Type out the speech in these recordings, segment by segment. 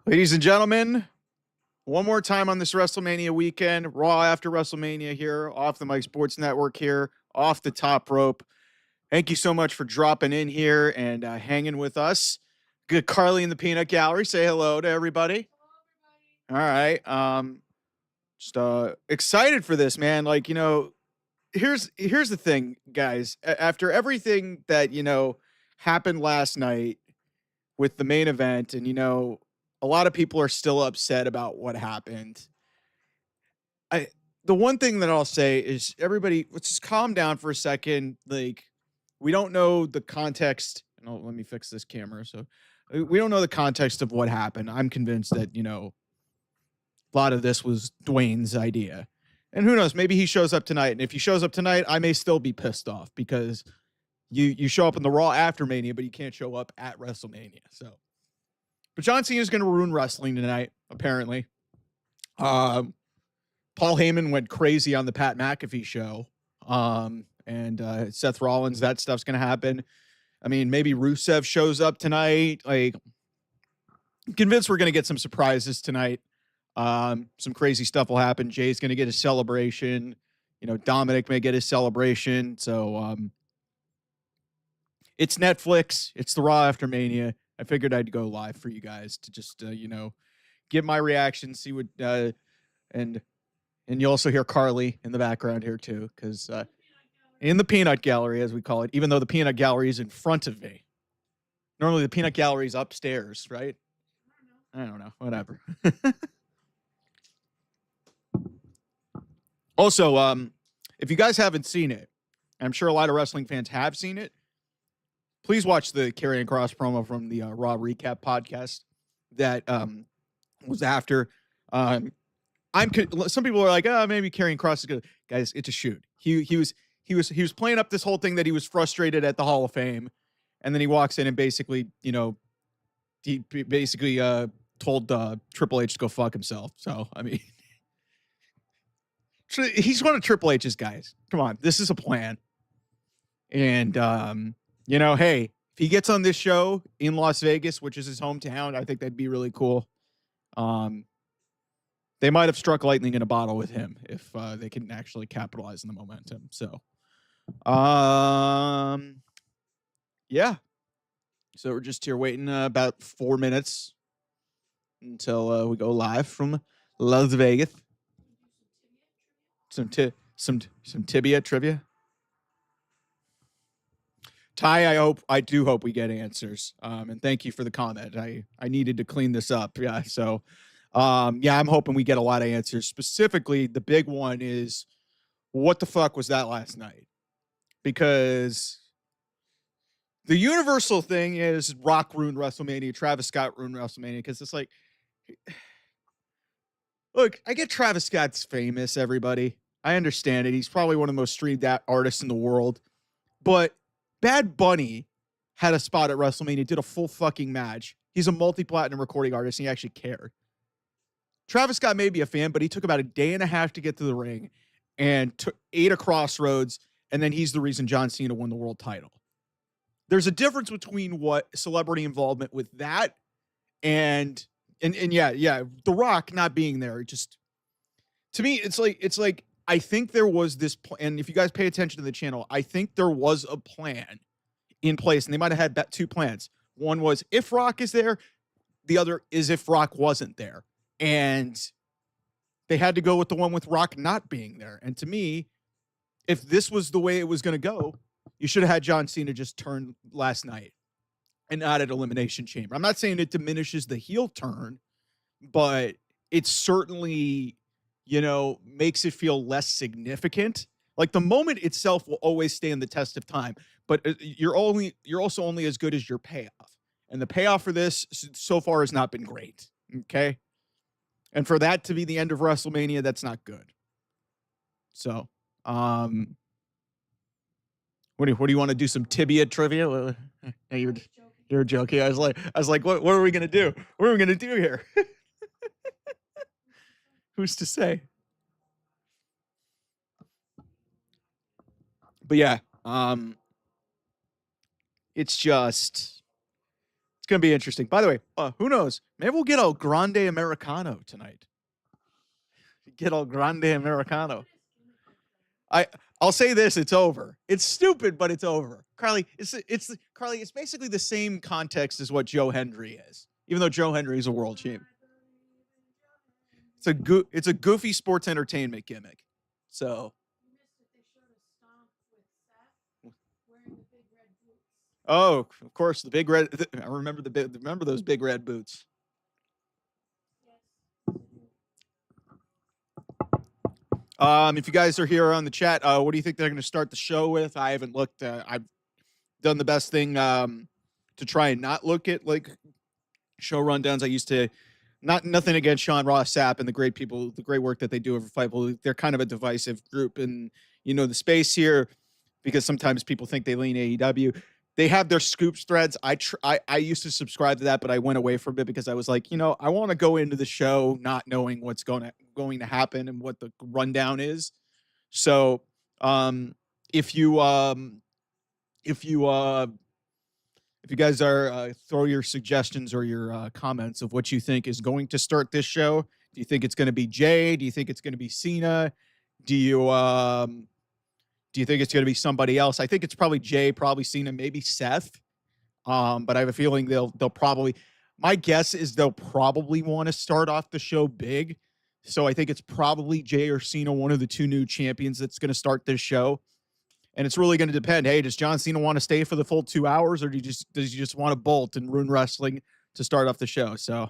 Ladies and gentlemen, one more time on this WrestleMania weekend, Raw After WrestleMania here, off the Mike Sports Network here, off the top rope. Thank you so much for dropping in here and hanging with us. Good Carly in the Peanut Gallery. Say hello to everybody. All right. Just excited for this, man. Like, here's the thing, guys. After everything that, happened last night with the main event, and a lot of people are still upset about what happened. The one thing that I'll say is, everybody, let's just calm down for a second. Like, we don't know the context. No, let me fix this camera. So we don't know the context of what happened. I'm convinced that, a lot of this was Dwayne's idea. And who knows, maybe he shows up tonight. And if he shows up tonight, I may still be pissed off because you show up in the Raw After Mania, but you can't show up at WrestleMania. So, but John Cena is going to ruin wrestling tonight, apparently. Paul Heyman went crazy on the Pat McAfee show. And Seth Rollins, that stuff's going to happen. I mean, maybe Rusev shows up tonight. Like, I'm convinced we're going to get some surprises tonight. Some crazy stuff will happen. Jay's going to get his celebration. Dominic may get his celebration. So, it's Netflix. It's the Raw After Mania. I figured I'd go live for you guys to just, give my reaction, see what, and you also hear Carly in the background here too, because in the Peanut Gallery, as we call it, even though the Peanut Gallery is in front of me. Normally the Peanut Gallery is upstairs, right? I don't know. Whatever. Also, if you guys haven't seen it, I'm sure a lot of wrestling fans have seen it, please watch the Karrion Kross promo from the Raw Recap podcast that was after. Some people are like, oh, maybe Karrion Kross is good. Guys, it's a shoot. He was playing up this whole thing that he was frustrated at the Hall of Fame, and then he walks in and basically, he basically told Triple H to go fuck himself. So, I mean, he's one of Triple H's guys. Come on, this is a plan. And hey, if he gets on this show in Las Vegas, which is his hometown, I think that'd be really cool. They might have struck lightning in a bottle with him if they can actually capitalize on the momentum. So, yeah. So we're just here waiting about 4 minutes until we go live from Las Vegas. Some tibia trivia. Ty, I do hope we get answers. And thank you for the comment. I needed to clean this up. Yeah. So, I'm hoping we get a lot of answers. Specifically, the big one is, what the fuck was that last night? Because the universal thing is Rock ruined WrestleMania, Travis Scott ruined WrestleMania, because it's like, look, I get Travis Scott's famous, everybody. I understand it. He's probably one of the most streamed artists in the world. But Bad Bunny had a spot at WrestleMania, did a full fucking match. He's a multi-platinum recording artist, and he actually cared. Travis Scott may be a fan, but he took about a day and a half to get to the ring and ate a crossroads, and then he's the reason John Cena won the world title. There's a difference between what celebrity involvement with that and The Rock not being there. Just, to me, it's like I think there was this and if you guys pay attention to the channel, I think there was a plan in place, and they might have had two plans. One was if Rock is there, the other is if Rock wasn't there. And they had to go with the one with Rock not being there. And to me, if this was the way it was going to go, you should have had John Cena just turn last night and not at Elimination Chamber. I'm not saying it diminishes the heel turn, but it certainly, makes it feel less significant. Like, the moment itself will always stand the test of time, but you're also only as good as your payoff. And the payoff for this so far has not been great. Okay. And for that to be the end of WrestleMania, that's not good. So, what do you want to do? Some tibia trivia? You're joking. I was like, what are we gonna do? What are we gonna do here? Who's to say? But yeah, it's going to be interesting. By the way, who knows? Maybe we'll get a Grande Americano tonight. Get a Grande Americano. I'll say this: it's over. It's stupid, but it's over. Carly, it's basically the same context as what Joe Hendry is, even though Joe Hendry is a world champion. It's a goofy sports entertainment gimmick. So. Oh, of course, the big red. I remember those big red boots. If you guys are here on the chat, what do you think they're going to start the show with? I haven't looked. I've done the best thing to try and not look at like show rundowns. I used to. Nothing against Sean Ross Sapp and the great people, the great work that they do over Fightful. They're kind of a divisive group in the space here because sometimes people think they lean AEW. They have their scoops threads. I used to subscribe to that, but I went away from it because I was like, I want to go into the show not knowing what's going to happen and what the rundown is. So, if you guys are throw your suggestions or your comments of what you think is going to start this show. Do you think it's going to be Jay? Do you think it's going to be Cena? Do you think it's going to be somebody else? I think it's probably Jay, probably Cena, maybe Seth. But I have a feeling they'll probably. My guess is they'll probably want to start off the show big. So I think it's probably Jay or Cena, one of the two new champions that's going to start this show. And it's really going to depend. Hey, does John Cena want to stay for the full 2 hours, or does he just want to bolt and ruin wrestling to start off the show? So.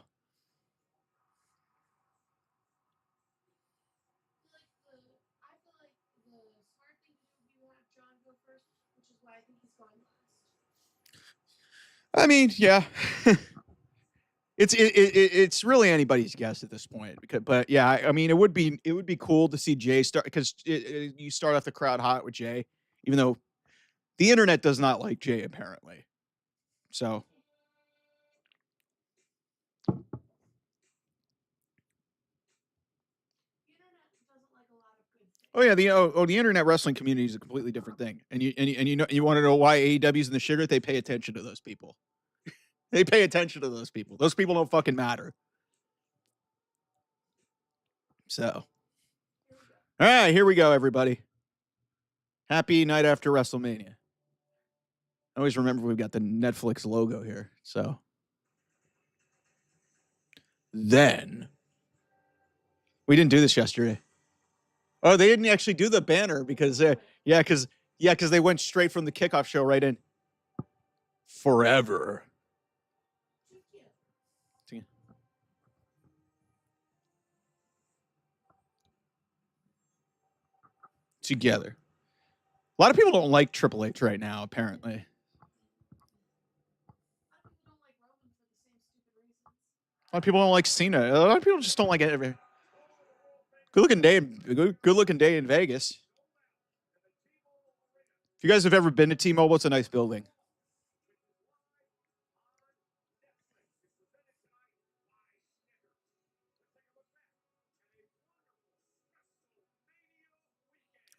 I mean, yeah. It's really anybody's guess at this point. But yeah, I mean, it would be cool to see Jay start because you start off the crowd hot with Jay, even though the internet does not like Jay apparently. So. Oh yeah, the internet wrestling community is a completely different thing, and you want to know why AEW's in the shitter? They pay attention to those people. They pay attention to those people. Those people don't fucking matter. So, all right, here we go, everybody. Happy night after WrestleMania. I always remember we've got the Netflix logo here. So, then we didn't do this yesterday. Oh, they didn't actually do the banner because they went straight from the kickoff show right in. Forever. Together. A lot of people don't like Triple H right now, apparently. A lot of people don't like Cena. A lot of people just don't like it. Good looking day in Vegas. If you guys have ever been to T-Mobile, it's a nice building.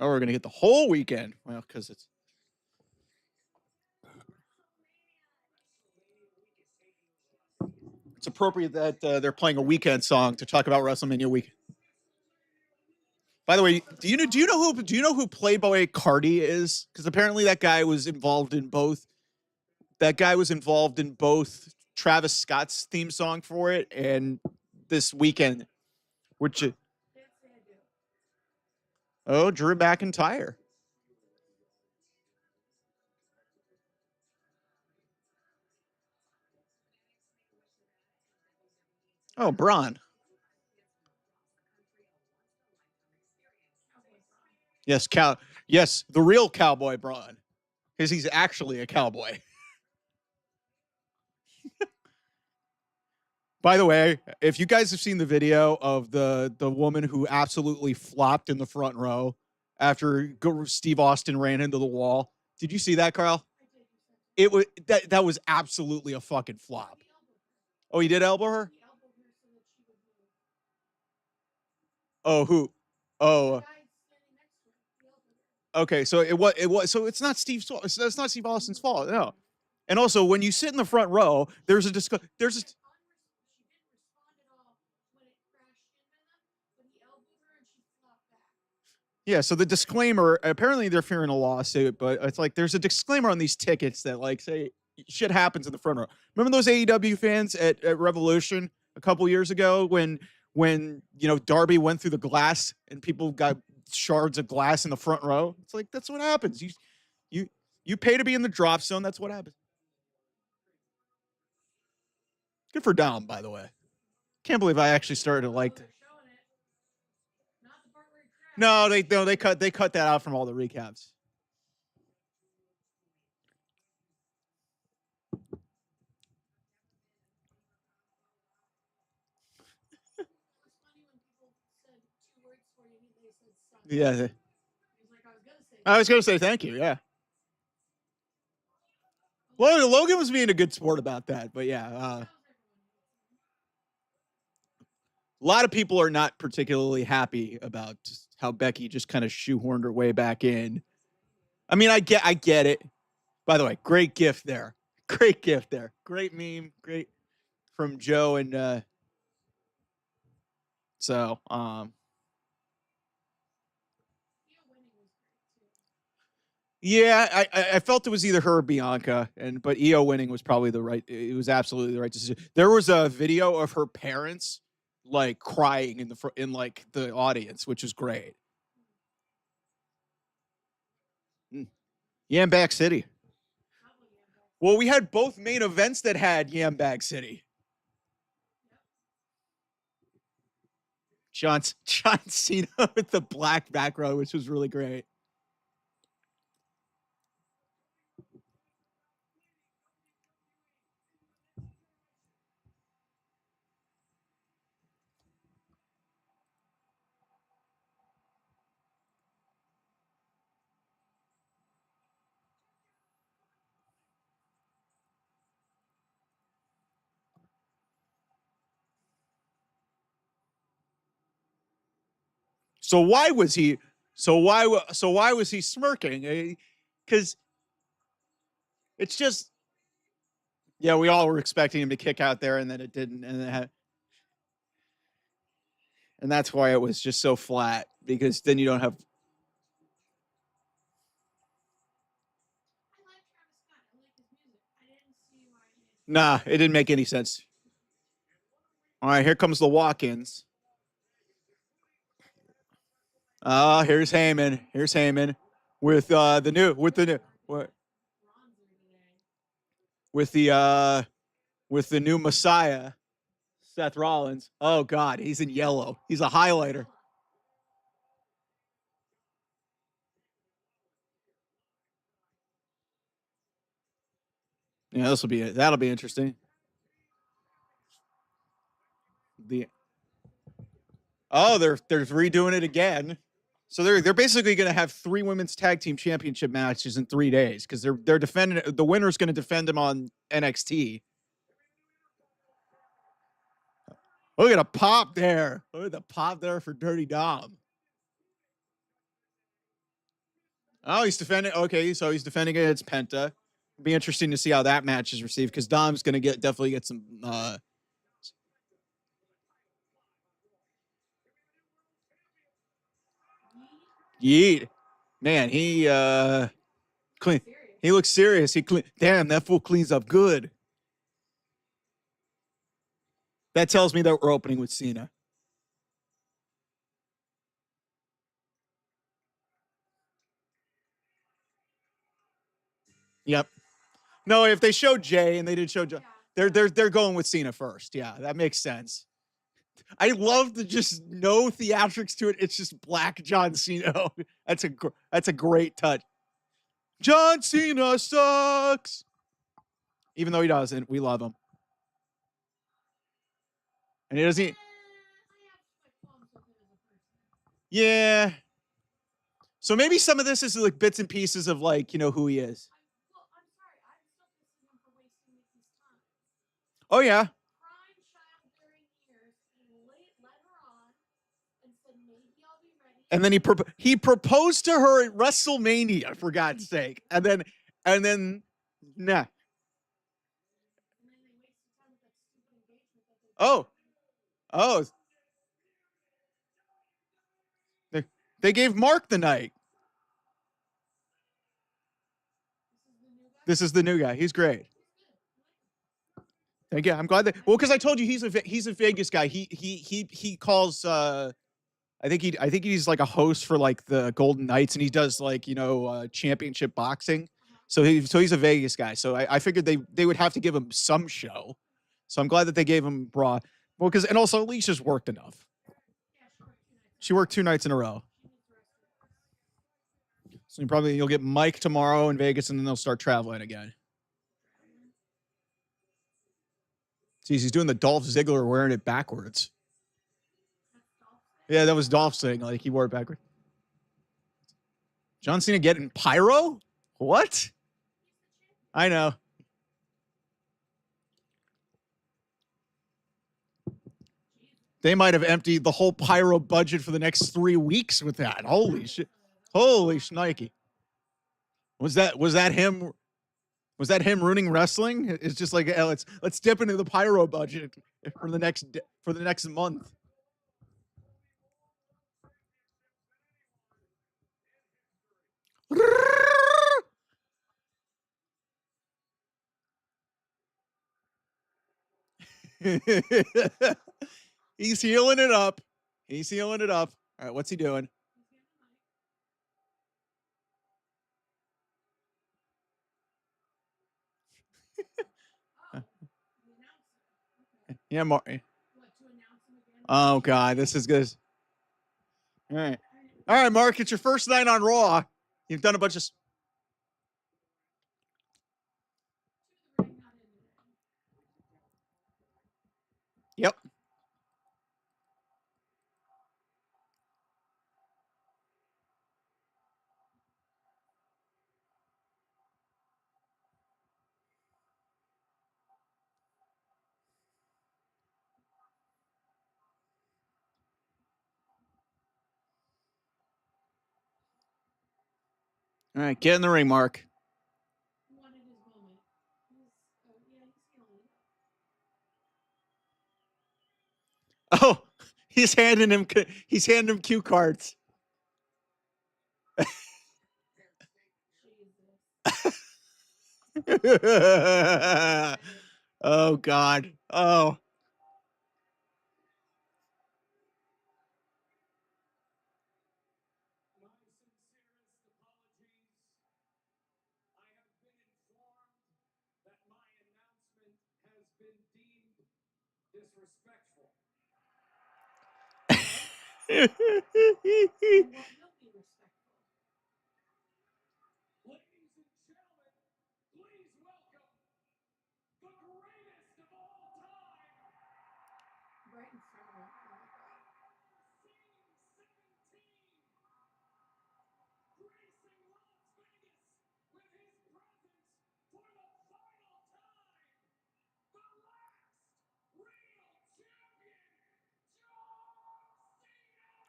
Oh, we're gonna get the whole weekend. Well, because it's appropriate that they're playing a weekend song to talk about WrestleMania week. By the way, do you know who Playboy Cardi is? Because apparently that guy was involved in both. That guy was involved in both Travis Scott's theme song for it and this weekend, which. Oh, Drew McIntyre. Oh, Braun. Yes, Yes, the real cowboy Braun, because he's actually a cowboy. By the way, if you guys have seen the video of the woman who absolutely flopped in the front row after Steve Austin ran into the wall, did you see that, Carl? It was that was absolutely a fucking flop. Oh, he did elbow her? Oh, who? Oh. Okay, so it was so it's not Steve Austin's fault. No. And also, when you sit in the front row, there's a yeah. So the disclaimer, apparently they're fearing a lawsuit, but it's like there's a disclaimer on these tickets that like say shit happens in the front row. Remember those AEW fans at Revolution a couple years ago when Darby went through the glass and people got shards of glass in the front row? It's like that's what happens. You you pay to be in the drop zone. That's what happens. Good for Dom, by the way. Can't believe I actually started to like. No, they cut that out from all the recaps. Yeah. I was gonna say thank you. Yeah. Well, Logan was being a good sport about that, but yeah, a lot of people are not particularly happy about how Becky just kind of shoehorned her way back in. I mean, I get it. By the way, great gift there. Great gift there. Great meme. Great from Joe and so yeah, I felt it was either her or Bianca, but Io winning was probably the right. It was absolutely the right decision. There was a video of her parents like crying in like the audience, which was great. Yambag City. Well, we had both main events that had Yambag City. John Cena with the black background, which was really great. So why was he? So why was he smirking? Because it's just yeah, we all were expecting him to kick out there, and then it didn't, and that's why it was just so flat. Because then you don't have. Nah, it didn't make any sense. All right, here comes the walk-ins. Here's Heyman. Here's Heyman with the new with the new Messiah, Seth Rollins. Oh God, he's in yellow. He's a highlighter. Yeah, that'll be interesting. The they're redoing it again. So they're basically going to have 3 women's tag team championship matches in 3 days because they're defending the winner's going to defend them on NXT. Look at a pop there. Look at the pop there for Dirty Dom. Oh, he's defending. Okay, so he's defending against Penta. It'll be interesting to see how that match is received because Dom's going to definitely get some. Yeet, man, clean. He looks serious. He clean. Damn, that fool cleans up good. That tells me that we're opening with Cena. Yep. No, if they showed Jay and they didn't show Jay, they're going with Cena first. Yeah, that makes sense. I love the just no theatrics to it. It's just black John Cena. That's a great touch. John Cena sucks. Even though he doesn't, we love him. And he doesn't. Yeah. So maybe some of this is like bits and pieces of like who he is. Oh yeah. And then he proposed to her at WrestleMania for God's sake, and then nah. Oh, oh, they gave Mark the night. This is the new guy. He's great. Thank you. I'm glad that. Well, because I told you he's a Vegas guy. He calls. I think he's like a host for like the Golden Knights, and he does like championship boxing. So he's a Vegas guy. So I figured they would have to give him some show. So I'm glad that they gave him Raw. Well, because and also Alicia's worked enough. She worked 2 nights in a row. So you'll get Mike tomorrow in Vegas, and then they'll start traveling again. See, he's doing the Dolph Ziggler wearing it backwards. Yeah, that was Dolph saying like he wore it backwards. John Cena getting pyro? What? I know. They might have emptied the whole pyro budget for the next 3 weeks with that. Holy shit. Holy shnikey. Was that him? Was that him ruining wrestling? It's just like, let's dip into the pyro budget for the next month. He's healing it up. He's healing it up. All right, what's he doing? Yeah, Mark. Oh God, this is good. All right, Mark. It's your first night on Raw. You've done a bunch of. Yep. All right, get in the ring, Mark. Oh, he's handing him cue cards. Oh God. Oh.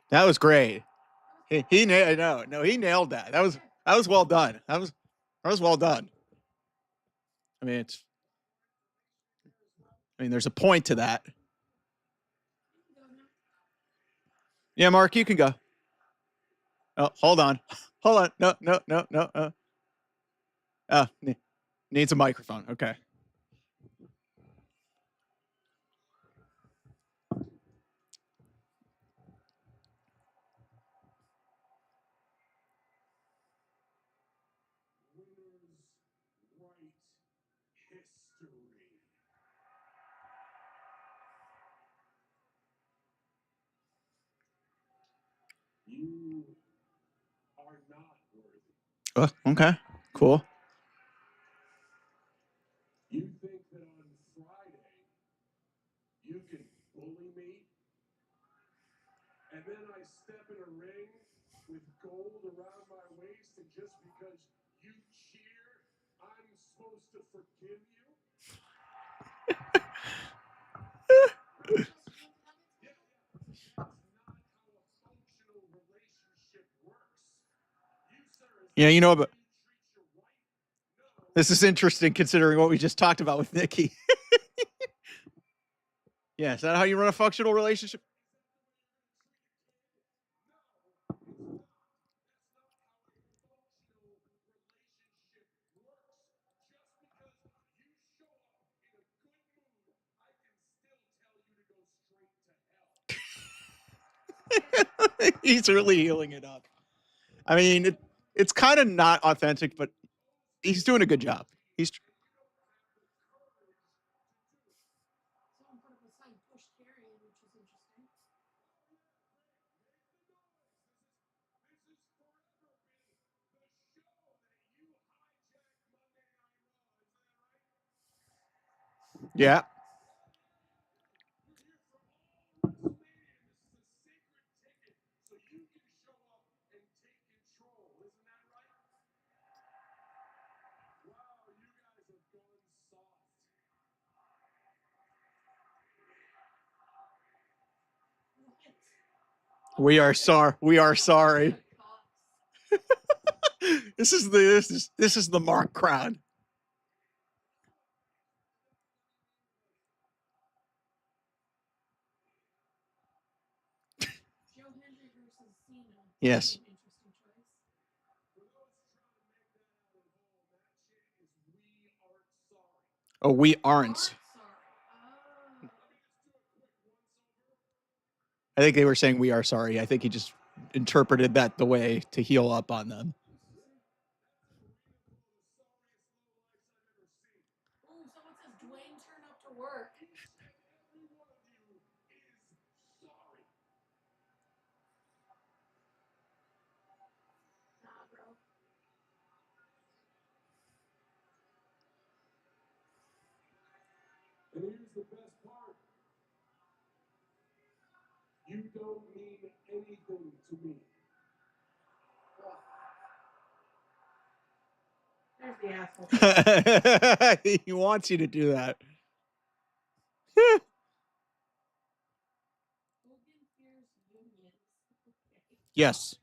That was great. He nailed. No, he nailed that. That was well done. That was well done. I mean, there's a point to that. Yeah, Mark, you can go. Oh, hold on. No. Needs a microphone. Okay. Oh, okay. Cool. Yeah, but this is interesting considering what we just talked about with Nikki. Yeah, is that how you run a functional relationship? He's really healing it up. I mean, it's kind of not authentic, but he's doing a good job. He's yeah. We are sorry. We are sorry. This is the Mark crowd. Yes. Oh, we aren't. I think they were saying we are sorry. I think he just interpreted that the way to heal up on them. And here's the best part. You don't mean anything to me. There's the asshole. He wants you to do that. Yes.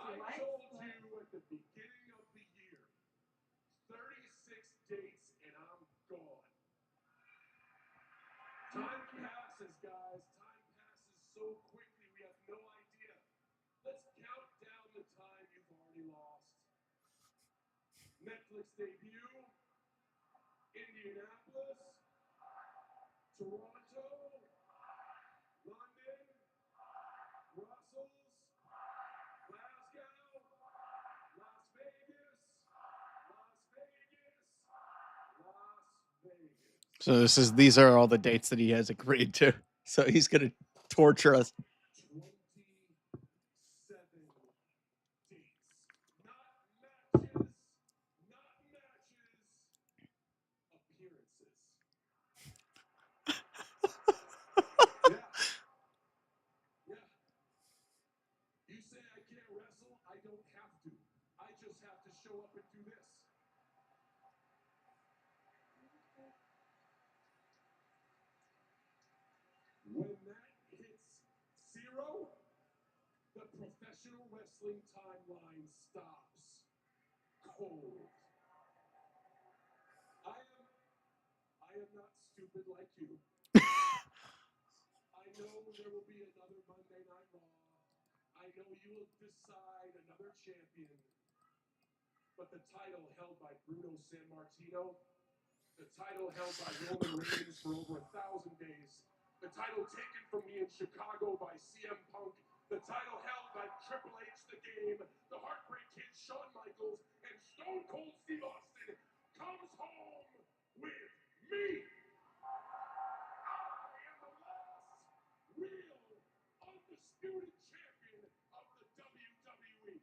I told you at the beginning of the year, 36 dates and I'm gone. Time passes, guys. Time passes so quickly, we have no idea. Let's count down the time you've already lost. Netflix debut, Indianapolis, Toronto, London, Brussels, Glasgow, Las Vegas, Las Vegas, Las Vegas. So these are all the dates that he has agreed to. So he's gonna torture us. 27 dates. Not matches, appearances. Yeah. Yeah. You say I can't wrestle, I don't have to. I just have to show up and do this. When that hits 0, the professional wrestling timeline stops. Cold. I am not stupid like you. I know there will be another Monday Night Raw. I know you will decide another champion. But the title held by Bruno Sammartino, the title held by Roman Reigns for over 1,000 days, the title taken from me in Chicago by CM Punk The title held by Triple H, The Game, the Heartbreak Kid, Shawn Michaels, and Stone Cold Steve Austin comes home with me. I am the last real undisputed champion of the WWE.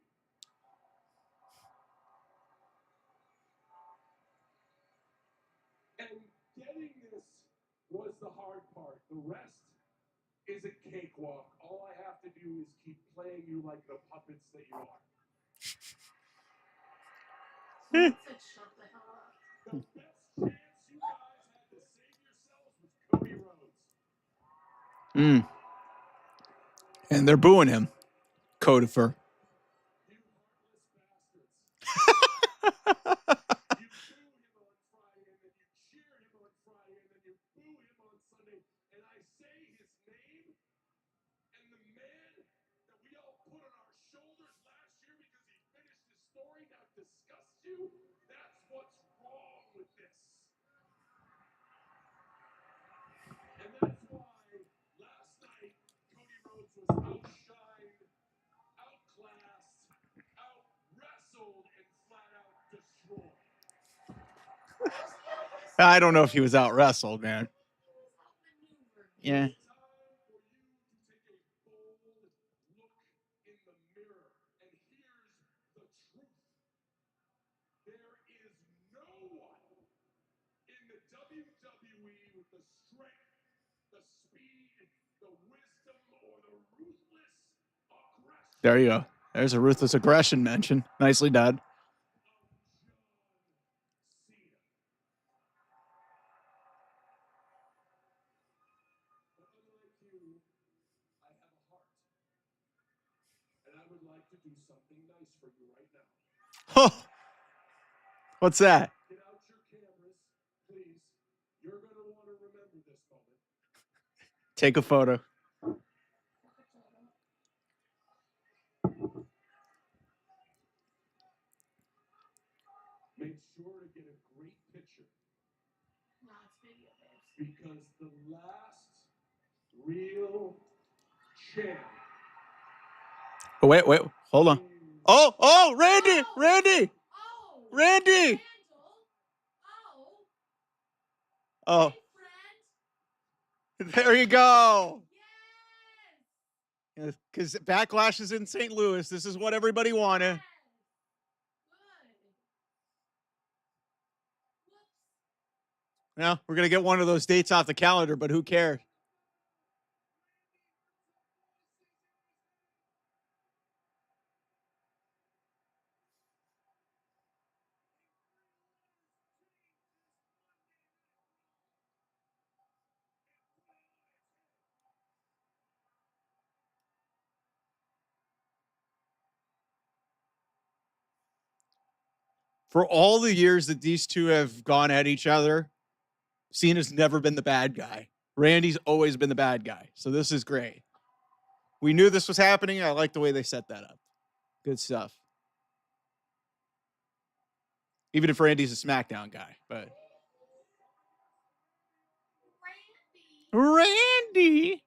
And getting this was the hard part. The rest is a cakewalk. All I have to do is keep playing you like the puppets that you are. Someone said shut the hell up. The best chance you guys had to save yourselves was Cody Rhodes. And they're booing him. Codifer. You heartless bastards. You boo him on Friday, and then you cheer him on Friday, and then you boo him on Sunday. And I say his name, and the man that we all put on our shoulders last year because he finished his story now disgusts you. That's what's wrong with this. And that's why last night Cody Rhodes was outshined, outclassed, out-wrestled, and flat out destroyed. I don't know if he was out wrestled, man. Yeah. It's time for you to take a bold look in the mirror. And here's the truth. There is no one in the WWE with the strength, the speed, the wisdom, or the ruthless aggression There you go. There's a ruthless aggression mention. Nicely done. of John Cena. But unlike you, I have a heart. And I would like to do something nice for you right now. Oh, what's that? Get out your cameras, please. You're going to want to remember this moment. Take a photo. Make sure to get a great picture No, it's video, babes. because the last real champ. Oh, wait. Hold on. Oh, Randy! Randy! Oh! Randy! Randall! Oh! Oh, Hey, friend! there you go. Yes! Because Backlash is in St. Louis. This is what everybody wanted. Yes! Good. Whoops. Now, we're going to get one of those dates off the calendar, but who cares? For all the years that these two have gone at each other, Cena's never been the bad guy. Randy's always been the bad guy. So this is great. We knew this was happening. I like the way they set that up. Good stuff. Even if Randy's a SmackDown guy, but Randy.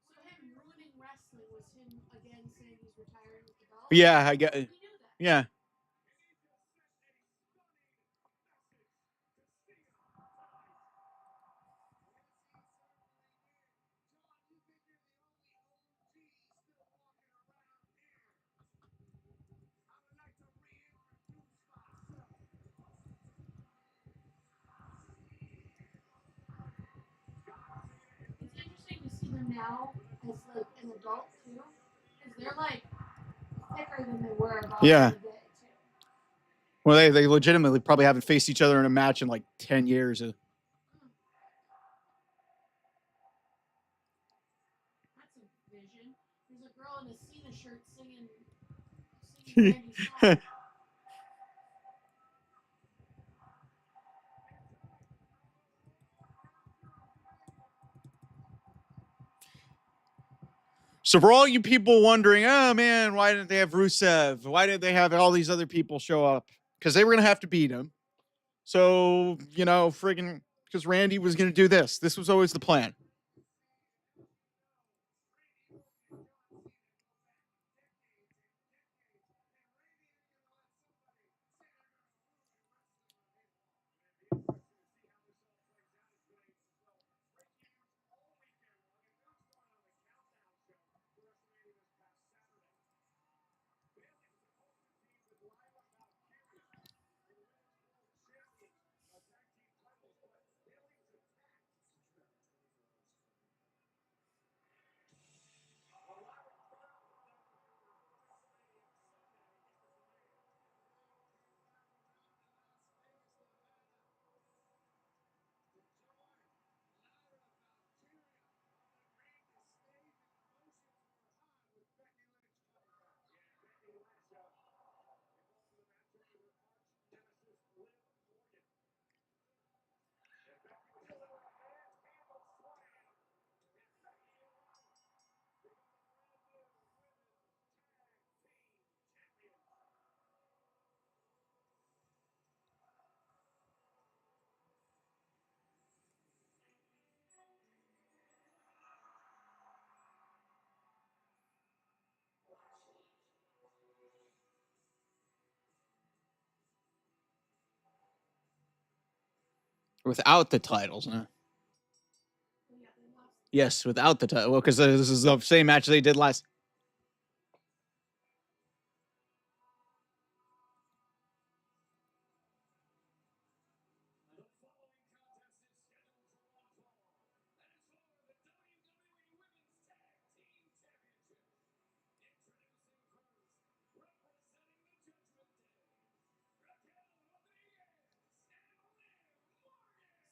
So him ruining wrestling was him again saying he's retiring with the belt? Yeah, I get We it. knew that. Yeah. It's interesting to see them now as like an adult too, because they're like thicker than they were back Yeah. in the day too. Well, they legitimately probably haven't faced each other in a match in like 10 years. That's a vision. There's a girl in a Cena shirt singing Randy's song. So for all you people wondering, oh man, why didn't they have Rusev? Why didn't they have all these other people show up? Because they were gonna have to beat him. So, friggin' because Randy was gonna do this. This was always the plan. Without the titles, huh? Yes, without the title. Well, because this is the same match they did last.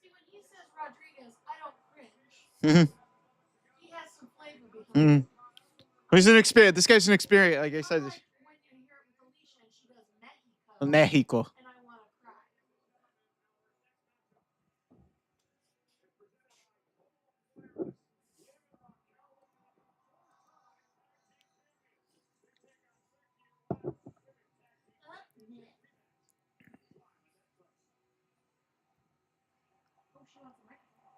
See, when he says Rodriguez, I don't cringe. Mm-hmm. He has some flavor behind it. He's an experience. This guy's an experience. Like I said, Unlike when you hear it with Alicia and she does Mexico, Mexico. and I want to cry. Oh, she wants a microphone.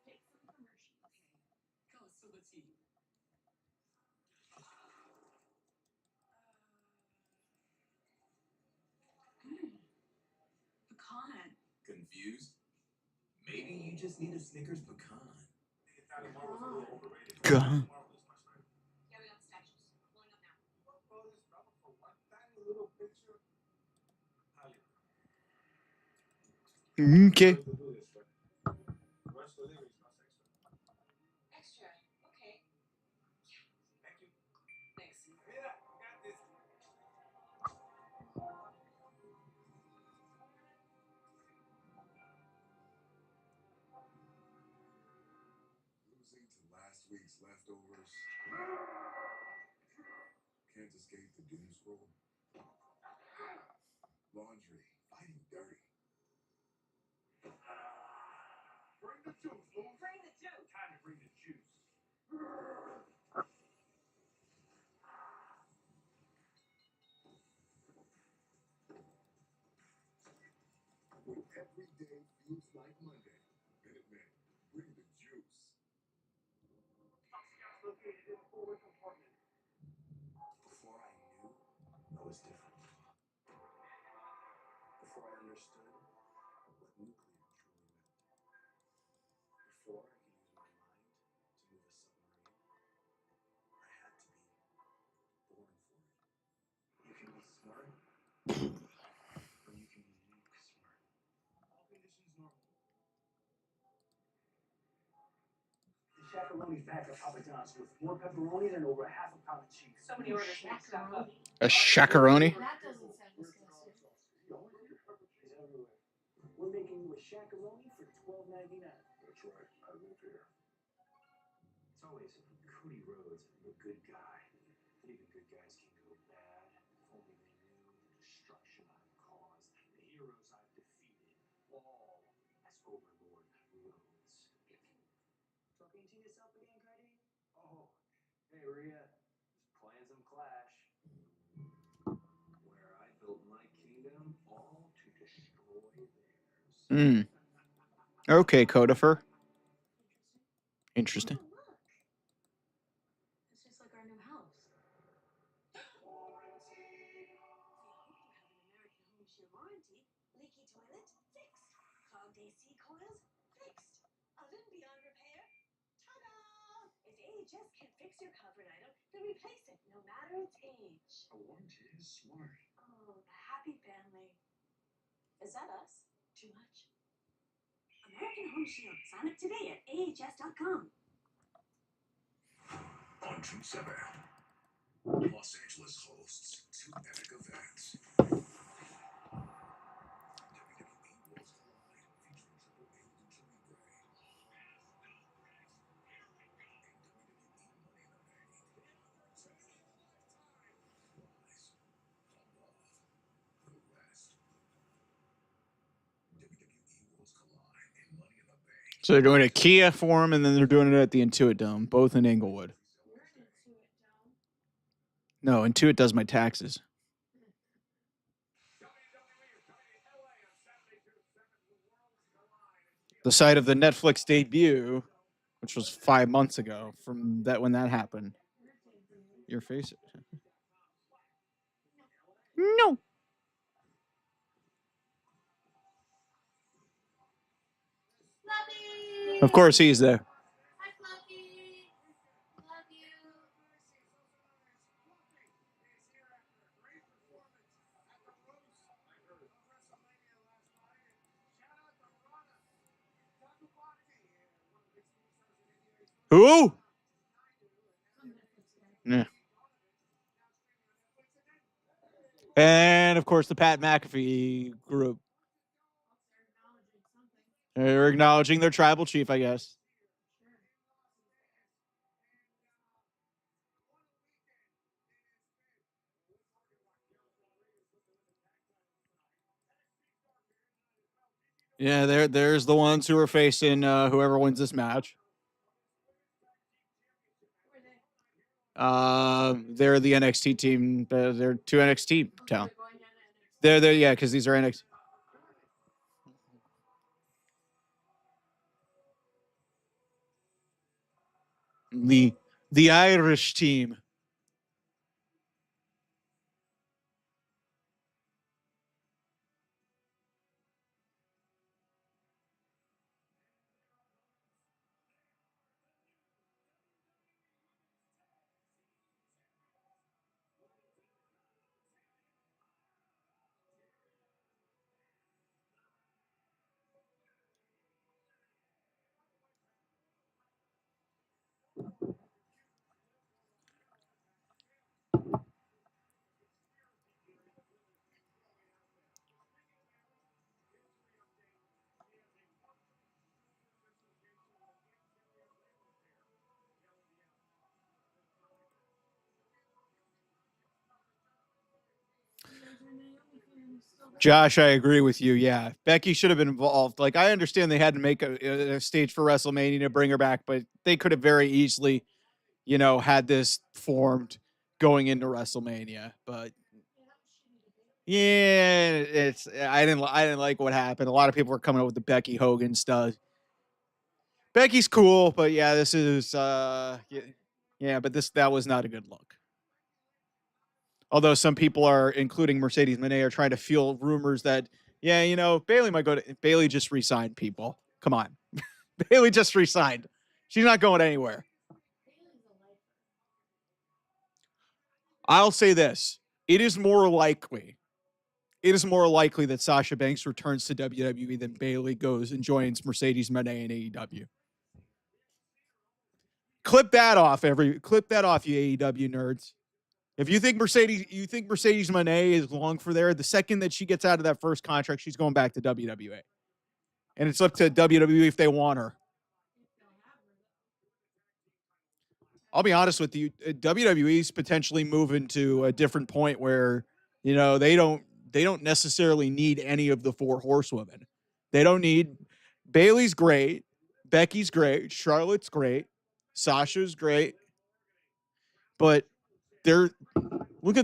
Take some commercials. Pecan. Confused? Maybe you just need a Snickers pecan. God. Yeah, we got the statues. Pulling up now. Okay. Extra. Okay. Thank you. Thanks. Losing to last week's leftovers. Can't escape the doom scroll. Laundry, fighting dirty. Bring the juice, Lou. Bring the juice. Time to bring the juice. When every day feels like Monday, Minutemen, bring the juice. Located in a forward compartment. Before I knew, I was different. Before I understood what nuclear truly meant. Before I could use my mind to move a submarine, I had to be born for it. You can be smart, or you can be nuke smart. All conditions normal. The Shakaroni's back at Papa John's with more pepperoni and over half a pound of cheese. So many orders mixed up. A shakaroni. That doesn't sound disgusting. It's everywhere. We're making you a Shakaroni for $12.99. That's right, I live here. It's always Cody Rhodes, the good guy. But even good guys can go bad. If only they knew the destruction I've caused, the heroes I've defeated, all as Overlord Rhodes. Talking to yourself again, Cuddy? Oh, hey, Rhea. Just playing some Clash. Where I built my kingdom all to destroy theirs. Okay, Codifer. Interesting. Oh, look. It's just like our new house. We hope you have an American Home Shield warranty. Leaky toilet? Fixed. Clogged AC coils? Fixed. Oven beyond repair? Ta-da! If AHS can fix your covered item, then replace it, no matter its age. A warranty is smart. Oh, the happy family. Is that us? Too much. American Home Shield. Sign up today at ahs.com. On June 7th, Los Angeles hosts two epic events. WWE Worlds Collide featuring Triple H and Jimmy Gray. So they're doing a Kia Forum, and then they're doing it at the Intuit Dome, both in Inglewood. You're into it, Dome. No, Intuit does my taxes. The site of the Netflix debut, which was 5 months ago from that when that happened. Your face. No. Fluffy! Of course he's there. Hi, Fluffy! Love you. Who? Yeah. And of course the Pat McAfee group. They're acknowledging their tribal chief, I guess. Yeah, there's the ones who are facing whoever wins this match. They're the NXT team. They're two NXT town. They're yeah, because these are NXT. The Irish team. Josh, I agree with you. Yeah, Becky should have been involved. Like, I understand they had to make a stage for WrestleMania to bring her back, but they could have very easily, had this formed going into WrestleMania. But yeah, I didn't like what happened. A lot of people were coming up with the Becky Hogan stuff. Becky's cool, but yeah, this is yeah, but that was not a good look. Although some people are, including Mercedes Moné, are trying to fuel rumors that, Bayley might go to. Bayley just resigned, people. Come on. Bayley just resigned. She's not going anywhere. I'll say this. It is more likely that Sasha Banks returns to WWE than Bayley goes and joins Mercedes Moné in AEW. Clip that off, you AEW nerds. If you think Mercedes Moné is long for there, the second that she gets out of that first contract, she's going back to WWE. And it's up to WWE if they want her. I'll be honest with you, WWE's potentially moving to a different point where, they don't necessarily need any of the four horsewomen. They don't need Bailey's great. Becky's great. Charlotte's great. Sasha's great. But they're look.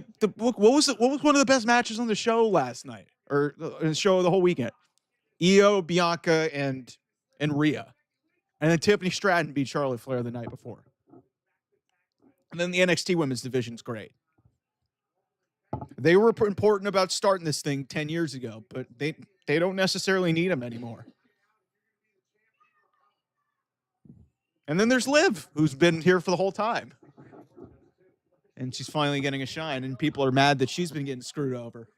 What was one of the best matches on the show last night or the show the whole weekend? Io, Bianca, and Rhea, and then Tiffany Stratton beat Charlotte Flair the night before. And then the NXT Women's Division's great. They were important about starting this thing 10 years ago, but they don't necessarily need them anymore. And then there's Liv, who's been here for the whole time. And she's finally getting a shine, and people are mad that she's been getting screwed over.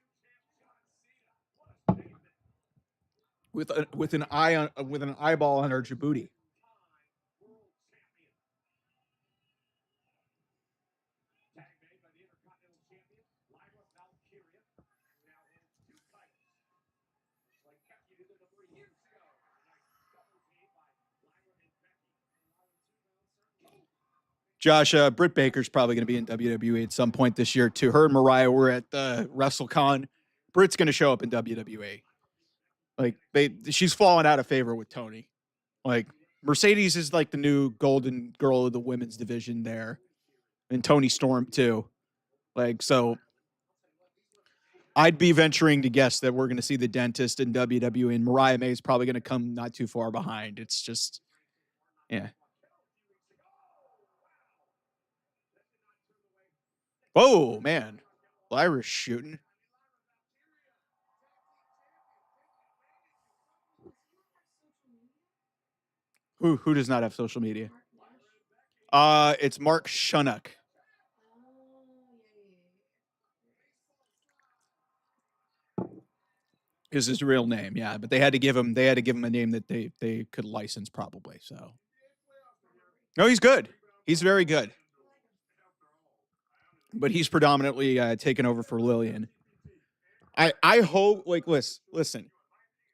With an eyeball on her Djibouti. Josh, Britt Baker's probably going to be in WWE at some point this year too. Her and Mariah were at the WrestleCon. Britt's going to show up in WWE. Like she's fallen out of favor with Tony. Like Mercedes is like the new golden girl of the women's division there, and Tony Storm too. Like so, I'd be venturing to guess that we're going to see the dentist in WWE, and Mariah May is probably going to come not too far behind. It's just, yeah. Oh man, Lyra's shooting. Who does not have social media? It's Mark Shunnock. Is his real name, yeah. But they had to give him a name that they could license probably. So no, he's good. He's very good. But he's predominantly taken over for Lillian. I hope listen.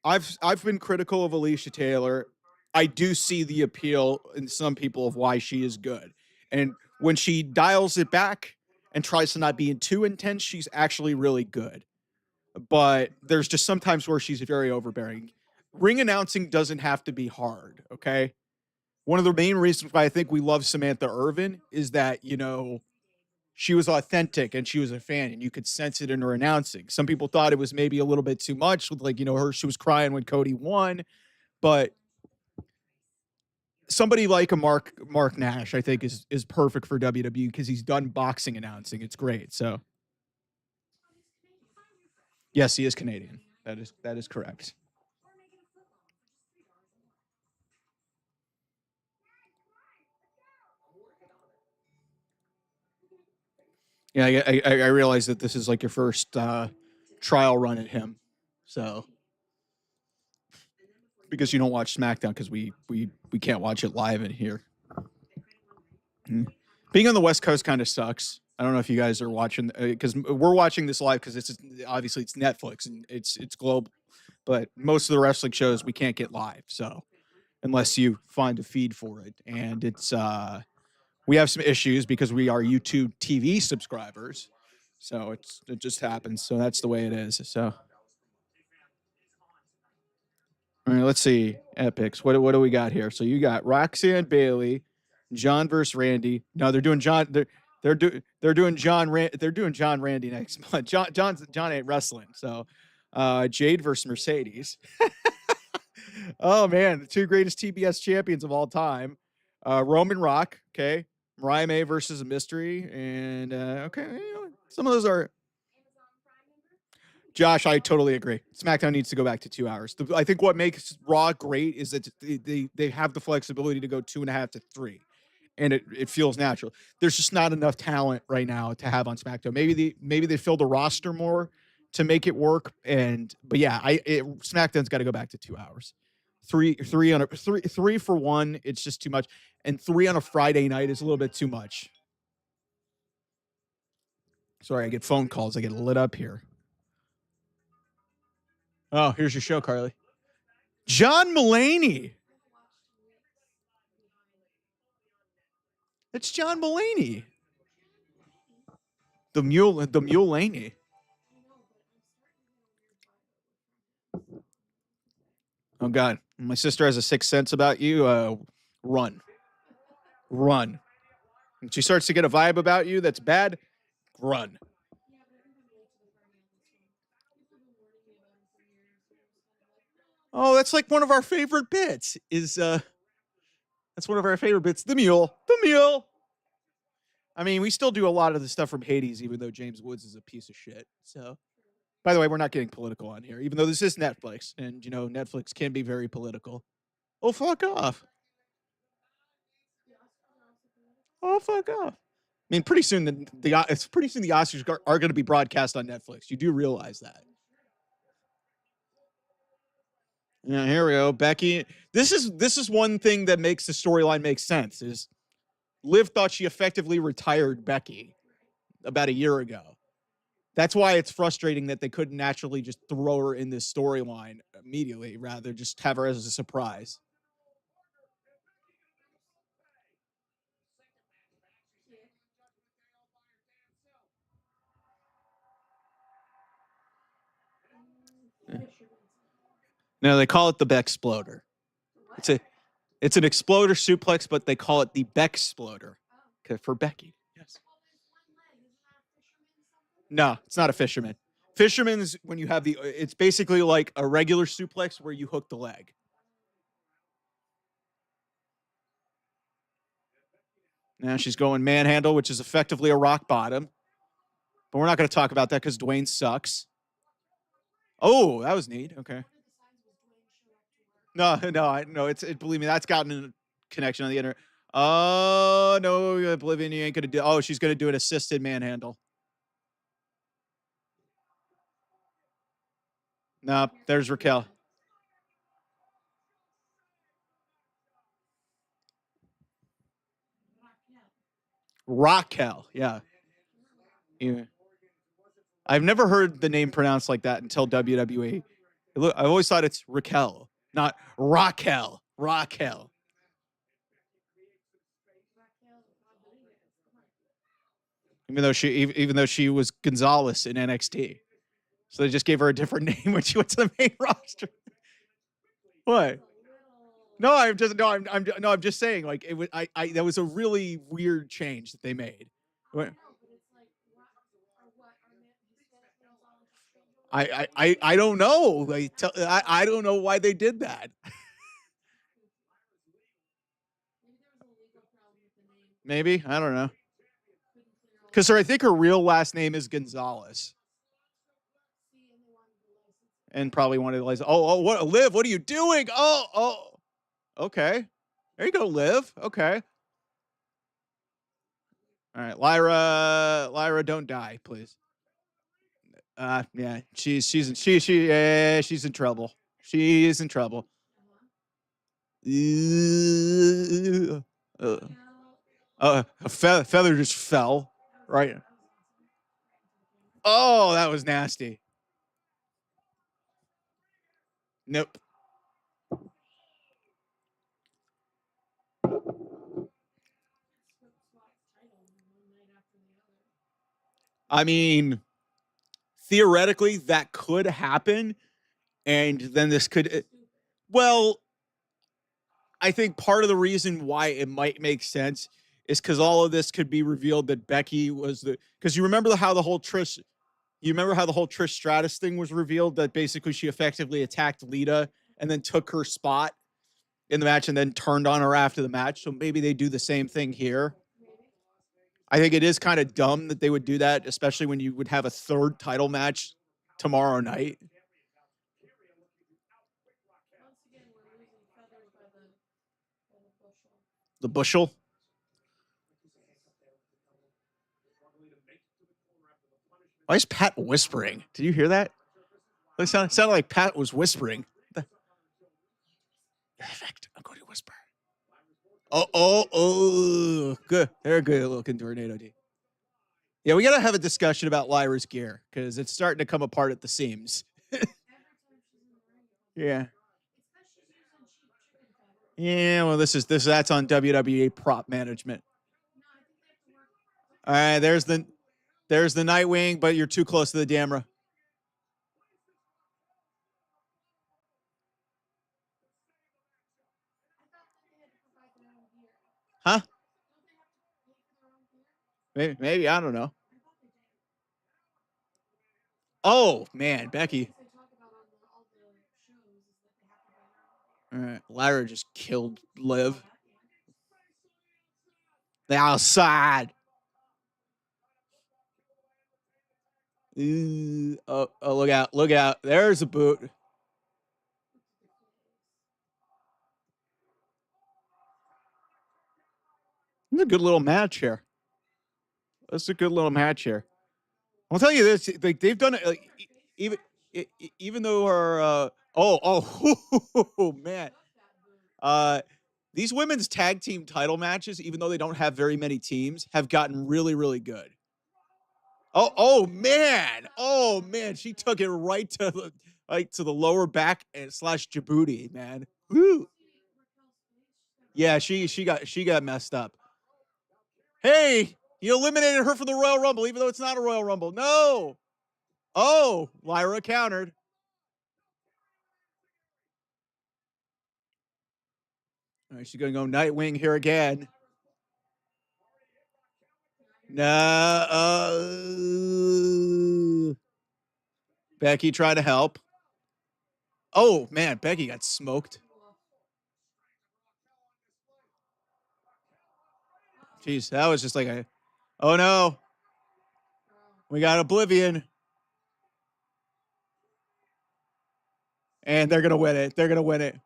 I've been critical of Alicia Taylor. I do see the appeal in some people of why she is good. And when she dials it back and tries to not be too intense, she's actually really good. But there's just sometimes where she's very overbearing. Ring announcing doesn't have to be hard, okay? One of the main reasons why I think we love Samantha Irvin is that, she was authentic and she was a fan and you could sense it in her announcing. Some people thought it was maybe a little bit too much with she was crying when Cody won, but somebody like a Mark Nash, I think is perfect for WWE because he's done boxing announcing. It's great. So yes, he is Canadian. That is correct. Yeah, I realize that this is like your first trial run at him, so because you don't watch SmackDown because we can't watch it live in here. Being on the West Coast kind of sucks. I don't know if you guys are watching because we're watching this live because it's obviously it's Netflix and it's global, but most of the wrestling shows we can't get live. So unless you find a feed for it, and it's we have some issues because we are YouTube TV subscribers. So it just happens. So that's the way it is. So all right, let's see epics. What do we got here? So you got Roxanne Bailey, John versus Randy. No, they're doing John. They're doing John. They're doing John Randy next month. John ain't wrestling. So Jade versus Mercedes. Oh man, the two greatest TBS champions of all time. Roman Rock. Okay, Mariah May versus a mystery, and okay, some of those are. Josh, I totally agree. SmackDown needs to go back to 2 hours. I think what makes Raw great is that they have the flexibility to go 2.5 to 3, and it feels natural. There's just not enough talent right now to have on SmackDown. Maybe they fill the roster more to make it work. But yeah, SmackDown's got to go back to 2 hours. Three for one, it's just too much, and 3 on a Friday night is a little bit too much. Sorry, I get phone calls. I get lit up here. Oh, here's your show, Carly. John Mulaney. It's John Mulaney. The Mulaney. Oh God, my sister has a sixth sense about you. Run. When she starts to get a vibe about you that's bad, run. Oh, that's like one of our favorite bits. That's one of our favorite bits. The mule. The mule. I mean, we still do a lot of the stuff from Hades, even though James Woods is a piece of shit. So, by the way, we're not getting political on here, even though this is Netflix, and Netflix can be very political. Oh, fuck off. Oh, fuck off. I mean, pretty soon it's pretty soon the Oscars are going to be broadcast on Netflix. You do realize that. Yeah, here we go. Becky. This is one thing that makes the storyline make sense. Is Liv thought she effectively retired Becky about a year ago. That's why it's frustrating that they couldn't naturally just throw her in this storyline immediately, rather just have her as a surprise. No, they call it the Bexploder. It's an exploder suplex, but they call it the Bexploder for Becky. Yes. No, it's not a fisherman. Fisherman's when you have it's basically like a regular suplex where you hook the leg. Now she's going manhandle, which is effectively a rock bottom. But we're not going to talk about that because Dwayne sucks. Oh, that was neat. Okay. No. Believe me, that's gotten a connection on the internet. Oh no, Oblivion, you ain't gonna do. Oh, she's gonna do an assisted manhandle. No, there's Raquel. Raquel, yeah. I've never heard the name pronounced like that until WWE. I've always thought it's Raquel, not Raquel. Raquel. Even though she was Gonzalez in NXT, so they just gave her a different name when she went to the main roster. What? No, I'm just saying, like, it was that was a really weird change that they made. I don't know. I don't know why they did that. Maybe, I don't know. Because I think her real last name is Gonzalez. And probably wanted to license. What, Liv? What are you doing? Okay. There you go, Liv. Okay. All right, Lyra, don't die, please. Yeah, she's in trouble. She is in trouble. A feather just fell. Right. Oh, that was nasty. Nope. I mean, theoretically, that could happen, and then this could. Well, I think part of the reason why it might make sense is because all of this could be revealed that Becky was because you remember how the whole Trish Stratus thing was revealed, that basically she effectively attacked Lita and then took her spot in the match and then turned on her after the match. So maybe they do the same thing here. I think it is kind of dumb that they would do that, especially when you would have a third title match tomorrow night. The bushel. Why is Pat whispering? Did you hear that? It sounded like Pat was whispering. Perfect. I'm going to whisper. Oh. Good. They're a good looking tornado D. Yeah, we got to have a discussion about Lyra's gear because it's starting to come apart at the seams. Yeah. Yeah, well, that's on WWE prop management. All right, there's the Nightwing, but you're too close to the camera. Huh? Maybe I don't know. Oh man, Becky. All right, Lyra just killed Liv. The outside. Oh, look out, look out. There's a boot. It's a good little match here. That's a good little match here. I'll tell you this: like they've done it, like, even though our oh man, these women's tag team title matches, even though they don't have very many teams, have gotten really really good. Oh man, she took it right to the lower back and / Djibouti, man. Woo. Yeah, she got messed up. Hey, you eliminated her from the Royal Rumble, even though it's not a Royal Rumble. No. Oh, Lyra countered. All right, she's gonna go Nightwing here again. No. Becky tried to help. Oh man, Becky got smoked. Jeez, that was just like a. Oh no. We got Oblivion. And they're gonna win it. They're gonna win it.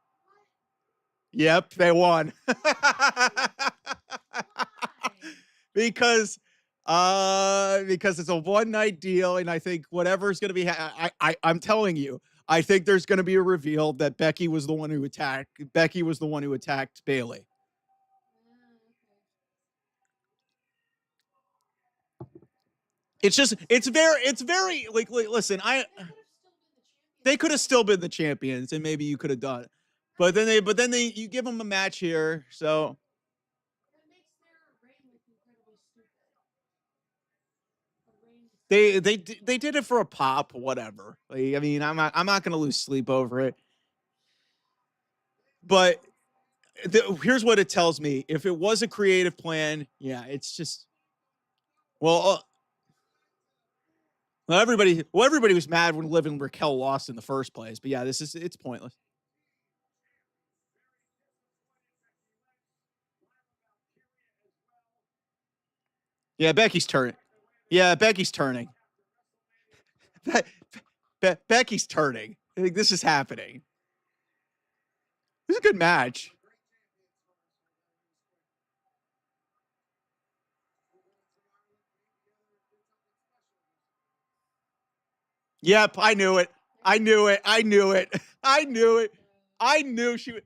Yep, they won. because it's a one night deal, and I think whatever's gonna be I'm telling you, I think there's gonna be a reveal that Becky was the one who attacked Bailey. It's very like listen, they could have still been the champions, and maybe you could have done it. But then you give them a match here, so they did it for a pop, whatever. Like, I mean, I'm not gonna lose sleep over it. But here's what it tells me: if it was a creative plan, yeah, it's just well, everybody was mad when Liv and Raquel lost in the first place. But yeah, it's pointless. Yeah, Becky's turning. Yeah, Becky's turning. Becky's turning. I think this is happening. This is a good match. Yep, I knew it. I knew it. I knew it. I knew it. I knew she would.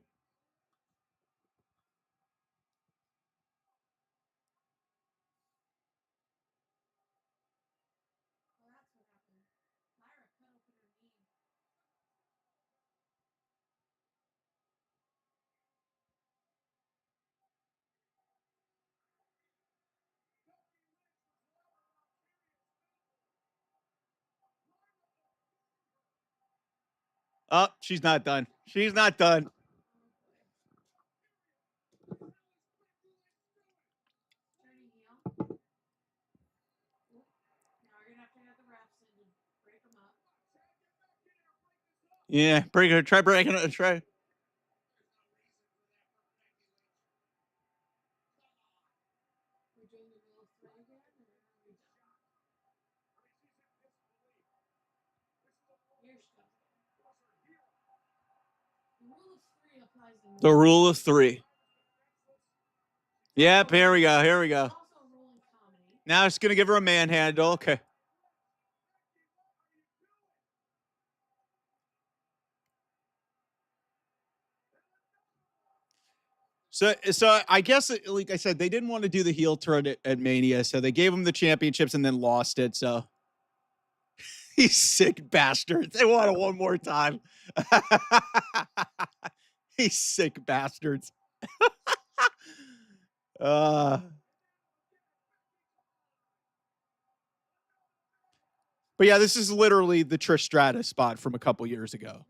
Oh, she's not done. She's not done. Yeah, break her. Try breaking it. Try. The rule of three. Yep, here we go. Here we go. Now it's gonna give her a manhandle. Okay. So I guess, like I said, they didn't want to do the heel turn at Mania, so they gave him the championships and then lost it. So these sick bastards. They want it one more time. These sick bastards. But yeah, this is literally the Trish Stratus spot from a couple years ago.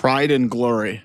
Pride and Glory.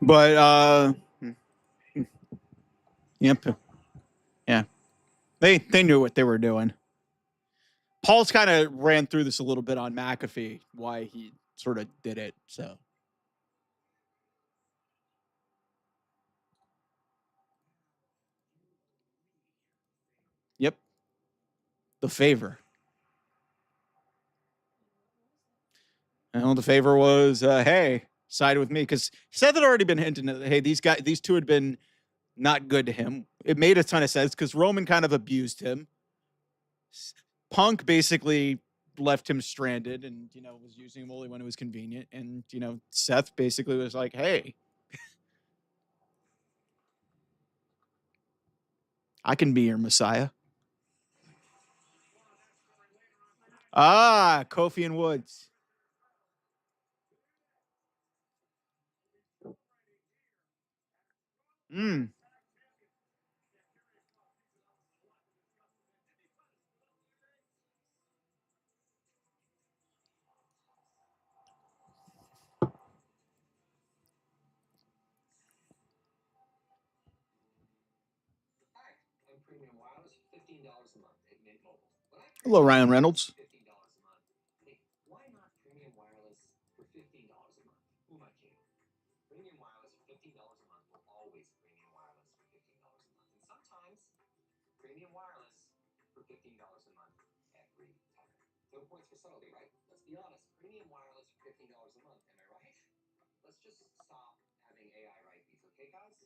But yep. Yeah. They knew what they were doing. Paul's kind of ran through this a little bit on McAfee, why he sort of did it. So, yep. The favor. And the favor was, hey, side with me. Because Seth had already been hinting at, hey, these two had been not good to him. It made a ton of sense because Roman kind of abused him. Punk basically left him stranded and, was using him only when it was convenient. And, Seth basically was like, hey, I can be your Messiah. Ah, Kofi and Woods. Mm. Premium wireless, $15 a month at Mint Mobile. Hello, Ryan Reynolds. $15 a month. Hey, why not premium wireless for $15 a month? Who am I kidding? Premium wireless for $15 a month will always premium wireless for $15 a month. And sometimes premium wireless for $15 a month every time. No points for subtlety, right? Let's be honest. Premium wireless for $15 a month. Am I right? Let's just stop having AI right these, okay, guys?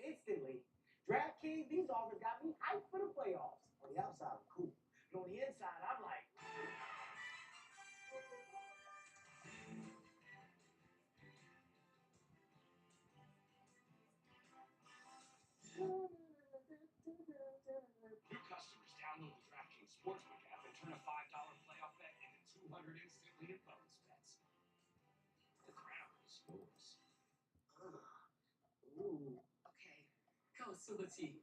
Instantly. DraftKings, these offers got me hyped for the playoffs. On the outside, I'm cool. But on the inside, I'm like, New customers download the DraftKings Sportsbook app and turn a $5 playoff bet into 200 instantly in bonus bets. The crown is yours. ooh. Okay, go Sulati.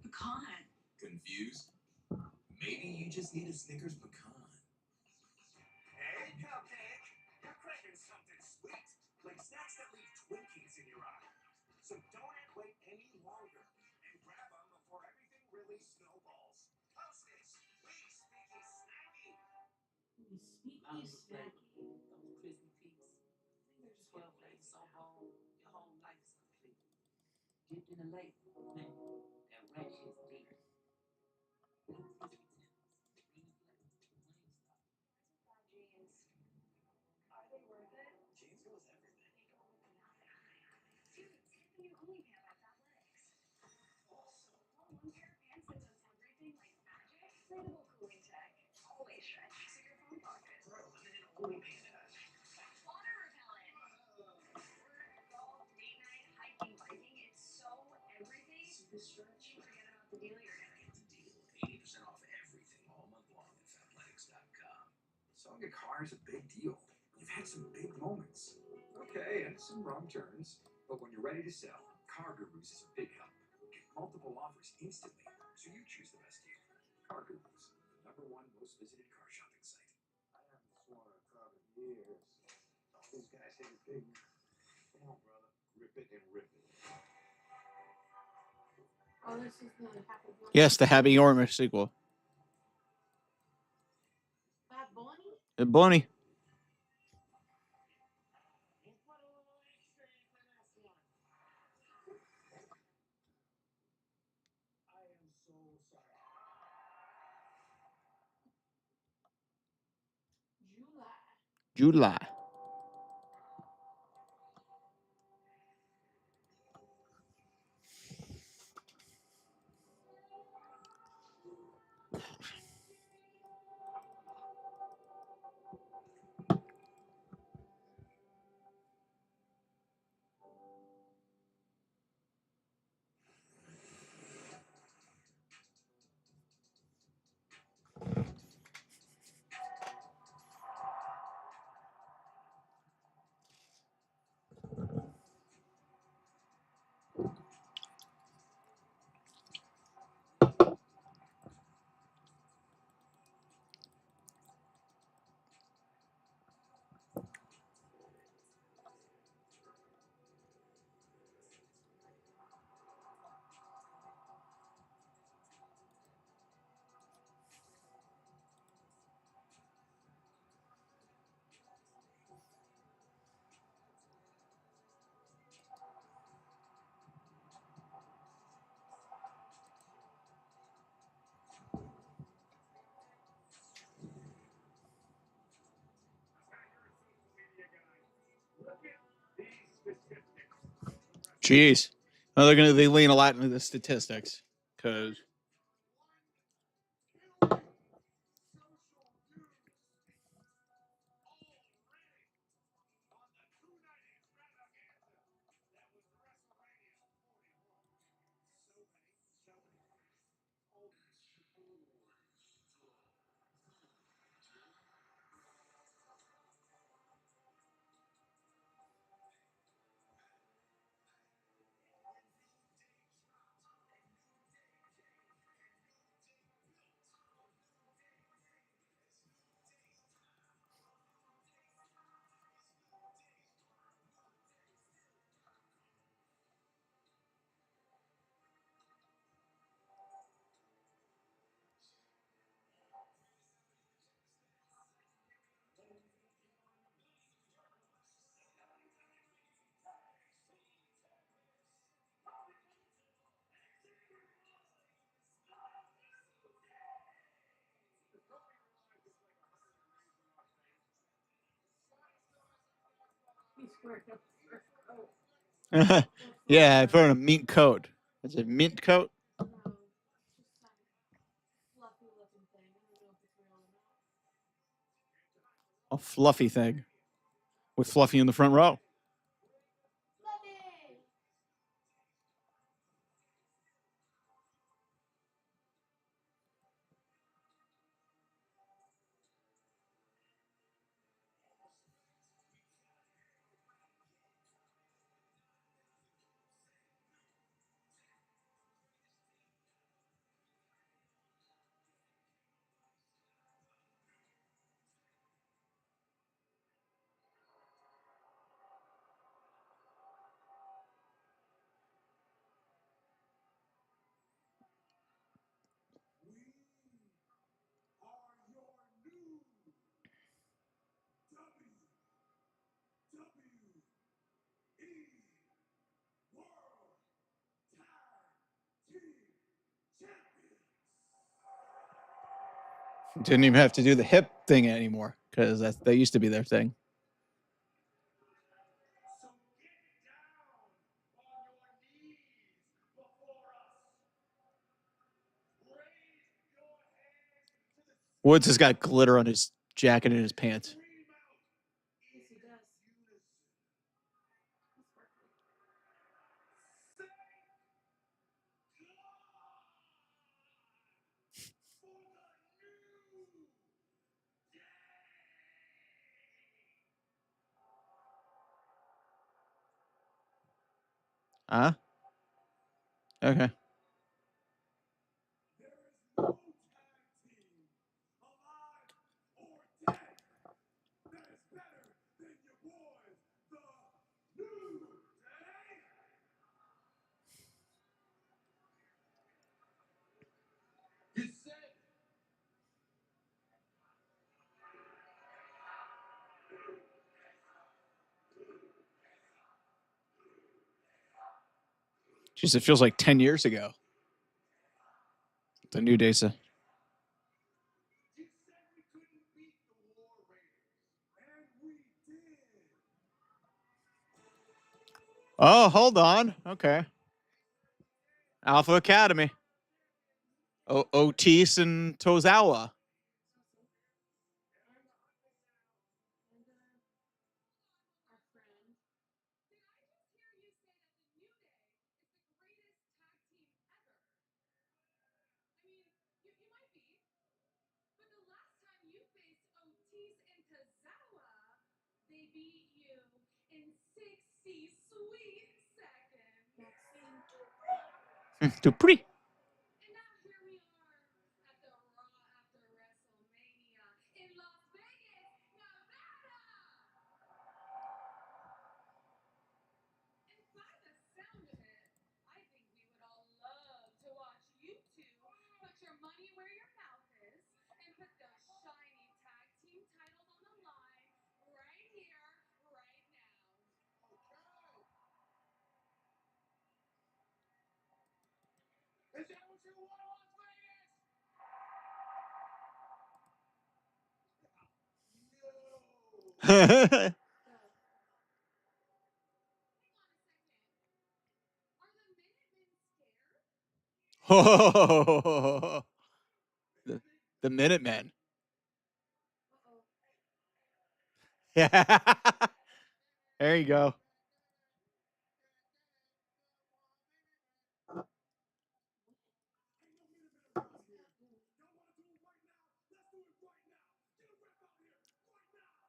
Pecan. Confused? Maybe you just need a Snickers pecan. Hey, Cupcake! You're craving something sweet, like snacks that leave Twinkies in your eye. So don't wait any longer and grab them before everything really snowballs. Hostess, please sneaky snacky. Sneaky snacky. Those crispy peaks. They're 12 days so bold, your whole life is complete. Dipped in a lake, that ranch is deep. Those crispy timbers, creamy flavors, Wingstop. Jeans. Are they worth it? Jeans go with everything. Dude, get the new OnlyPants at Fat Legs. Also, Want one pair of pants that does everything like magic? Inflatable cooling tech. Always stretch. So your phone pocket. bro, limited only pants. Water repellent. Work, golf, date night, hiking, biking. It's so everything. Super stretch. Forget about the deal you're getting. The deal. 80% off everything all month long at fatletics.com. Selling a car is a big deal. You've had some big moments. Okay, and some wrong turns, but when you're ready to sell, Car Gurus is a big help. Get multiple offers instantly, so you choose the best deal. Car Gurus, the #1 most visited car shopping site. I haven't sworn on a car in years. All these guys hate it big. Come on, brother. Rip it and rip it. Oh, this is the Happy Bunny. Yes, the Happy Ormer sequel. Bad Bunny? Bunny. We'll put a little extra in for this one. I am so sorry. July. Jeez. Well, they lean a lot into the statistics because He's wearing a fur coat. yeah, I've heard a mint coat. Is it mint coat? No, just some fluffy looking thing. I don't know if it's real or not. A fluffy thing with Fluffy in the front row. Fluffy! Didn't even have to do the hip thing anymore because that used to be their thing. Woods has got glitter on his jacket and his pants. Yes, he does. He's sparkly. Huh? Okay. There is no tag team, alive or dead, that is better than your boys, the New Day. You said Jeez, it feels like 10 years ago. The New Day's. you said we couldn't beat the War Raiders, and we did. Oh, hold on. Okay. Alpha Academy. Otis and Tozawa. Dupree. And now here we are at the Raw After WrestleMania in Las Vegas, Nevada. And by the sound of it, I think we would all love to watch you two put your money where your mouth is and put those shiny tag team titles on the line right here, right now. Is that what you want, Las Vegas? No. Hang on a second. Are the Minutemen scared? the Minutemen. Uh-oh. Yeah. There you go.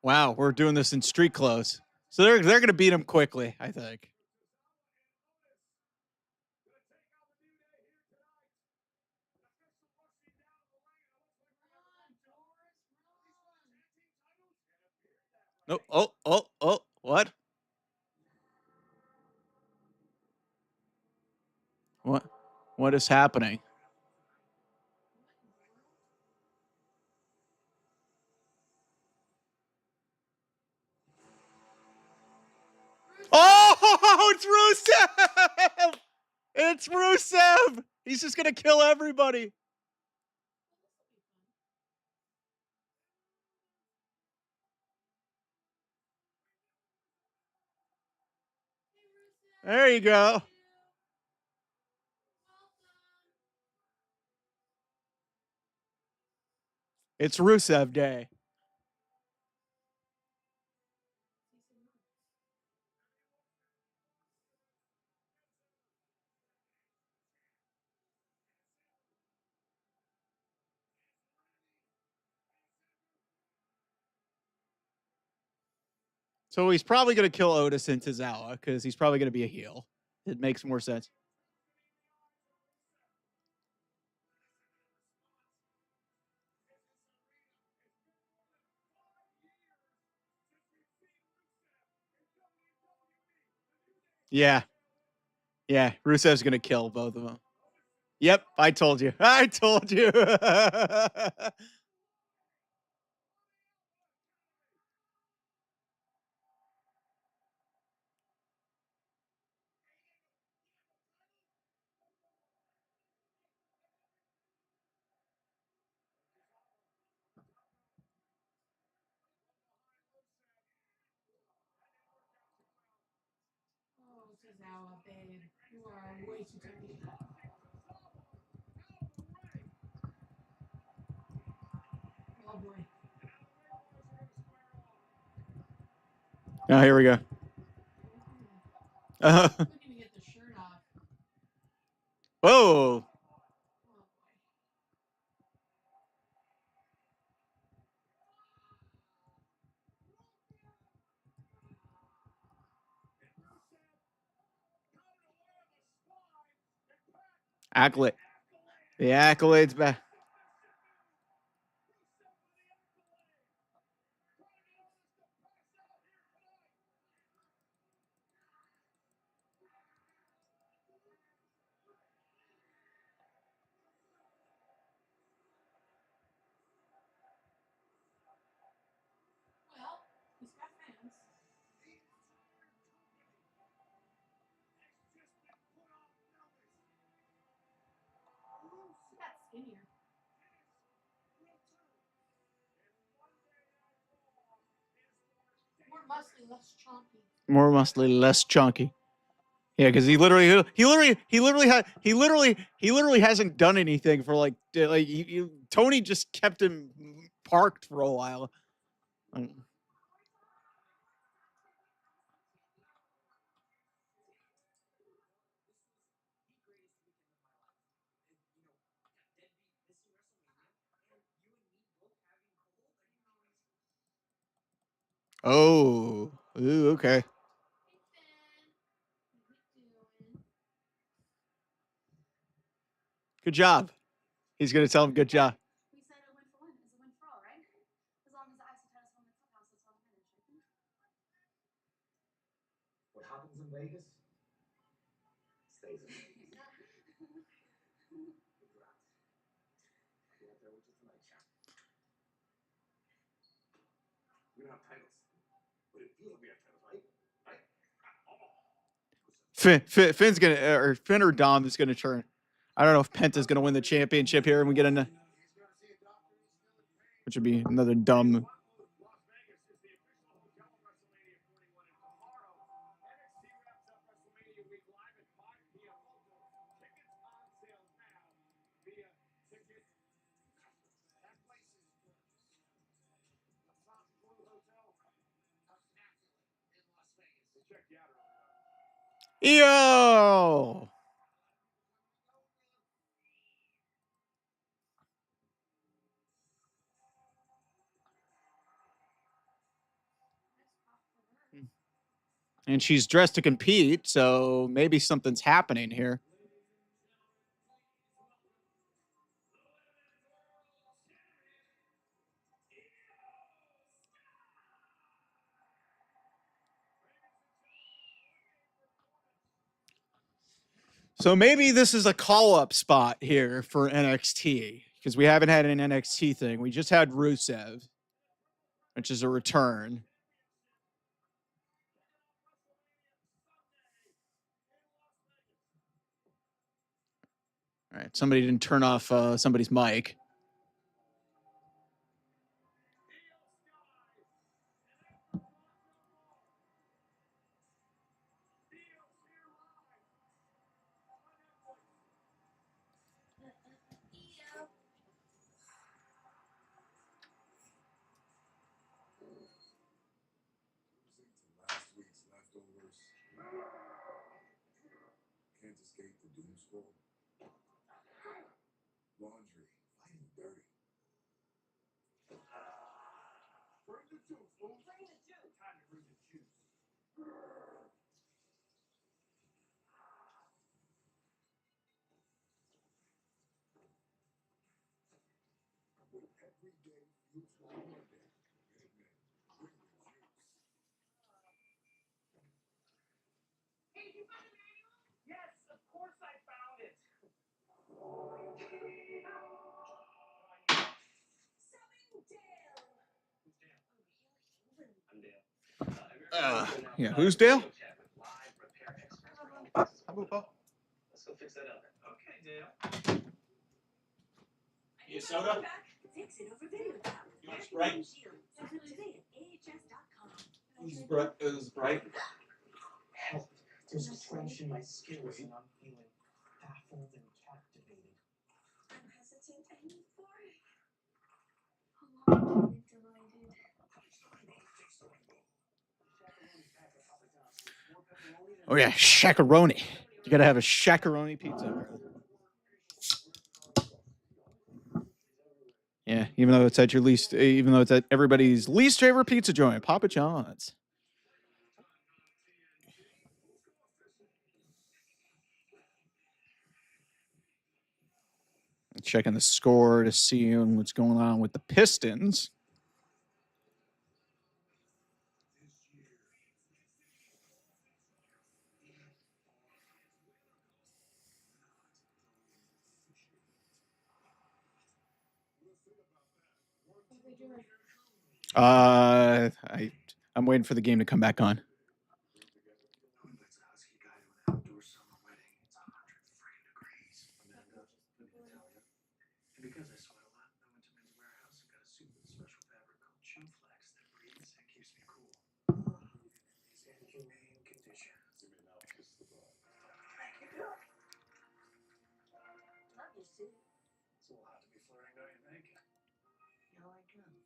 Wow, we're doing this in street clothes. So they're going to beat him quickly, I think. Oh, what? What is happening? Oh, it's Rusev! It's Rusev! He's just going to kill everybody. There you go. It's Rusev Day. So he's probably going to kill Otis and Tozawa because he's probably going to be a heel. It makes more sense. Yeah. Yeah. Rusev's going to kill both of them. Yep. I told you. I told you. Oh, Tozawa, babe. You are way too tiny. Oh boy. Oh, here we go. Couldn't even get the shirt off. Whoa. Oh boy. Accolade. The accolades back. Well, he's got fans. He got skinnier. More muscly, less chunky. More muscly, less chunky. Yeah, because he literally hasn't done anything for like Tony just kept him parked for a while. Oh, ooh, okay. Good job. He's gonna tell him good job. We said a win for one is a win for all, right? As long as the IC titles won the clubhouse, that's all that matters, right? What happens in Vegas stays in Vegas. Congrats. I'll be out there with you tonight, champ. We don't have titles, but it feels like we have titles, right? Right? Finn's gonna or Finn or Dom is gonna turn. I don't know if Penta's gonna win the championship here and we get a, which would be another dumb. Yo! And she's dressed to compete, so maybe something's happening here. So maybe this is a call-up spot here for NXT because we haven't had an NXT thing. We just had Rusev, which is a return. All right, somebody didn't turn off somebody's mic. Last week's leftovers. Can't escape the doom scroll. Laundry, fighting dirty. Bring the juice, fool. Bring the juice. Time to bring the juice. But every day feels like Monday. Amen. Bring the juice. Hey, you found the manual? Yes, of course I found it. Summon Dale. Who's Dale? A real human. I'm Dale. Yeah, who's Dale? Let's go fix that oven. Okay, Dale. I need my phone back. Fix it over video call. You want Sprite? Shield. Sign up today at ahs.com. It was bright. Help. There's a trench in my skills and I'm feeling baffled and captivated. I'm hesitant and euphoric. Alarmed and delighted. Oh yeah, shakaroni. You gotta have a shakaroni pizza. Yeah, even though it's at everybody's least favorite pizza joint, Papa John's. Checking the score to see what's going on with the Pistons. I'm waiting for the game to come back on. Because I sweat a lot, I went to Men's Warehouse and got a suit with a special fabric called Chill Flex that breathes and keeps me cool. These inhumane conditions. You may now kiss the bride. Thank you. Love your suit. It's a little hot to be flirting, don't you think? No, I don't.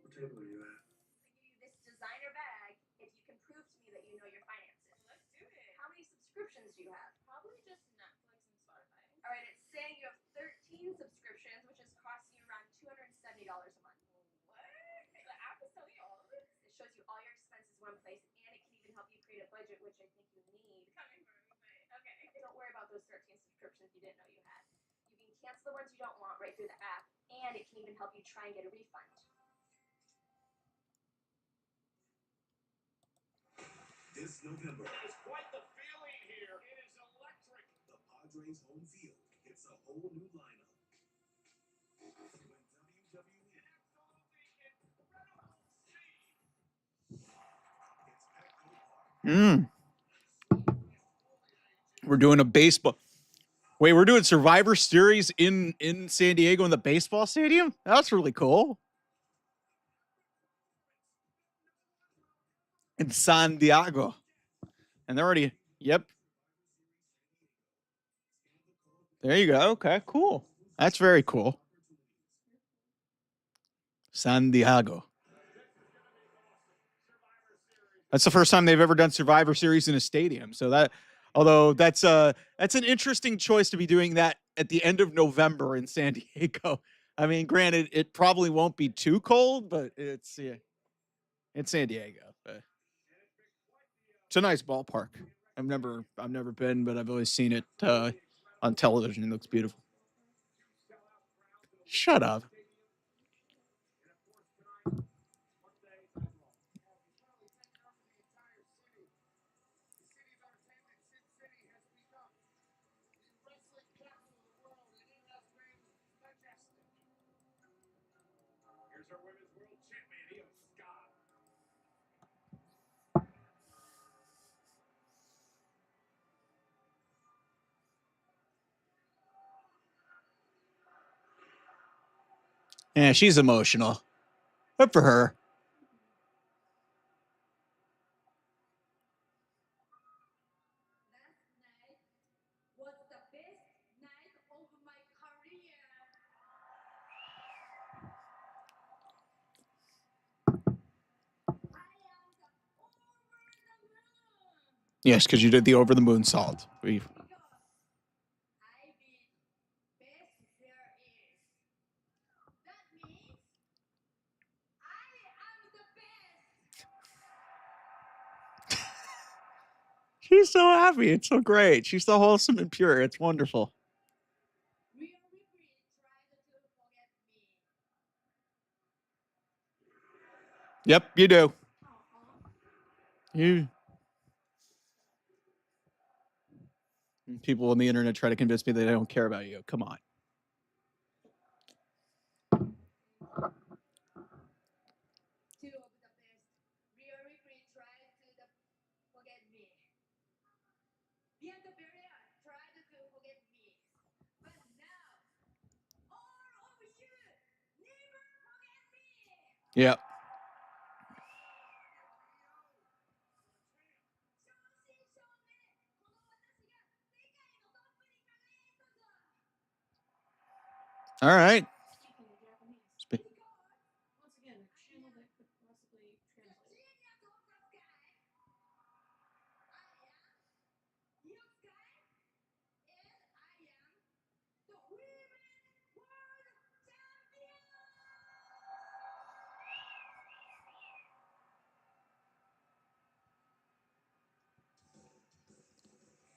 What table are you at? I give you this designer bag if you can prove to me that you know your finances. Let's do it. How many subscriptions do you have? Probably just Netflix and Spotify. All right, it's saying you have 13 subscriptions, which is costing you around $270 a month. What? The app is telling you all of this? It shows you all your expenses in one place, and it can even help you create a budget, which I think you need. Coming from me, but okay. Don't worry about those 13 subscriptions you didn't know you had. You can cancel the ones you don't want right through the app, and it can even help you try and get a refund. This November, it's quite the feeling here. It is electric. The Padres home field gets a whole new lineup. When WWE We're doing a baseball. Wait, we're doing Survivor Series in San Diego in the baseball stadium? That's really cool. In San Diego. And they're already, yep. There you go. Okay, cool. That's very cool. San Diego. That's the first time they've ever done Survivor Series in a stadium. So that, although that's an interesting choice to be doing that at the end of November in San Diego. I mean, granted, it probably won't be too cold, but it's San Diego. But it's a nice ballpark. I've never been, but I've always seen it on television. It looks beautiful. Shut up. Here's our women's world champion, Io Scott. Yeah, she's emotional. Good for her. Was the best night of my career. Yes, because you did the over the moon salt. We I mean, best there is. That means I am the best. She's so happy. It's so great. She's so wholesome and pure. It's wonderful. Real regret tried to forget me. Yep, you do. You. People on the internet try to convince me that they don't care about you. Come on. Two of the best. Real regret tried to forget me. Bianca Belair tried to forget me. But now, all of you never forget me. Yep. All right. Spe- Once again, a channel that could possibly translate.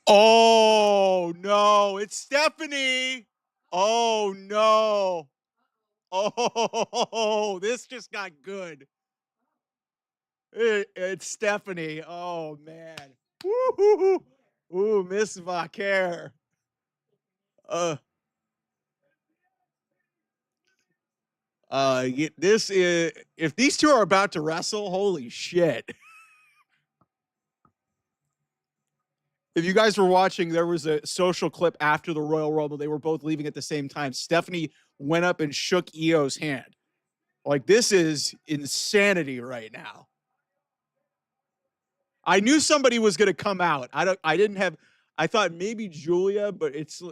Oh, Oh no, it's Stephanie. Oh no. Oh, this just got good. It's Stephanie. Oh man. Woo-hoo-hoo. Ooh, Miss Vaquer. This is, if these two are about to wrestle, holy shit. If you guys were watching, there was a social clip after the Royal Rumble. They were both leaving at the same time. Stephanie went up and shook Io's hand. Like, this is insanity right now. I knew somebody was going to come out. I thought maybe Julia, but it's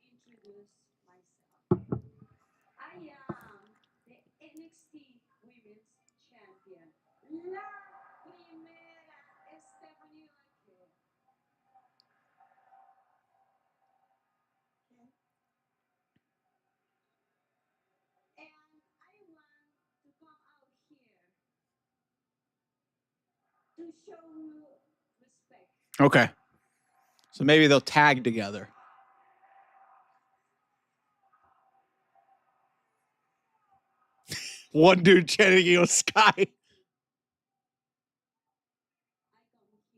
Introduce myself. I am the NXT Women's Champion. La primera Stephanie Vaquer. And I want to come out here to show you respect. okay. So maybe they'll tag together. One dude chanting Io Sky. I come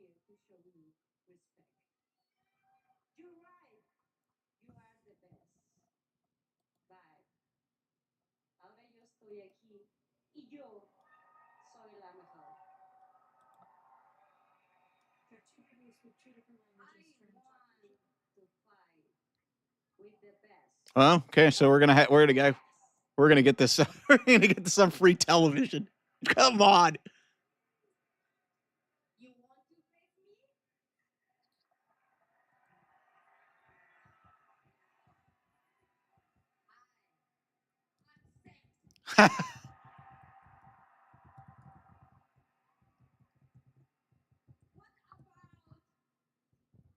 here to show you respect. You're right. You are the best. But ahora yo estoy aquí y yo soy la mejor. They're two people who speak two different languages. I want to fight with the best. Well, okay, so we're gonna get this we're gonna get this on free television. Come on. You want to face me? I accept.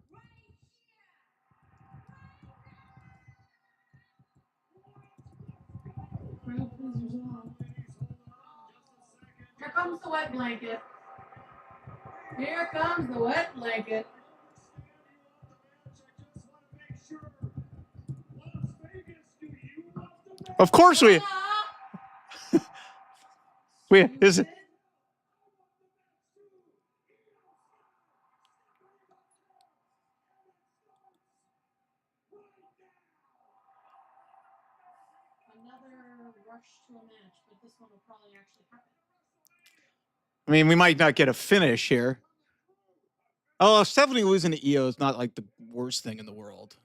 What about right here? Crowd pleasers all. Here comes the wet blanket. Here comes the wet blanket. Of course we is it. Another rush to a match, but this one will probably actually happen. I mean, we might not get a finish here. Oh, Stephanie losing to Io is not like the worst thing in the world.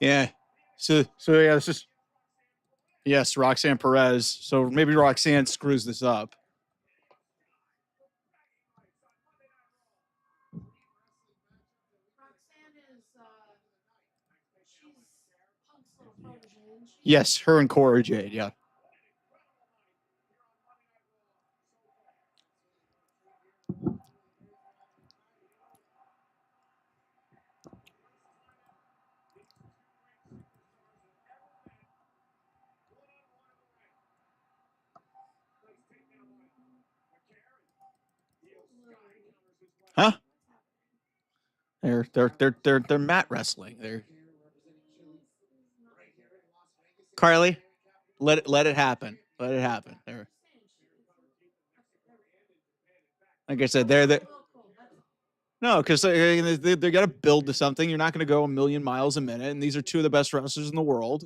Yeah. So yeah, this is, yes, Roxanne Perez. So maybe Roxanne screws this up. Roxanne is she's Punk's little protege, isn't she? Yes, her and Cora Jade, yeah. Huh? They're mat wrestling. They're Carly, let it happen. Let it happen. They're, like I said, they're the No, because they got to build to something. You're not going to go a million miles a minute, and these are two of the best wrestlers in the world.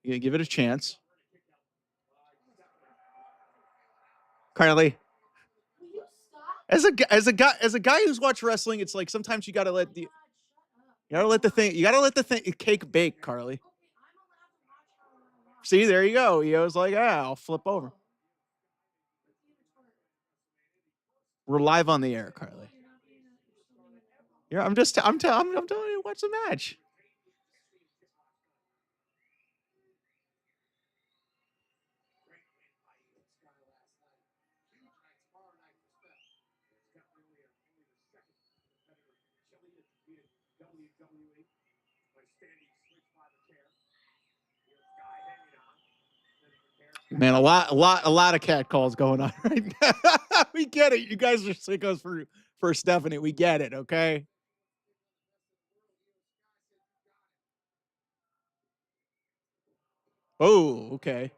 You give it a chance. Carly, Will you stop? as a guy who's watched wrestling, it's like sometimes you got to let the cake bake, Carly. Okay, I'm allowed to watch how I watch. See, there you go. He was like, I'll flip over. We're live on the air, Carly. Yeah, I'm telling you, watch the match. Man, a lot of cat calls going on right now. We get it. You guys are sickos for Stephanie. We get it. Okay. Oh, okay.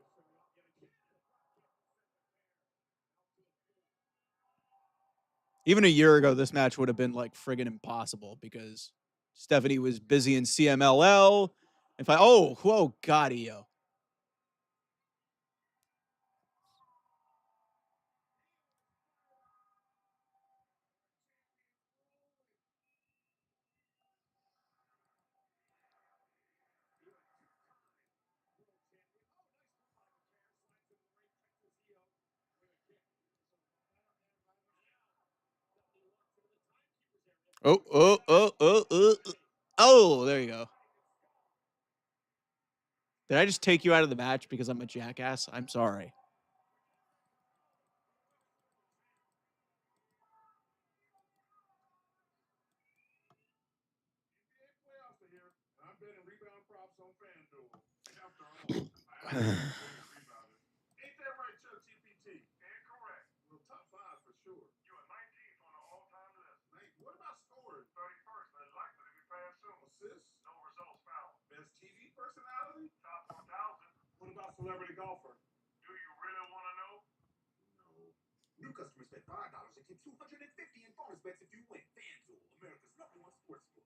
Even a year ago, this match would have been like friggin' impossible because Stephanie was busy in CMLL. If I whoa, God, EO. Oh, there you go. Did I just take you out of the match because I'm a jackass? I'm sorry. NBA playoffs are here, and I'm betting rebound props on FanDuel. After all, I haven't rebounded. Ain't that right, Chuck GPT? Incorrect. Well, top 5 for sure. You are 19th on the all-time list. Mate, what about scoring? 31st, but likely to be passed soon. Assists? No results found. Best TV personality? Top 1,000. What about celebrity golfer? Do you really want to know? No. New customers bet $5 and get $250 in bonus bets if you win. FanDuel, America's #1 sportsbook.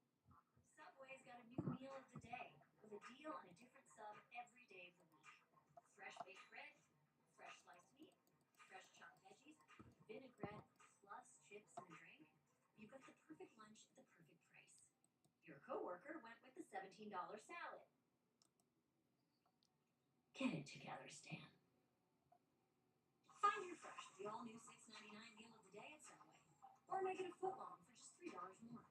Subway's got a new meal of the day with a deal on a different sub every day of the week. Fresh baked bread, fresh sliced meat, fresh chopped veggies, vinaigrette, plus chips and a drink. You've got the perfect lunch at the perfect price. Your coworker went with the $17 salad. Get it together, Stan. Find your fresh, the all-new $6.99 meal of the day at Subway. Or make it a foot long for just $3 more.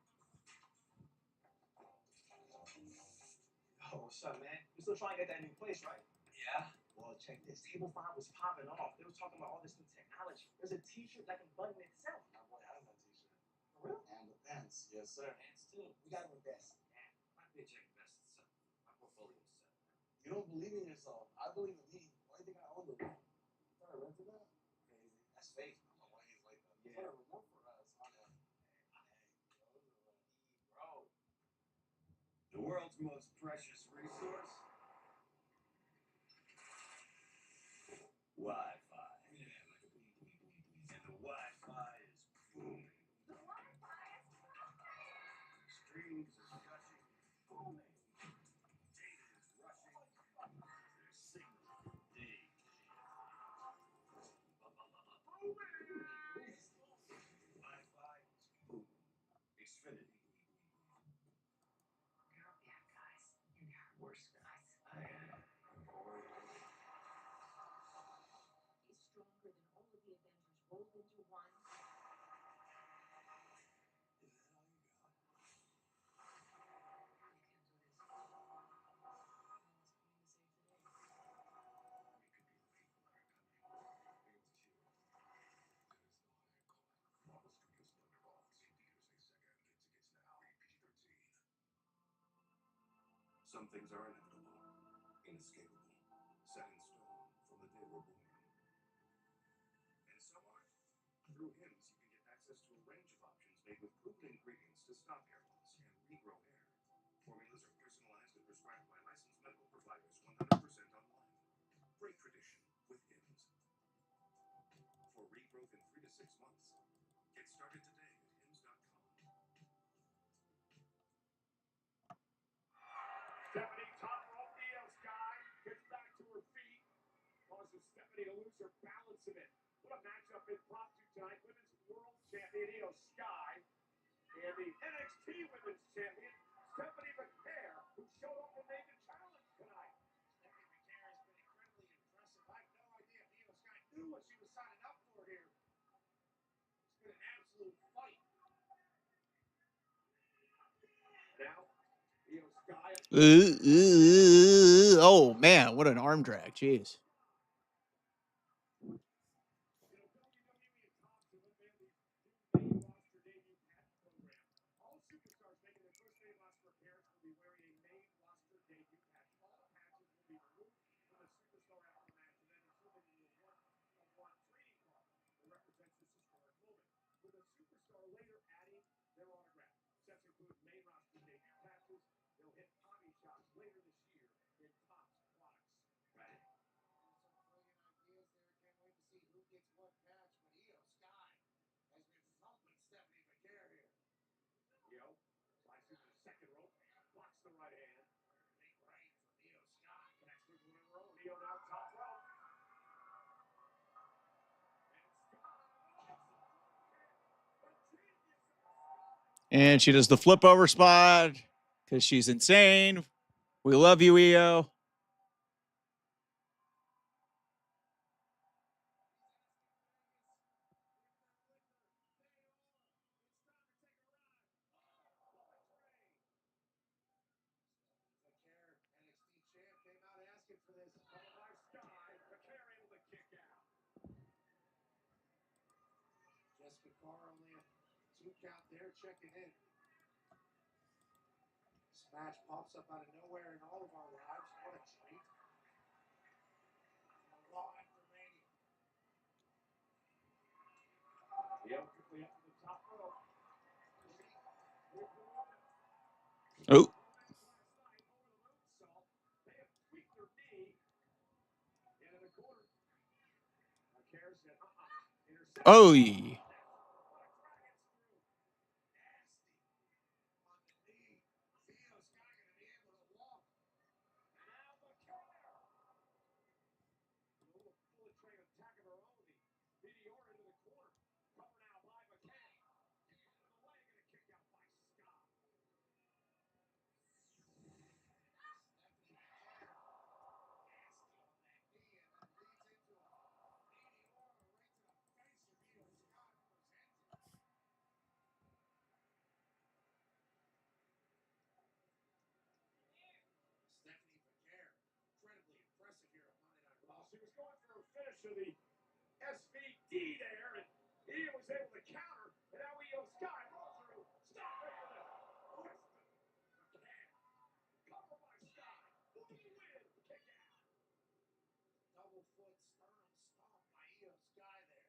Oh, what's up, man? You still trying to get that new place, right? Yeah. Well, check this. Table 5 was popping off. They was talking about all this new technology. There's a T-shirt that can button itself. My boy has that T-shirt. For real? And the pants. Yes, sir. Pants too. We got to invest. Yeah. My paycheck invested something. My portfolio is set. You don't believe in yourself. I believe in me. Why do you think I own the room? You thought I rented that? Crazy. That's fake. I don't know why he's like that. Yeah. Put a remote for us. Bro. The world's most precious resource? Wi-Fi. Yeah, like a boom, boom, boom, boom. And the Wi-Fi is booming. The Wi-Fi is Streams is gushing, booming. Data is rushing. There's signal for days. Wi-Fi is booming. Xfinity. There are bad guys, and there are worse guys. He's stronger than all of the Avengers rolled into one. Some things are inevitable, inescapable, set in stone from the day we're born. And some aren't. Through HIMS, you can get access to a range of options made with proven ingredients to stop hair loss and regrow hair. Formulas are personalized and prescribed by licensed medical providers 100% online. Break tradition with HIMS. For regrowth in 3 to 6 months. Get started today at HIMS.com. Stephanie to lose her balance a bit. What a matchup impromptu tonight. Women's World Champion Io Sky and the NXT Women's Champion Stephanie McMahon, who showed up and made the challenge tonight. Stephanie McMahon has been incredibly impressive. I have no idea if Io Sky knew what she was signing up for here. It's been an absolute fight. Now, Io Sky. Oh man, what an arm drag! Jeez. They'll hit hobby shops later this year in Topps products. Right. Some brilliant ideas there. Can't wait to see who gets what patch. But Io Sky has been thumping Stephanie McMahon here. Io slides through the second rope, blocks the right hand. Big right from Io Sky. Connects with one in a row. Io now top rope. And she does the flip over spot because she's insane. We love you, Io. NXT champ came out asking for this. Covered by Sky. McMahon able to kick out. Jessica Carr only a 2 count there, checking in. This match pops up out of nowhere in all of our lives. What a treat. Raw After Mania. Io quickly up to the top rope. Oh. They have tweaked their knee. Into the corner. McMahon said, intercept. Oh. Nasty. On the knee. Is Io Sky going to be able to walk? Now McMahon. A little bullet train attack of her own. The Meteor into the corner. Cover now by McMahon. Into the leg and a kick out by Scott. Stephanie McMahon, incredibly impressive here on Monday Night Raw. She was going for a finish of the SVD there, and Io was able to counter, and now Io Sky roll through. Stop it for the Weston. McMahon. Cover by Sky. Who will win? Kick out. Double foot sternum stomp by Io Sky there.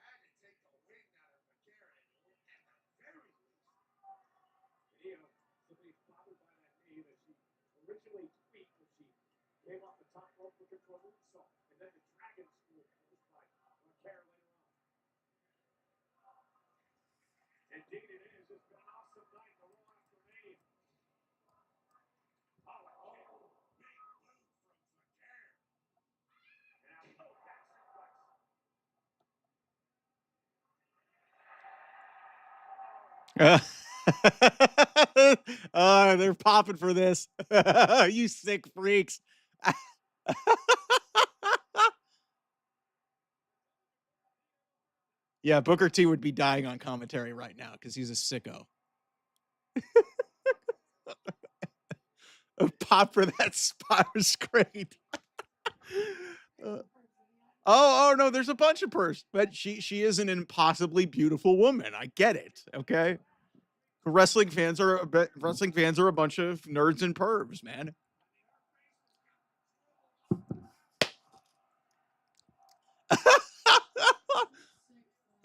Had to take the wind out of McMahon at the very least. And Io, somebody's bothered by that knee that she originally tweaked when she came off the top rope looking for a moonsault, and then the dragon screw closed by McMahon later on. Indeed it is. It's been an awesome night in the Raw After Mania. Oh, Big boot from McMahon. and now both back suplex. They're popping for this. You sick freaks. Yeah, Booker T would be dying on commentary right now because he's a sicko. A pop for that spot was great. Oh no, there's a bunch of purrs, but she is an impossibly beautiful woman. I get it. Okay. Wrestling fans are a bunch of nerds and pervs, man.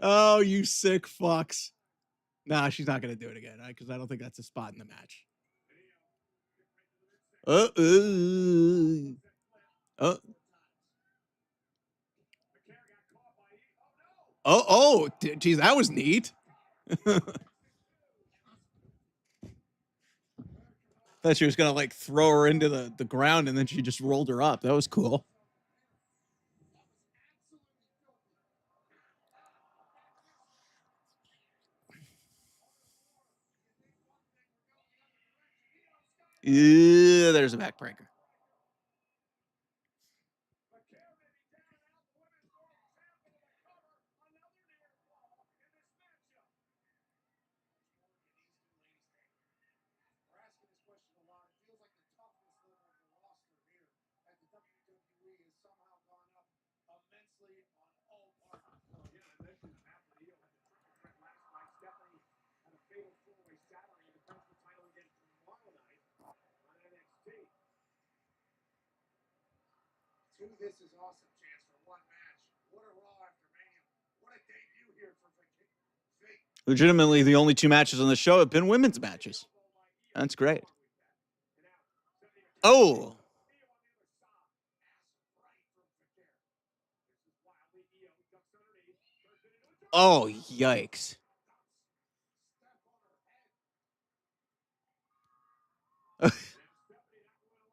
Oh, you sick fucks. Nah, she's not gonna do it again because I don't think that's a spot in the match. Geez, that was neat. Thought she was gonna like throw her into the ground and then she just rolled her up. That was cool. Yeah, there's a backbreaker. We're asking this question a lot. It feels like the toughness level of the roster here at the WWE has somehow gone up immensely on all parties. Well, again, I mentioned after Io had the triple threat last night, Stephanie had a fatal four-way Saturday and defends the title again tomorrow night on NXT. Two This Is Awesome chance for one match. What a Raw After Mania. What a debut here for Fake. Legitimately, the only 2 matches on the show have been women's matches. That's great. Oh. Oh, yikes.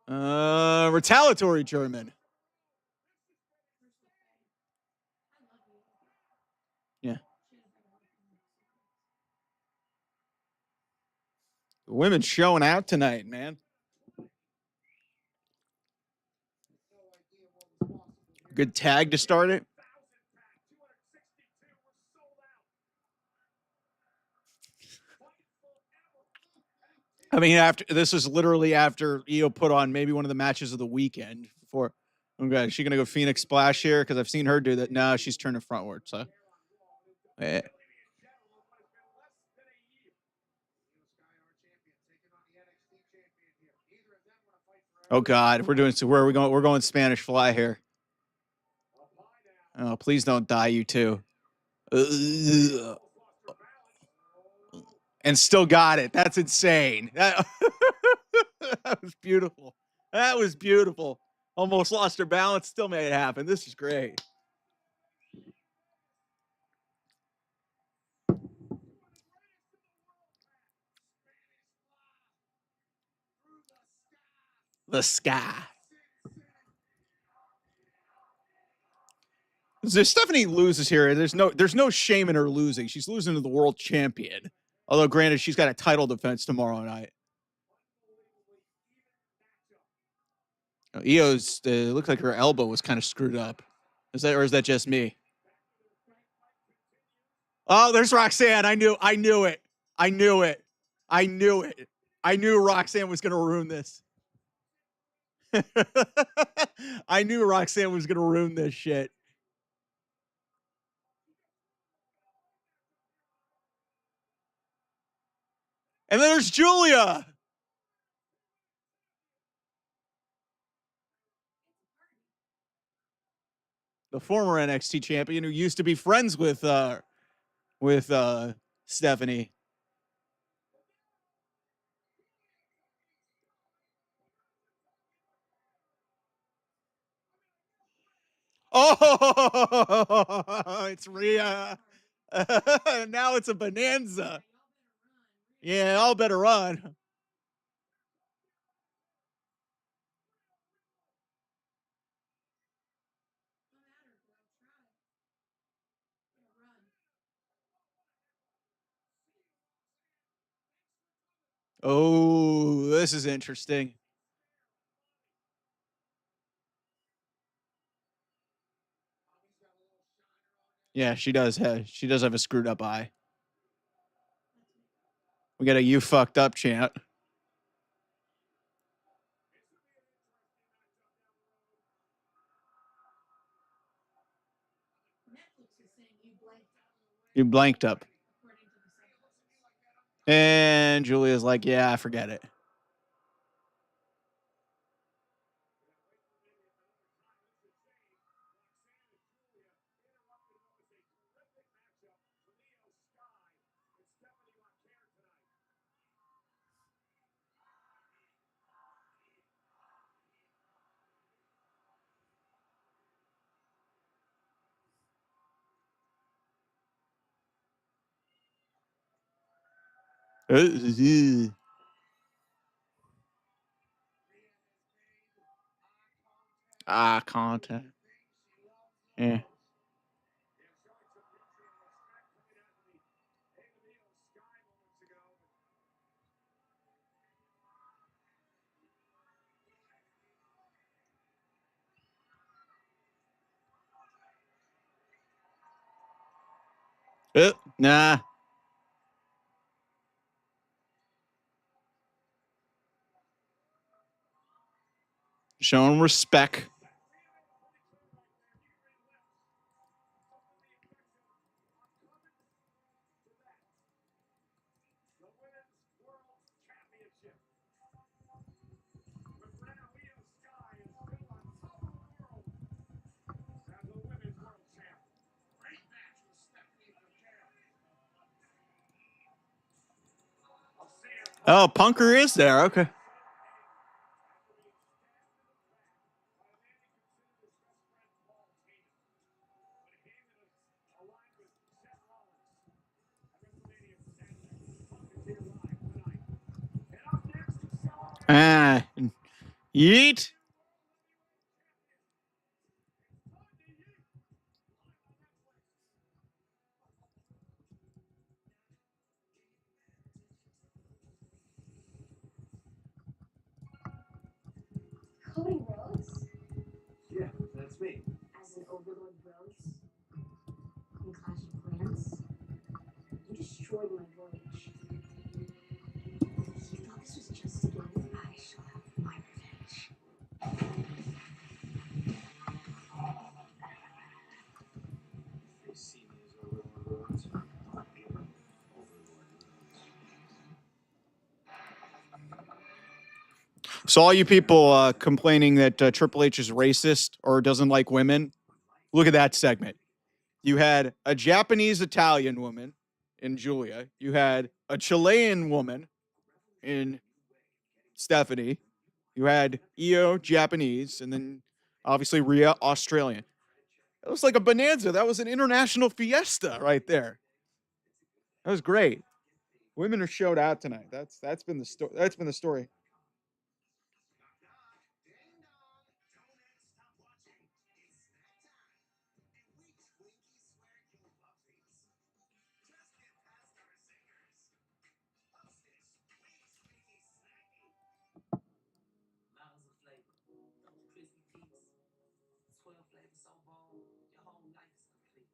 Retaliatory German. Yeah. The women showing out tonight, man. Good tag to start it. I mean, after this is literally after Io put on maybe one of the matches of the weekend. Before, okay, is she gonna go Phoenix Splash here? Because I've seen her do that. No, she's turning frontward. So, yeah. Oh God, we're doing so. Where are we going? We're going Spanish Fly here. Oh, please don't die, you two. And still got it. That's insane. That was beautiful. That was beautiful. Almost lost her balance. Still made it happen. This is great. The sky. So Stephanie loses here. There's no shame in her losing. She's losing to the world champion. Although, granted, she's got a title defense tomorrow night. Io's looked like her elbow was kind of screwed up. Is that just me? Oh, there's Roxanne. I knew it. I knew Roxanne was going to ruin this. I knew Roxanne was going to ruin this shit. And then there's Julia. The former NXT champion who used to be friends with Stephanie. Oh, it's Rhea. Now it's a bonanza. Yeah, all better run. Oh, this is interesting. Yeah, she does have a screwed up eye. We got a "you fucked up" chant. You blanked up. And Julia's like, yeah, forget it. Contact. Yeah. Nah. Showing respect. The Women's World Championship. With Renee Io Sky is still on top of the world as the Women's World Champ. Great match with Stephanie McMahon. I'll see you. Oh, Punker is there. Okay. Ah. Yeet. Cody Rhodes? Yeah, that's me. As an Overlord Rhodes? In Clash of Clans? You destroyed my village. You thought this was just a game? I shall have my revenge. They see me as Overlord Rhodes. So all you people complaining that Triple H is racist or doesn't like women, look at that segment. You had a Japanese Italian woman in Julia. You had a Chilean woman in Stephanie. You had Io Japanese, and then obviously Rhea Australian. It was like a bonanza. That was an international fiesta right there. That was great. Women are showed out tonight. That's been the story. That's been the story. Miles of flavor. Those crispy peaks. 12 flavors so bold, your whole life is complete.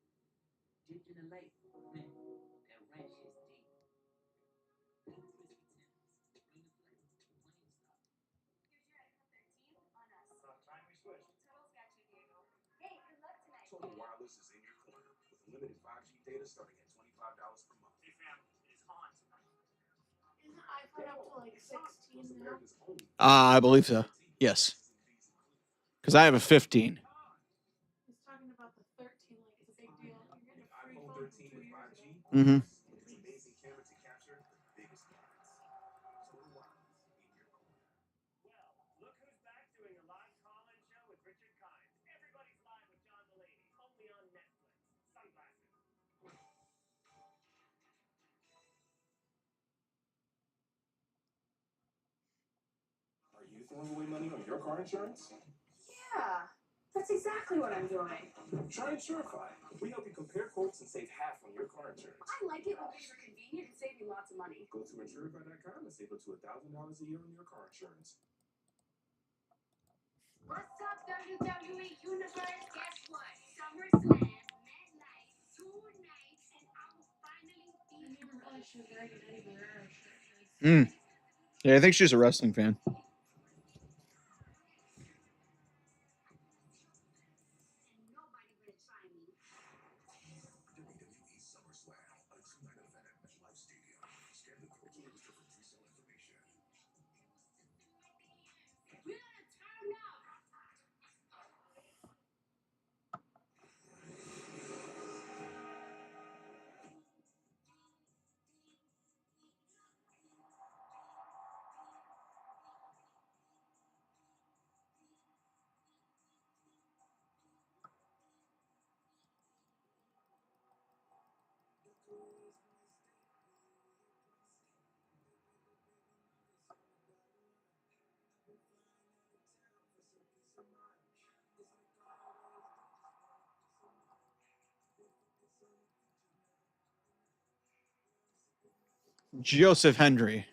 Dipped in a lake, man, that ranch is deep. Crispy tenders, bring the flavor to Wingstop. Here's your item for 13 on us. About time we switched. Total's got you, Diego. Hey, good luck tonight. Total Wireless is in your corner with unlimited 5G data starting at $25 per month. Hey fam, it's on tonight. Isn't iPhone up to like 16 now? America's only I believe so. Yes, because I have a 15. He's talking about the 13, like it's a big deal. You're getting a free iPhone phone 13 for 2 with years 5G. ago. Mm-hmm. With its amazing camera to capture the biggest moments. Total Wireless in your corner. Well, look who's back doing a live call-in show with Richard Kimes. Everybody's live with John Mulaney, only on Netflix. Sunglasses. Are you throwing away money on your car insurance? Yeah, that's exactly what I'm doing. Try Insurify. We help you compare quotes and save half on your car insurance. I like it when things are convenient and save me lots of money. Go to Insurify.com and save up to $1,000 a year on your car insurance. What's up, WWE Universe? Guess what? SummerSlam, MetLife, 2 nights, and I will finally be I never realized she was wearing an Eddie Guerrero shirt. Yeah, I think she's a wrestling fan. And nobody will try me. WWE SummerSlam, a two-night event at MetLife Stadium. Scan the code to register for pre-sale information. We're gonna turn up. Joseph Hendry.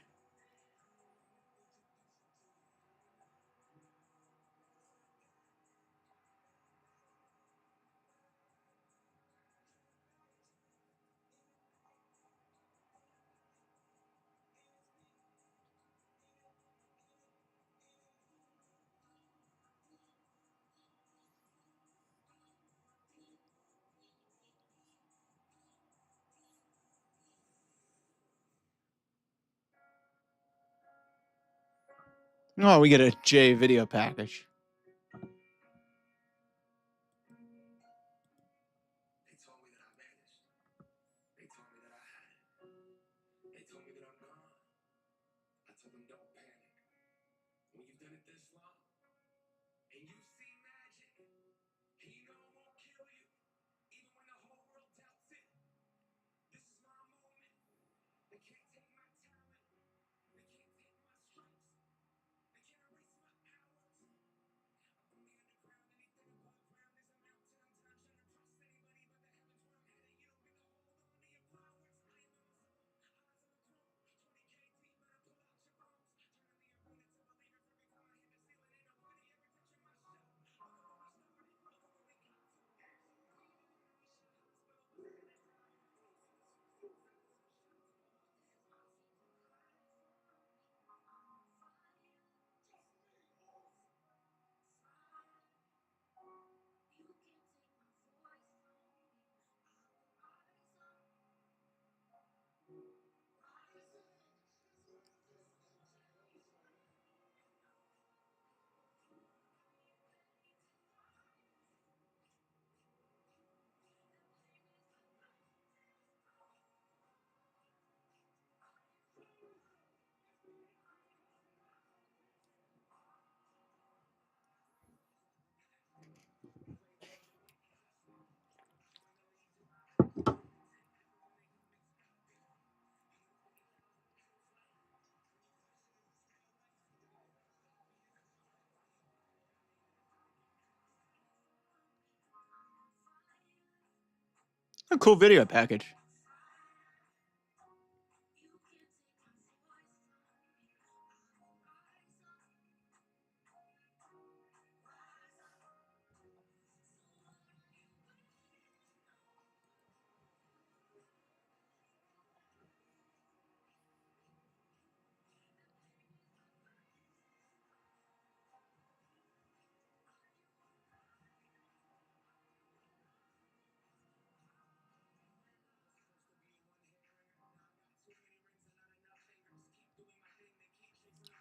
Oh, we get a J video package. They told me that I vanished. They told me that I had it. They told me that I'm gone. I told them don't panic. When you've done it this long and you see magic, he know it won't kill you. Even when the whole world doubts it. This is my moment. They can't take my talent. They can't take my stripes. They can't erase my powers. Up on the underground, anything above ground is a mountain. I'm done trying to trust anybody but the heavens where I'm headed. You don't get to hold on to your powers. I am in my zone, eyes on the throne. 20K deep, better pull out your bones. Turning the arena to believers every time I hit the ceiling. Ain't nobody ever touching my show. Look at where we started, look at where we got to. A cool video package.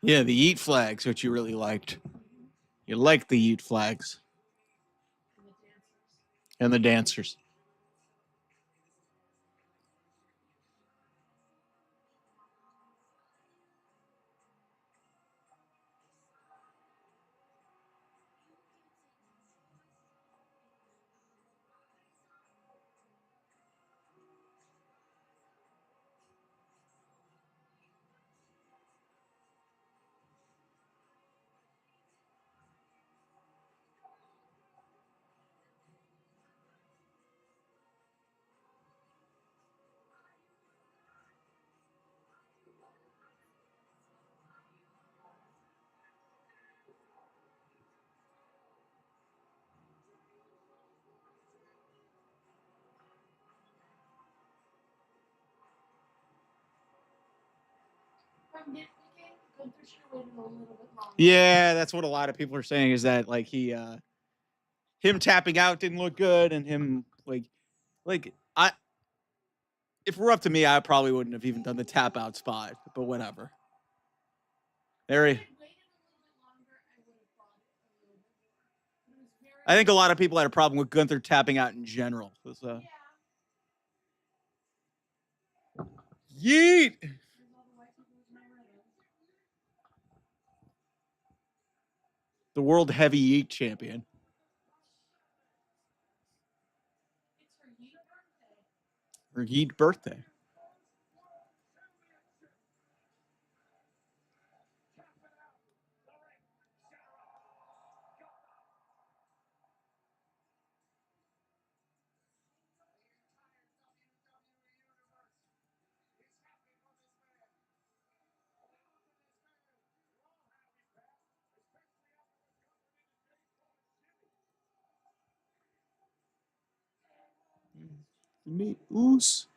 Yeah, the Yeet flags, which you really liked. You liked the Yeet flags. And the dancers. From nitpicking, Gunther should have waited a little bit longer. Yeah, that's what a lot of people are saying is that like him tapping out didn't look good and him like I if it were up to me, I probably wouldn't have even done the tap out spot, but whatever. There If he, I waited a little bit longer, I would have bought it a little bit more. But it was very I think a lot of people had a problem with Gunther tapping out in general. It was, yeah. yeet! There's all the white people with my ribbons. The world heavy yeet champion. It's her yeet birthday. Her yeet birthday. Me, oos.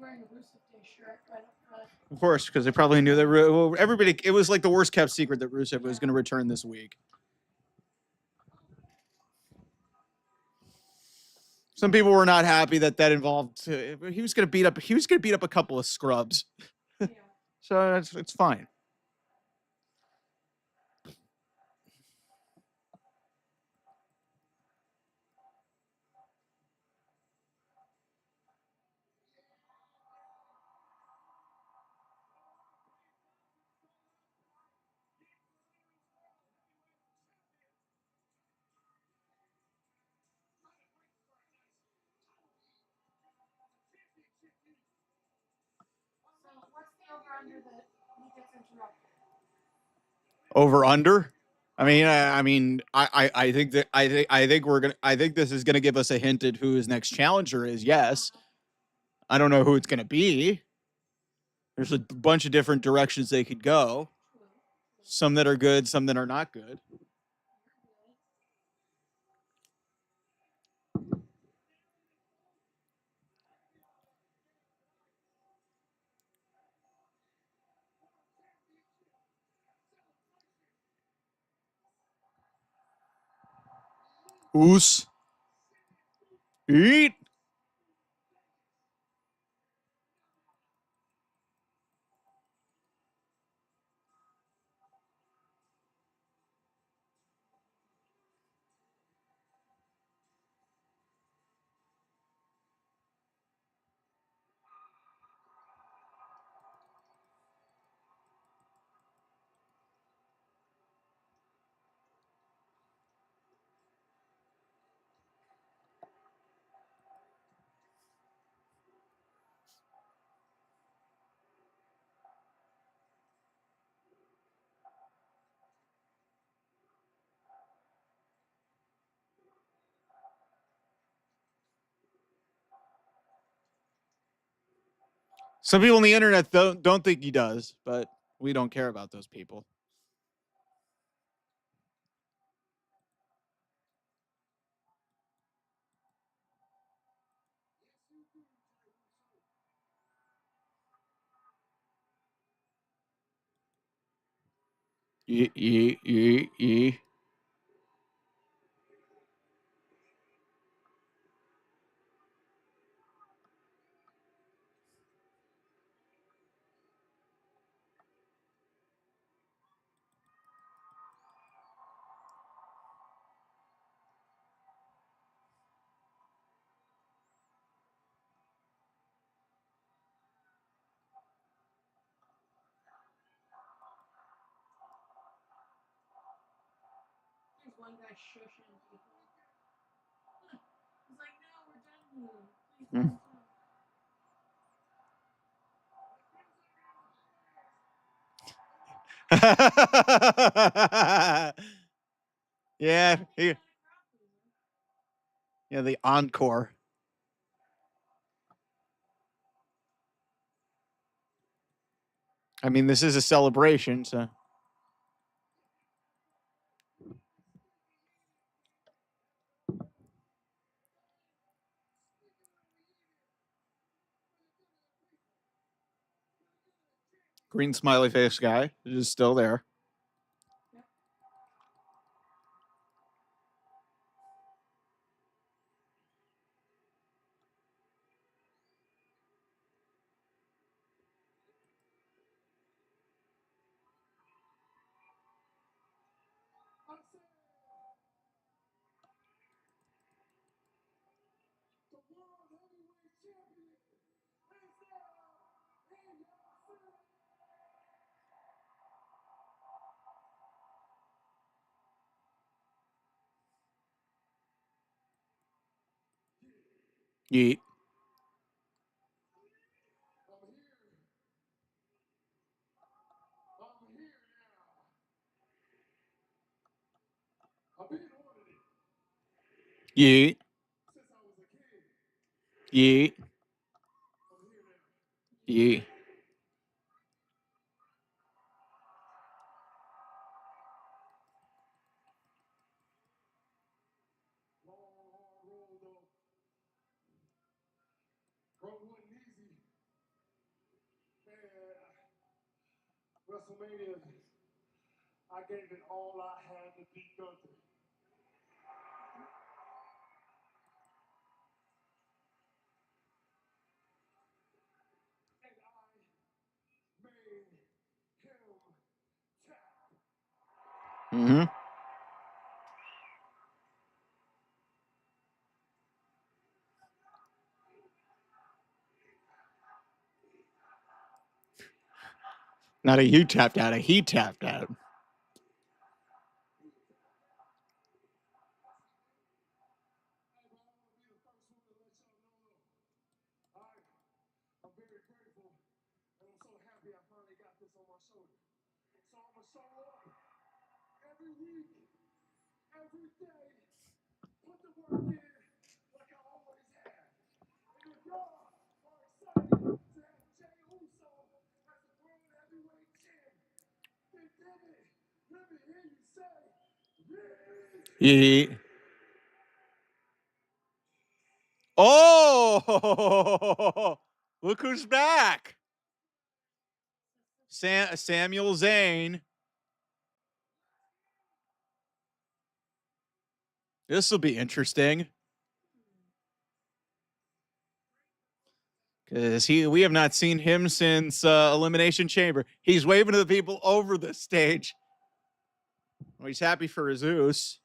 wearing a Rusev Day shirt right up front. Of course, because they probably knew that everybody. It was like the worst kept secret that Rusev was going to return this week. Some people were not happy that involved. He was going to beat up. He was going to beat up a couple of scrubs. Yeah. So it's fine. So what's the over under that he gets interrupted? Over under. I think that I think this is gonna give us a hint at who his next challenger is. Yes, I don't know who it's gonna be. There's a bunch of different directions they could go. Some that are good, some that are not good. Oos. Eat. Some people on the internet don't think he does, but we don't care about those people. Yee. There's one guy shushing people. He's like, no, we're done here. Please Mm. don't stop. Yeah, yeah, the encore. I mean, this is a celebration, so. Green smiley face guy is still there. The World Heavyweight Champion is now in your Yeet. I'm here now. I've been wanting it Yeet. since I was a kid. Yeet. I'm here now. Yeet. Long, hard road though. Road wasn't easy. WrestleMania, I gave it all I had to beat Gunther. And I made him tap. Mm-hmm. Not a you tapped out, a he tapped out. I'm very grateful, and I'm so happy I finally got this on my shoulder. So I'm gonna show up every week, every day, put the work in like I always have. And if y'all are excited to have Jay Uso as the World Heavyweight Champ, then David, let me hear you say, Yeah. Oh, look who's back. Samuel Zane. This will be interesting. Because we have not seen him since Elimination Chamber. He's waving to the people over the stage. Well, he's happy for Jesus.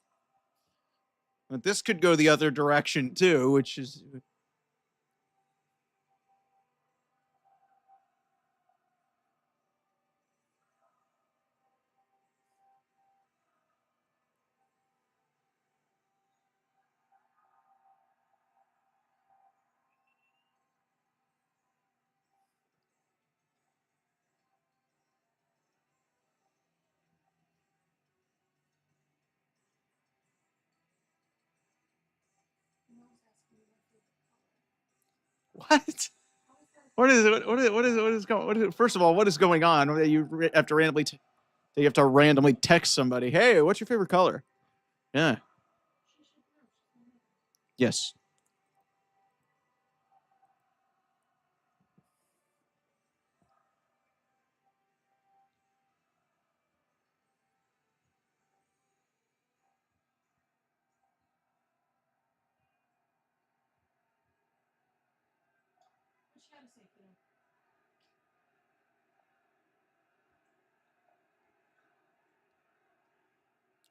But this could go the other direction too, which is what? What is it? What is going? First of all, what is going on? You have to randomly text somebody. Hey, what's your favorite color? Yeah. Yes. What you gotta say, kiddo?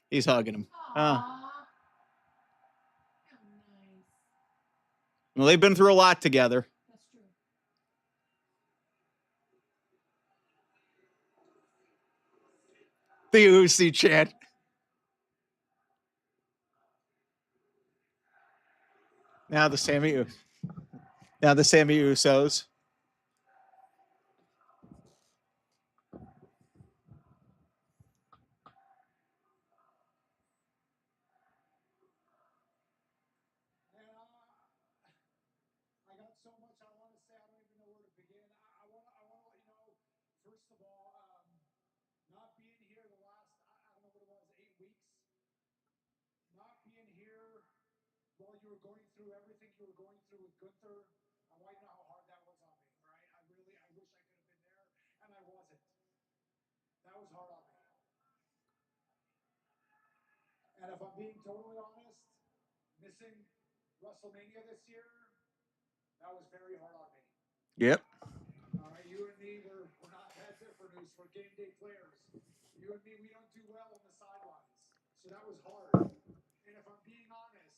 He's hugging him. Aww. How nice. Well, they've been through a lot together. That's true. The Uzi chant. Now the Sammy Usos. I got so much I want to say. I don't even know where to begin. I want to let you know, first of all, not being here the last, I don't know what it was, 8 weeks. Not being here while you were going through everything you were going through with Gunther. I want you to know how hard that was on me, right? I wish I could have been there, and I wasn't. That was hard on me. And if I'm being totally honest, missing WrestleMania this year, that was very hard on me. Yep. All right, you and me, we're not that different as for game day players. You and me, we don't do well on the sidelines. So that was hard. And if I'm being honest,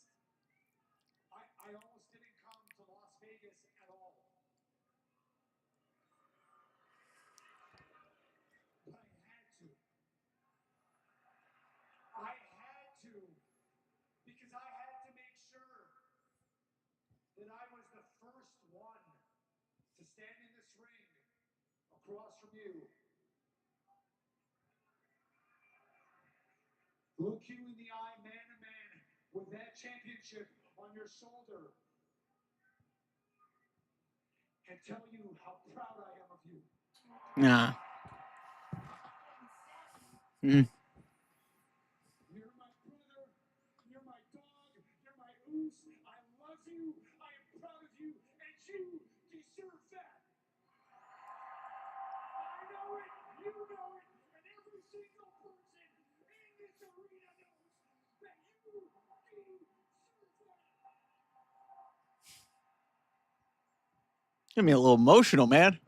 I almost didn't come to Las Vegas at all. But I had to. I had to. Because I had to make sure that I was the first one to stand in this ring across from you. Look you in the eye, man to man, with that championship on your shoulder, and tell you how proud I am of you. Nah. Mm. You're my brother. You're my dog. You're my oos. I love you. I am proud of you, and you deserve that. I know it. You know it. Get me a little emotional, man.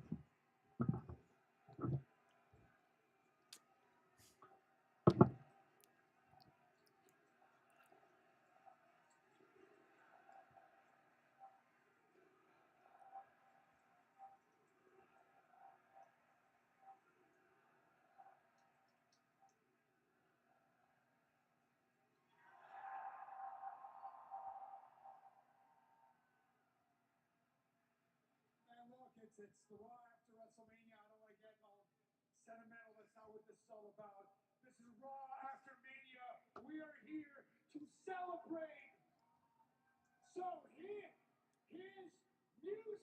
Man, look, it's the Raw After WrestleMania. I don't want to get all sentimental. That's not what this is all about. This is Raw After Mania. We are here to celebrate. So here is music.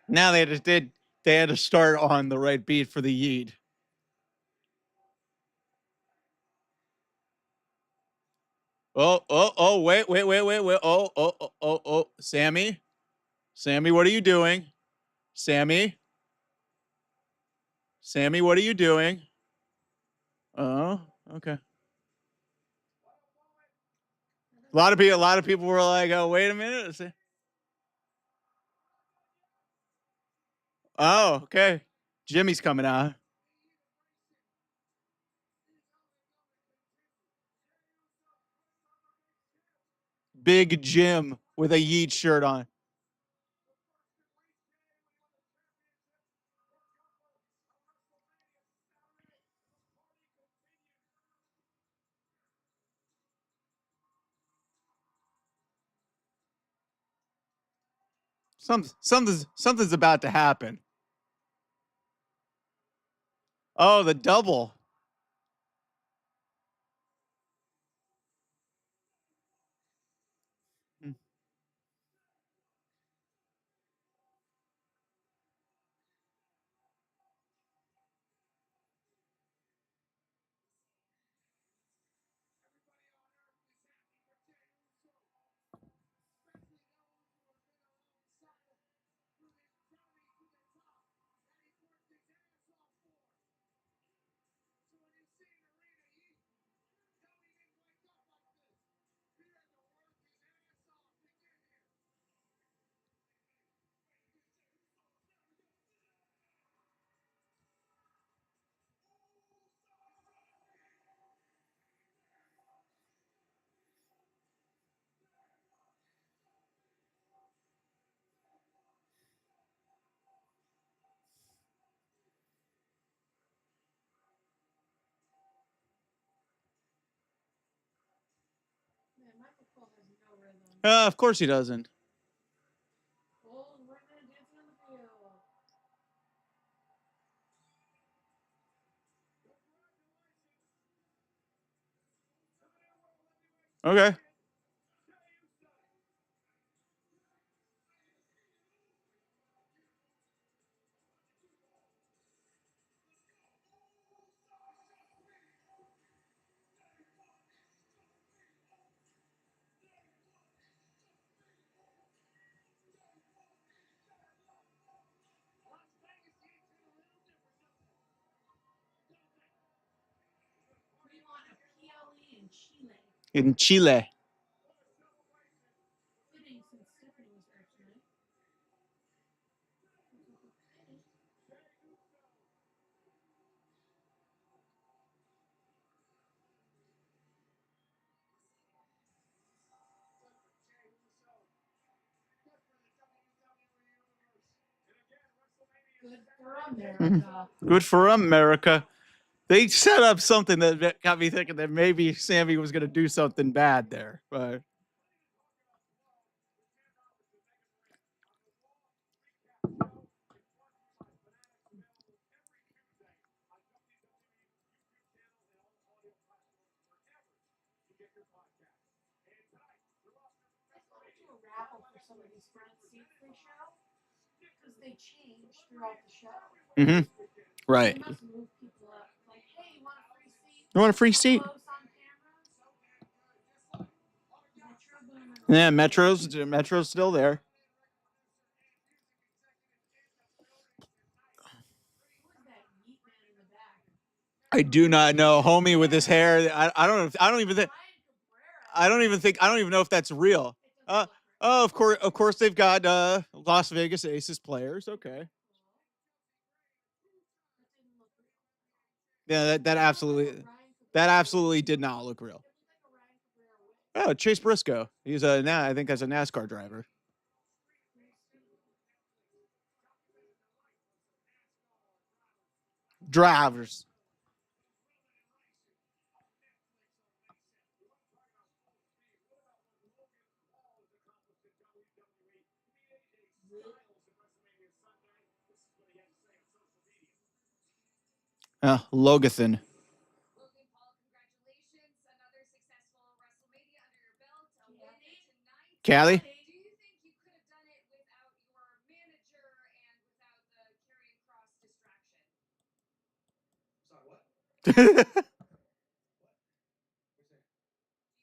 Now they just did. They had to start on the right beat for the yeet. Oh, wait. Oh, Sammy, what are you doing? Sammy, what are you doing? Oh, okay. A lot of people were like, "Oh, wait a minute." Oh, okay. Jimmy's coming out. Big Jim with a yeet shirt on. Something's about to happen. Oh, the double. Man, Michael Cole has no rhythm. Of course he doesn't. Cole's right there dancing on the field. Okay. We want a PLE in Chile. In Chile. Fitting since Stephanie was there tonight. Good for America. Good for America. They set up something that got me thinking that maybe Sammy was going to do something bad there. But Let's go to a raffle for some of these front seats they show because they change throughout the show. Mm-hmm. Right. They must move people up. Like, hey, you want a free seat? You want a free Up seat? close on camera? Metro Boomer. Yeah, Metro's still there. Who is that meat man in the back? I do not know, homie with his hair. I don't know. I don't even think. I don't even know if that's real. Oh, of course they've got Las Vegas Aces players. Okay. Yeah, that absolutely did not look real. Oh, Chase Briscoe. He's I think as a NASCAR driver. Drivers. Logathan. Logan Paul, congratulations. Another successful WrestleMania under your belt. A win tonight. Callie? Do you think you could have done it without your manager and without the Karrion Kross distraction? Sorry, what? Do you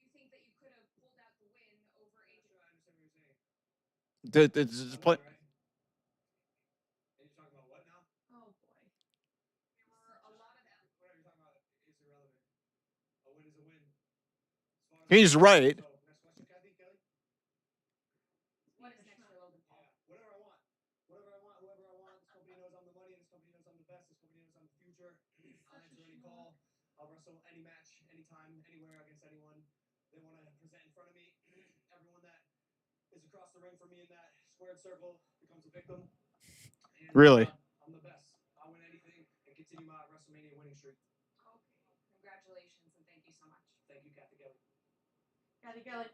think that you could have pulled out the win over AJ? I understand what you're saying. Play. Right? And you're talking about what now? Oh boy. There were a lot of them. Whatever you're talking about is irrelevant. A win is a win. He's right. So, next question, Kathy, Kelly? What is next for Logan Paul? Yeah, whatever I want. Whatever I want, whoever I want. This company knows I'm the money, and this company knows I'm the best. This company knows I'm the future. I'll answer any call. I'll wrestle any match, anytime, anywhere, against anyone they want to present in front of me. Everyone that is across the ring from me in that squared circle becomes a victim. And, Really? I'm the best. I'll win anything and continue my WrestleMania winning streak. Okay. Congratulations and thank you so much. Thank you, Kathy Kelly. Kelly.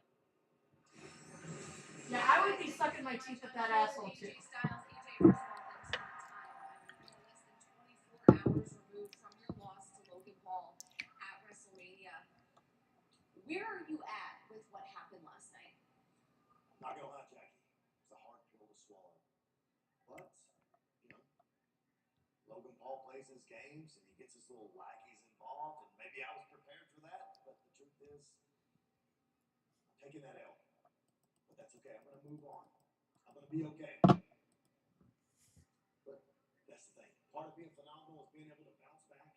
Yeah, I would be sucking my teeth at that asshole too. AJ Styles, AJ, first of all, thanks for the time. I mean, we are less than 24 hours removed from your loss to Logan Paul at WrestleMania. Where are you at with what happened last night? Not gonna lie, Jackie, it's a hard pill to swallow. But, you know, Logan Paul plays his games and he gets his little lackeys involved, and maybe I was prepared for that, but the truth is, I'm taking that L. But that's okay, I'm gonna move on. I'm gonna be okay. But that's the thing. Part of being phenomenal is being able to bounce back.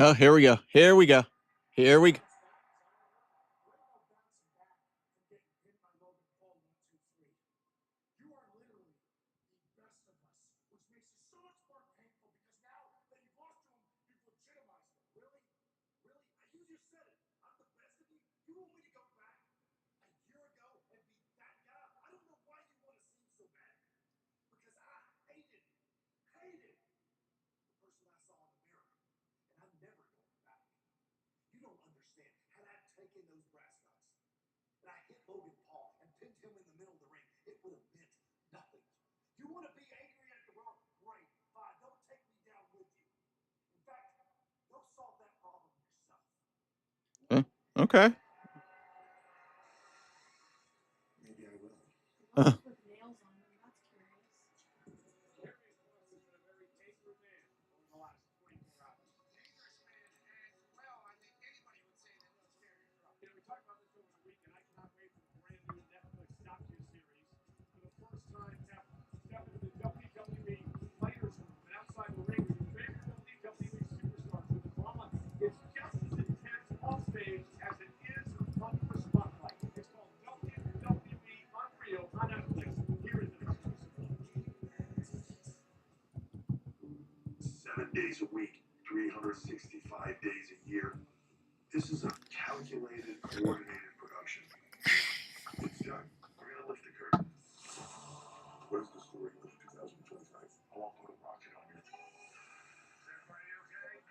Oh, here we go. Here we go. Here we go. You are literally the best of us, which makes it so much more painful because now that you've lost to him, you've legitimized him. Really? Really? You just said it. I'm the best of you? You want me to go back a year ago and be that guy? I don't know why you want to seem so bad. Because I hated the person I saw in the mirror. And I'm never going back. You don't understand. Had I taken those brass knucks and I hit Logan Paul and pinned him in the middle of the ring, it would have meant nothing. You want to be angry at the world? Great, fine. Don't take me down with you. In fact, go solve that problem yourself. Okay. Maybe I will. With nails on them, that's curious. Darius Cross has been a very dangerous man over the last 24 hours. Dangerous man, and well, I think anybody would say that loves Karrion Kross. You know, we talked about this over the weekend. I cannot wait for the brand new Netflix docu-series. For the first time ever, step into the WWE Fighters Room and outside the ring with your favorite WWE superstars. Where the drama is just as intense off stage as it is under the spotlight. It's called WWE Unreal on Netflix. Here is an exclusive. 7 days a week, 365 days a year. This is a calculated, coordinated production. It's done. We're gonna lift the curtain. What is the story of 2025? I want to put a rocket on you. Is everybody okay?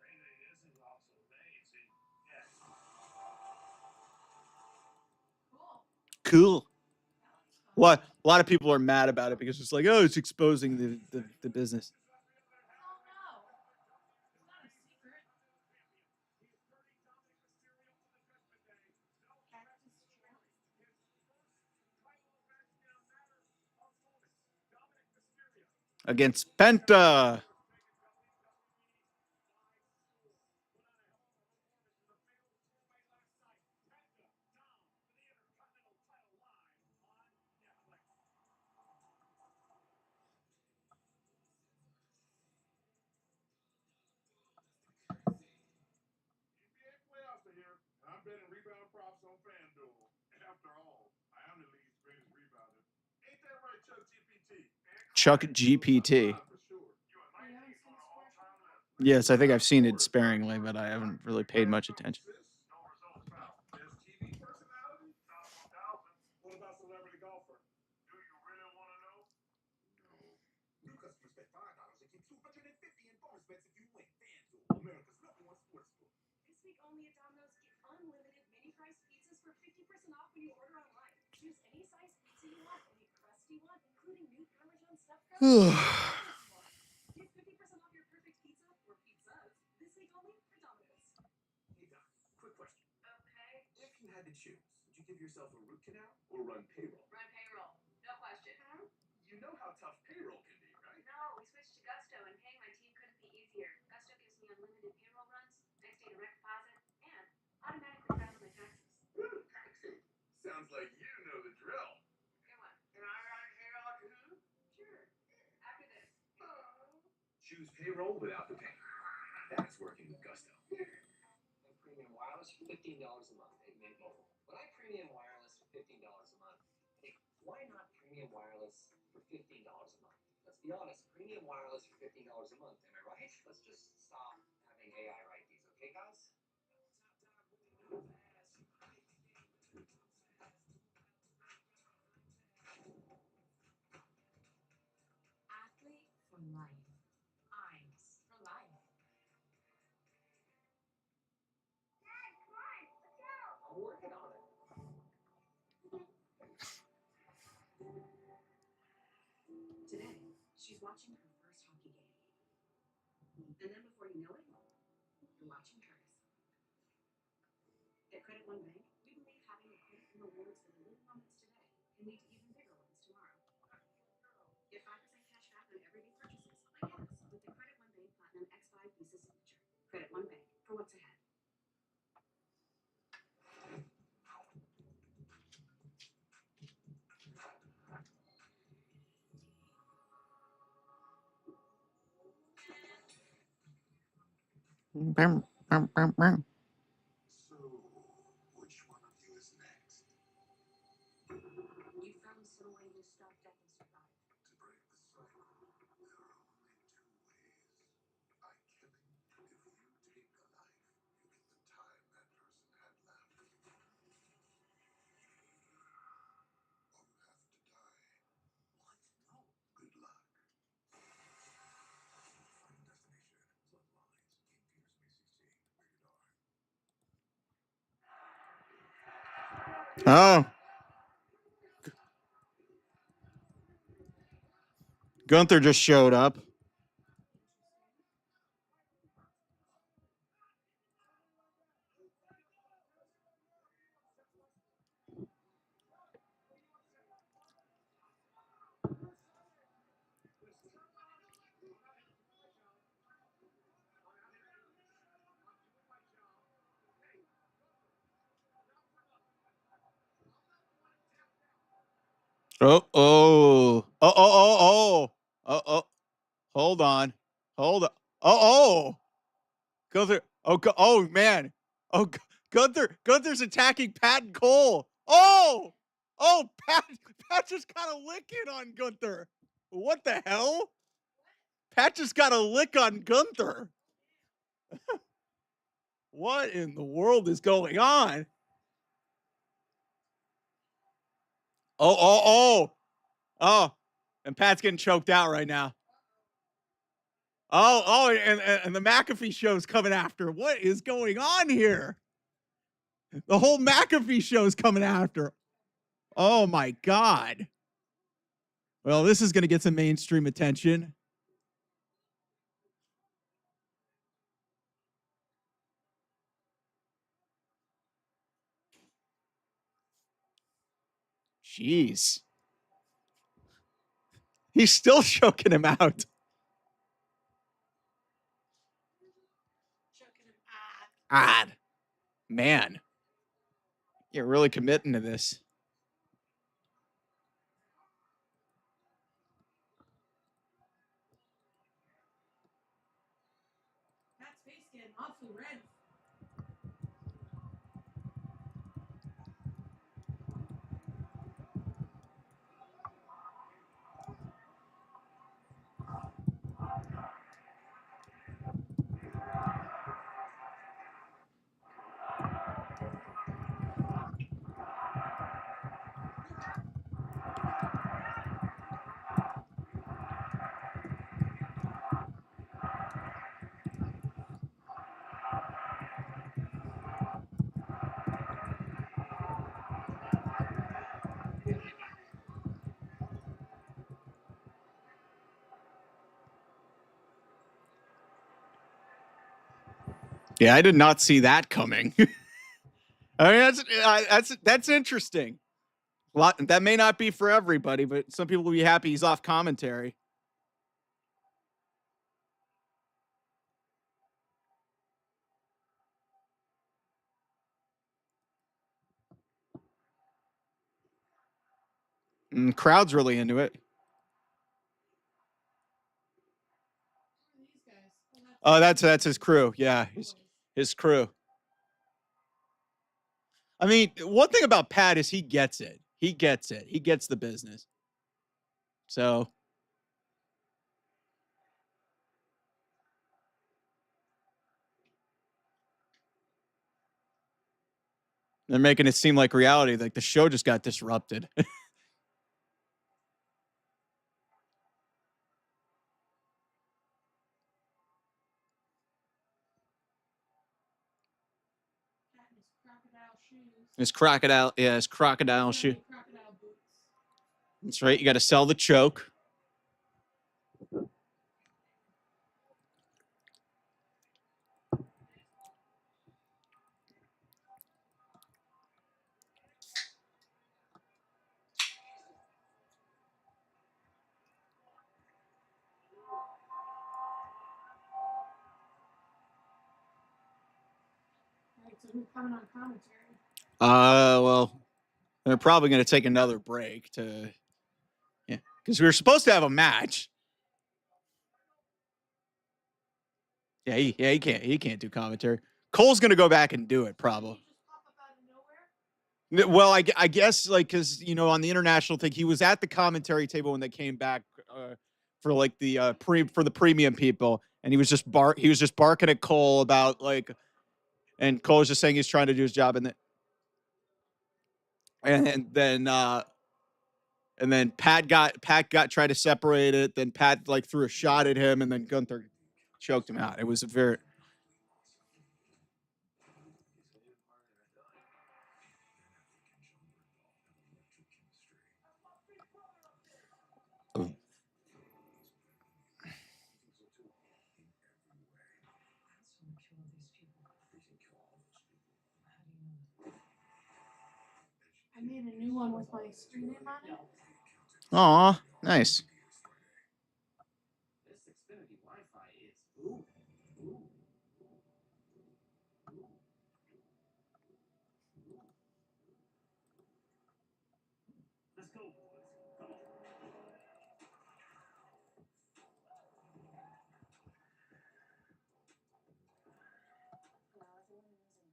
Mayday, this is also amazing. Yeah. Cool. Cool. What? A lot of people are mad about it because it's like, oh, it's exposing the business. Oh no. It's not a secret. against Penta. NBA playoffs are here, and I'm betting rebound props on FanDuel. After all, I am the league's greatest rebounder. Ain't that right, Chuck GPT? Chuck GPT. For sure. You haven't seen this commercial? Yes, I think I've seen it sparingly, but I haven't really paid much attention. Best TV personality? What about celebrity golfer? Do you really want to know? New customers bet $5 and get $250 in bonus bets if you win. FanDuel, America's #1 sportsbook. This week only at Domino's, get unlimited mini-priced pizzas for 50% off when you order online. Choose any size pizza you want, any crust you want, including new Parmesan stuffed crust. Get 50% off your perfect pizza or pizzas this week only at Domino's. Hey, Doc, quick question. Okay. If you had to choose, would you give yourself a root canal or run payroll? Run payroll. No question. You know how tough payroll can be, right? No, we switched to Gusto, and paying my team couldn't be easier. Gusto gives me unlimited payroll runs, next day direct deposit, and automatically files my taxes. Taxi. Sounds like you know the drill. Good one. Can I run payroll too? Sure. After this. Choose payroll without the pain. That's working with Gusto. And premium wireless for $15 a month at Mint Mobile. When I premium wireless for $15 a month, hey, why not premium wireless for $15 a month? Let's be honest, premium wireless for $15 a month, am I right? Let's just stop having AI write these, okay, guys? Athlete for life. Eyes for life. Dad, come on. Let's go. I'm working on it. Today, she's watching her first hockey game. And then before you know it, you're watching hers. At Credit One Bank, we believe having a credit and rewards for the little moments today can lead to even bigger ones tomorrow. Get 5% cash back on everyday purchases, like gas, with the Credit One Bank Platinum X5 Visa Signature. Credit One Bank, for what's ahead. So, which one of you is next? You found some way to stop death and survive. To break the cycle, there are only two ways. By killing. If you take a life, you get the time that person had left. Or you have to die. What? No. Good luck. Final destination. Bloodlines. In theaters May 16. Rated R. Oh, Gunther just showed up. Oh, oh, oh, oh, oh, oh, oh. Hold on. Hold on. Oh, oh. Gunther. Oh, oh, man. Oh, Gunther's attacking Pat and Cole. Oh, oh, Pat just got a lick in on Gunther. What the hell? Pat just got a lick on Gunther. What in the world is going on? Oh, oh, oh. Oh, and Pat's getting choked out right now. Oh, oh, and the McAfee show's coming after. What is going on here? The whole McAfee show's coming after. Oh my God. Well, this is going to get some mainstream attention. Jeez. He's still choking him out. Choking him Odd. Man. You're really committing to this. Pat's face getting awfully red. Yeah, I did not see that coming. I mean, that's interesting. A lot that may not be for everybody, but some people will be happy he's off commentary. And crowd's really into it. Who are these guys? Oh, that's his crew. Yeah, his crew. I mean, one thing about Pat is he gets it. He gets it. He gets the business. So they're making it seem like reality. Like the show just got disrupted. Pat in his crocodile shoes. His crocodile shoe. Crocodile boots. That's right. You got to sell the choke. Right, so who's coming on commentary? Well, they're probably going to take another break to, yeah, because we were supposed to have a match. Yeah, he can't do commentary. Cole's going to go back and do it probably. Did he just pop up out of nowhere? Well, I guess like because on the international thing, he was at the commentary table when they came back for like the for the premium people, and he was just barking at Cole about like, and Cole was just saying he's trying to do his job, and then Pat got tried to separate it, then Pat like threw a shot at him, and then Gunther choked him out. It was a very I made a new one with my screen name on it. Aw, nice. This Xfinity Wi-Fi is booming. Let's go, boys. Come on. Well, everyone knows a boom when they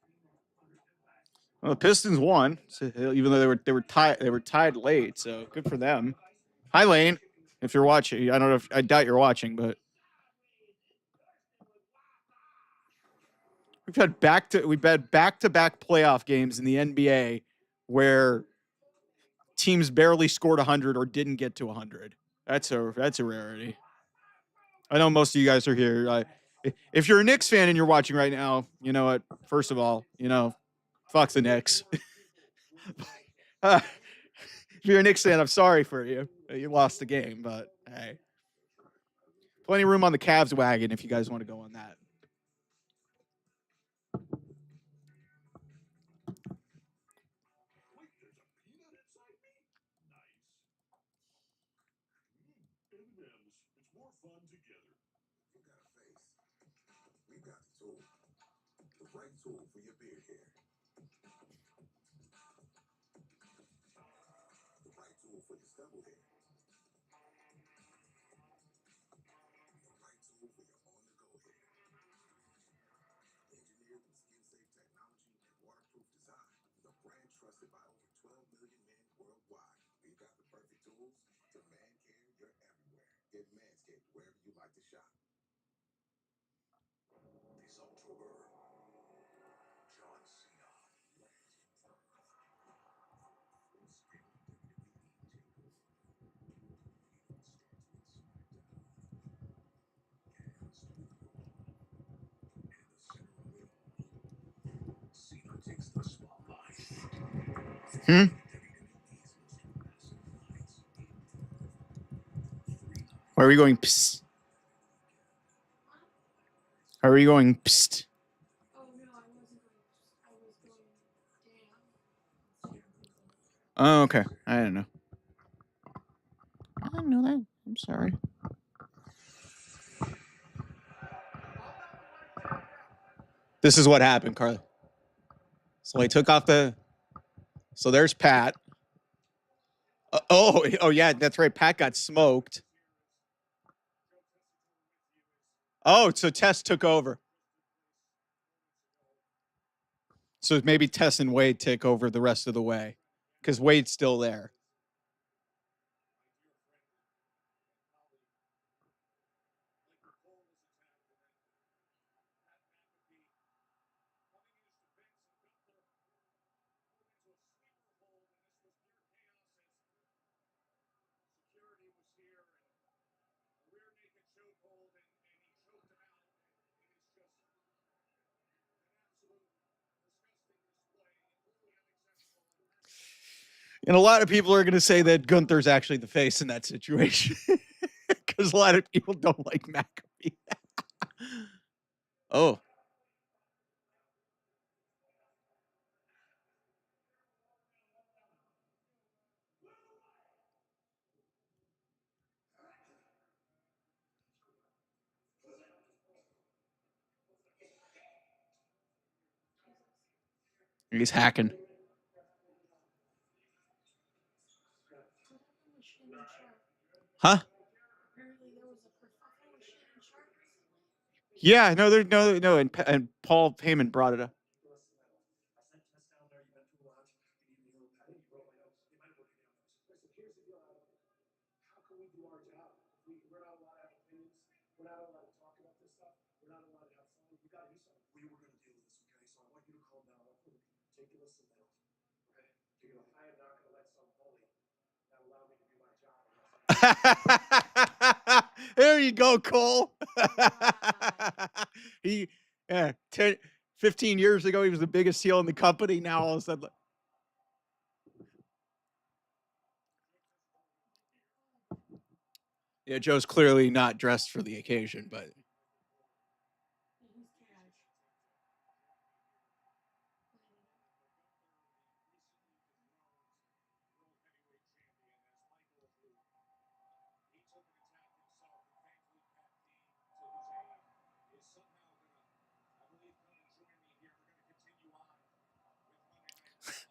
see one is going to want in. Well, the Pistons won, so even though they were tied late, so good for them. Hi, Lane. If you're watching, I don't know if I doubt you're watching, but we've had back to back playoff games in the NBA where teams barely scored 100 or didn't get to 100. That's a rarity. I know most of you guys are here. If you're a Knicks fan and you're watching right now, you know what? First of all, fuck the Knicks. If you're a Knicks fan, I'm sorry for you. You lost the game, but hey. Plenty of room on the Cavs wagon if you guys want to go on that. Wait, there's a peanut inside me? Nice. M&M's. It's more fun together. You got a face. We've got the tool. The right tool for your beard hair. The right tool for your stubble hair. The right tool for your on-the-go hair. Engineered with skin-safe technology and waterproof design. The brand trusted by over 12 million men worldwide. We've got the perfect tools to man care your everywhere. Get Manscaped wherever you like to shop. This October, John Cena. Full-scale WWE takeover. It starts with SmackDown. Cast with Raw. And the center of it all, Cena takes the spotlight. Hmm? WWE's most massive nights in 3 nights. Where are we going? Psst. Are we going? Psst. Oh no, I wasn't going. I was going down. Oh, okay. I didn't know. I didn't know that. I'm sorry. This is what happened, Carly. So I took off the. So there's Pat. Oh yeah, that's right. Pat got smoked. Oh, so Tess took over. So maybe Tess and Wade take over the rest of the way because Wade's still there. Security was here and a rear naked chokehold and he choked him out. And it's just an absolute disgusting display and totally unacceptable. And a lot of people are going to say that Gunther's actually the face in that situation because a lot of people don't like McAfee. Oh. He's hacking. Huh? Apparently there was a kerfuffle with Shannon Sharp recently. Yeah, no, and Paul Heyman brought it up. I sent Tess down there. You've been through a lot. You need to I think you wrote my notes. You might have written down notes. Listen, here's the deal, Adam. How can we do our job? We're not allowed to have opinions. We're not allowed to talk about this stuff. We're not allowed to have fun. We got to do something. We were going to deal with this, okay? So I want you to calm down. I want you to be meticulous and mental. Okay? You're going to. I am not going to let some bully not allow me to do my job. There you go, Cole. He, 15 years ago, he was the biggest heel in the company. Now all of a sudden, yeah, Joe's clearly not dressed for the occasion, but He's cash.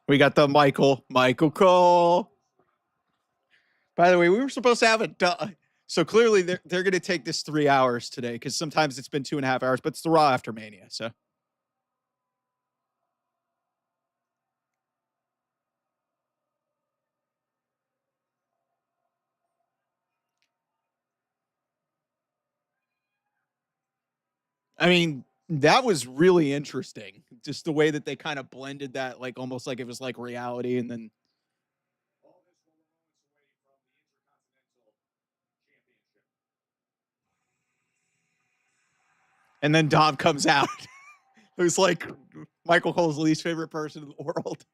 we got the Michael Cole. By the way, we were supposed to have a. So clearly, they're going to take this 3 hours today because sometimes it's been 2.5 hours, but it's the Raw After Mania. So. I mean, that was really interesting. Just the way that they kind of blended that, like almost like it was like reality, and then All this while we're moments away from the Intercontinental Championship. Dom comes out, who's like Michael Cole's least favorite person in the world.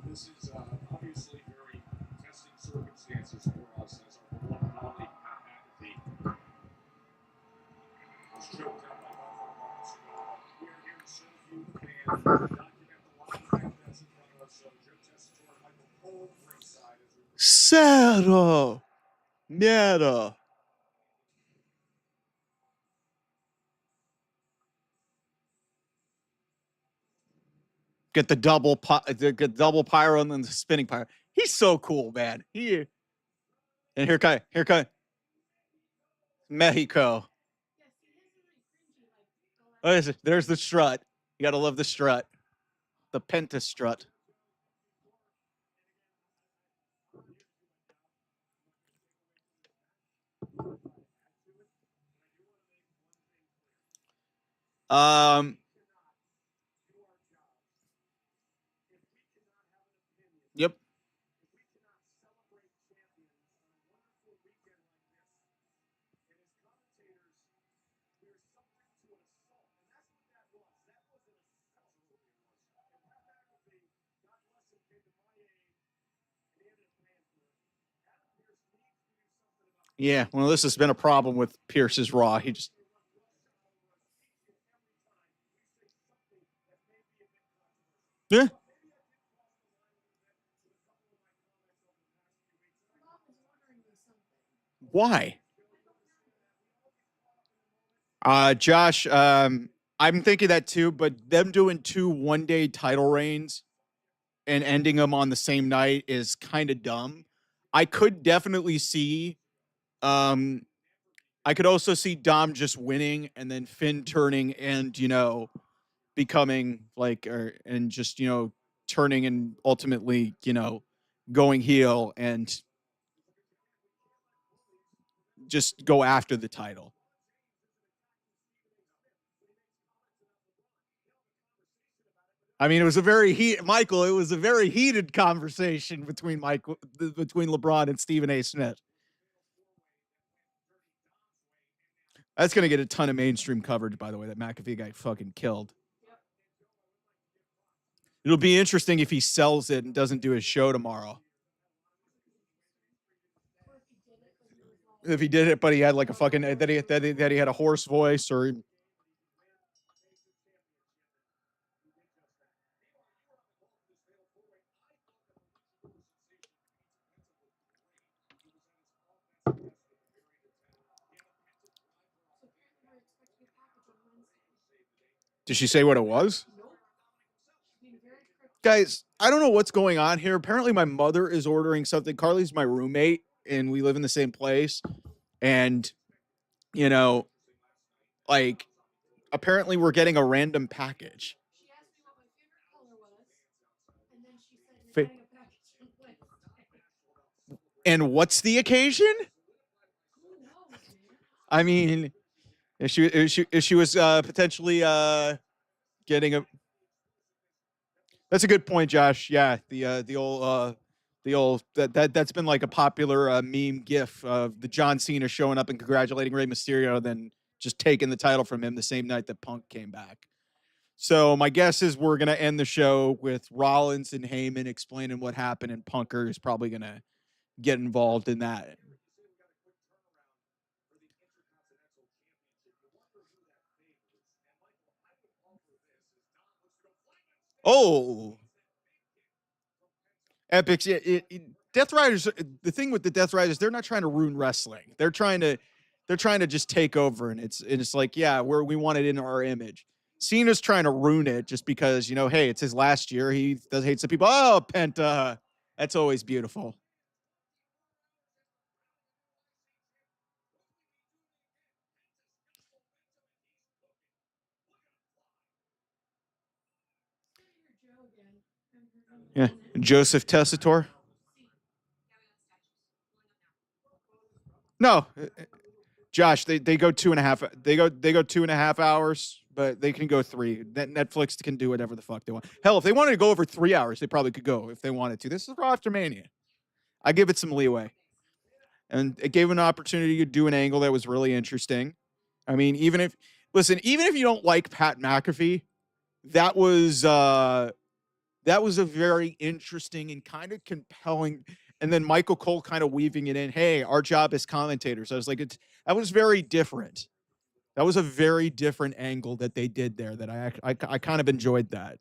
This is obviously very testing circumstances for us as our one and only Pat McAfee was choked out by Buffalo. We are here to serve you, the fans, document the live event that's in front of us. So Joe Tessitore, Michael Cole, ringside as we Cero. Mierda. Get the double pyro and then the spinning pyro. He's so cool, man. And here come Mexico. Oh, there's the strut. You gotta love the strut. The penta strut. Yep. Yeah, well, this has been a problem with Pierce's Raw. He just yeah. Why? Josh, I'm thinking that too, but them doing 2 one-day title reigns and ending them on the same night is kind of dumb. I could definitely see um I could also see Dom just winning and then Finn turning and, becoming and just, turning and ultimately, going heel and just go after the title. I mean, it was a very Michael. It was a very heated conversation between LeBron and Stephen A. Smith. That's gonna get a ton of mainstream coverage, by the way. That McAfee guy fucking killed. It'll be interesting if he sells it and doesn't do his show tomorrow. If he did it, but he had like a fucking that he had a hoarse voice or. Did she say what it was? Guys, I don't know what's going on here. Apparently, my mother is ordering something. Carly's my roommate, and we live in the same place. And, you know, like, apparently we're getting a random package. She asked me what my favorite color was, and then she said, "You're getting a package on Wednesday." And what's the occasion? Who knows, man? I mean, if she was potentially getting a. That's a good point, Josh. Yeah, the old that's been like a popular meme gif of the John Cena showing up and congratulating Rey Mysterio, then just taking the title from him the same night that Punk came back. So my guess is we're gonna end the show with Rollins and Heyman explaining what happened, and Punker is probably gonna get involved in that. Oh, Epics. Death Riders. The thing with the Death Riders, they're not trying to ruin wrestling. They're trying to just take over, and it's like, yeah, we want it in our image. Cena's trying to ruin it just because, hey, it's his last year. He does hate some people. Oh, Penta. That's always beautiful. Yeah, Joseph Tessitore. No, Josh, they go 2.5. They go 2.5 hours, but they can go three. Netflix can do whatever the fuck they want. Hell, if they wanted to go over 3 hours, they probably could go if they wanted to. This is Raw After Mania. I give it some leeway, and it gave an opportunity to do an angle that was really interesting. I mean, even if you don't like Pat McAfee, that was that was a very interesting and kind of compelling. And then Michael Cole kind of weaving it in. Hey, our job as commentators. I was like, that was very different. That was a very different angle that they did there. That I kind of enjoyed that.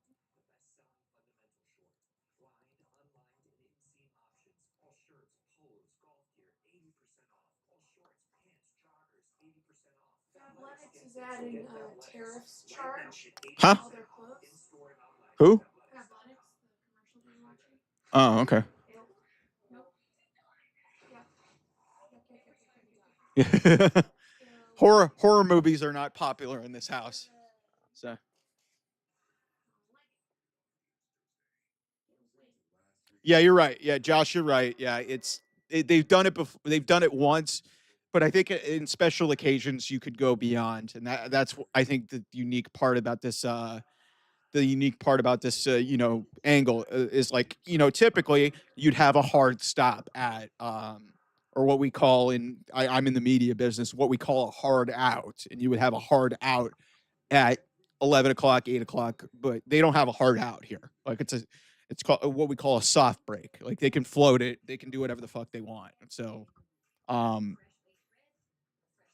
Athletics is adding a tariffs charge Huh? on all their clothes. Who? Athletics, the commercial you're watching. Oh, okay. Nope. Nope. Yeah. Horror movies are not popular in this house. So yeah, you're right. Yeah, Josh, you're right. Yeah, they've done it before. They've done it once, but I think in special occasions you could go beyond, and that's I think the unique part about this. Angle is like typically you'd have a hard stop at or what we call I'm in the media business, what we call a hard out, and you would have a hard out at 11 o'clock, 8 o'clock, but they don't have a hard out here. Like it's called what we call a soft break. Like they can float it, they can do whatever the fuck they want. So, um,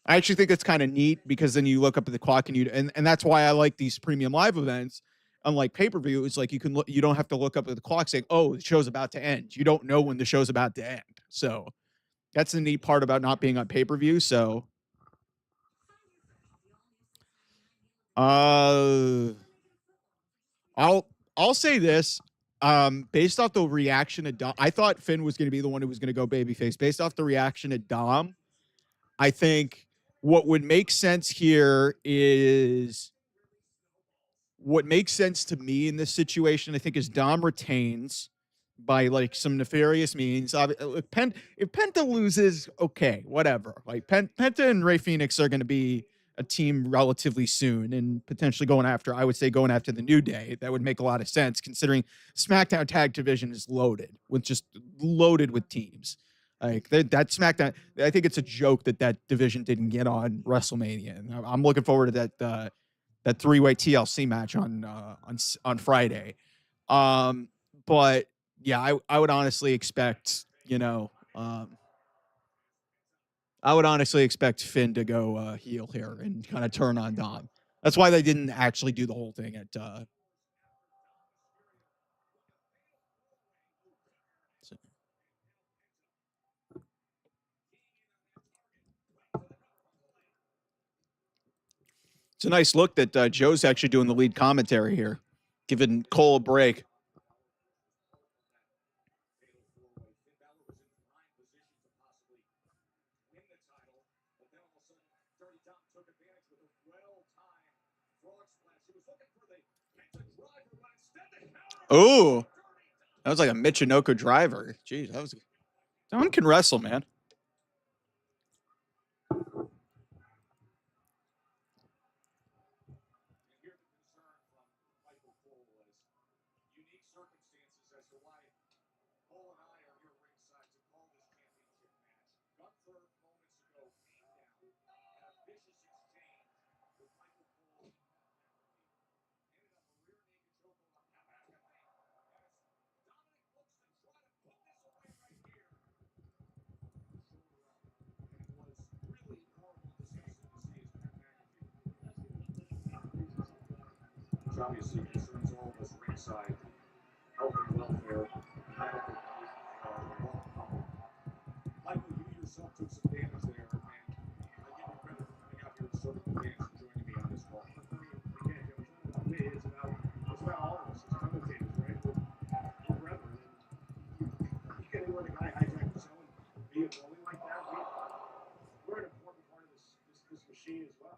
I actually think it's kind of neat because then you look up at the clock and that's why I like these premium live events. Unlike pay per view, it's like you don't have to look up at the clock saying, "Oh, the show's about to end." You don't know when the show's about to end. So that's the neat part about not being on pay per view. So, uh, I'll I'll say this. Based off the reaction to Dom, I thought Finn was going to be the one who was going to go babyface. Based off the reaction to Dom, I think what would make sense here is what makes sense to me in this situation. I think is Dom retains by like some nefarious means. If Penta loses, okay, whatever. Like Penta and Ray Phoenix are going to be a team relatively soon and potentially I would say going after the New Day. That would make a lot of sense considering SmackDown Tag Division is loaded with teams. Like that SmackDown, I think it's a joke that division didn't get on WrestleMania, and I'm looking forward to that three-way TLC match on Friday. But yeah, I would honestly expect I would honestly expect Finn to go heel here and kind of turn on Dom. That's why they didn't actually do the whole thing at. So. It's a nice look that Joe's actually doing the lead commentary here, giving Cole a break. Oh, that was like a Michinoku driver. Jeez, Don can wrestle, man. Which obviously concerns all of us ringside, health and welfare, medical needs, Michael, you yourself took some damage there, and I give you credit for coming out here and serving the fans and joining me on this call. Again, Joe, it's not about me, it's about all of us as commentators, right? We're brethren, and you get anywhere the guy hijacked the show and be it rolling like that, we're an important part of this machine as well.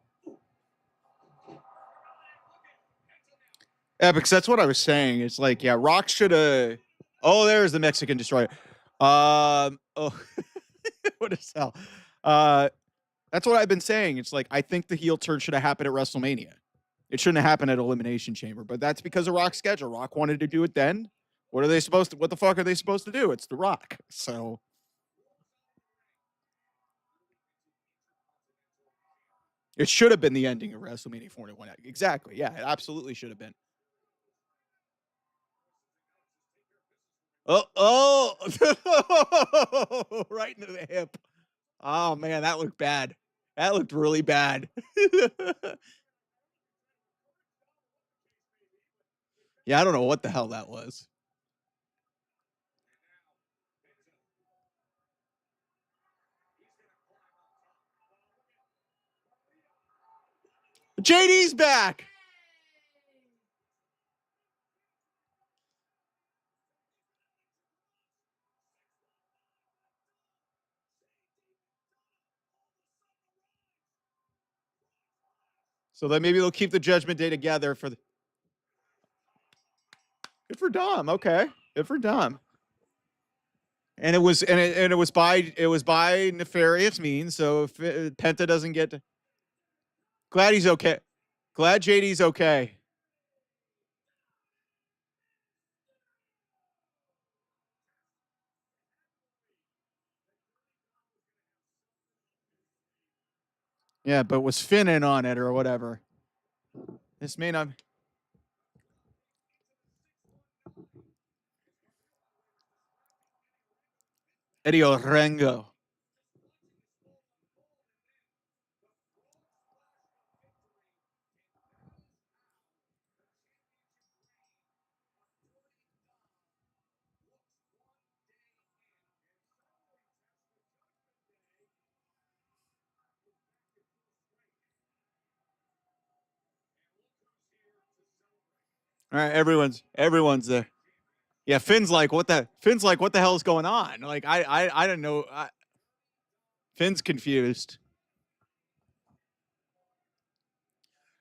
Yeah, because that's what I was saying. It's like, yeah, Rock should have. Oh, there's the Mexican Destroyer. Oh, what is hell? That's what I've been saying. It's like I think the heel turn should have happened at WrestleMania. It shouldn't have happened at Elimination Chamber, but that's because of Rock's schedule. Rock wanted to do it then. What are they supposed to? What the fuck are they supposed to do? It's The Rock. So it should have been the ending of WrestleMania 41. Exactly. Yeah, it absolutely should have been. Oh, right into the hip. Oh man, that looked bad. That looked really bad. Yeah, I don't know what the hell that was. JD's back. So then maybe they'll keep the Judgment Day together for the. Good for Dom. Okay, good for Dom. And it was by nefarious means. So if Penta doesn't get, glad he's okay. Glad JD's okay. Yeah, but was Finn in on it or whatever? This may not. Eddie Orengo. All right, everyone's there. Yeah, Finn's like, what the hell is going on? Like, I don't know. Finn's confused.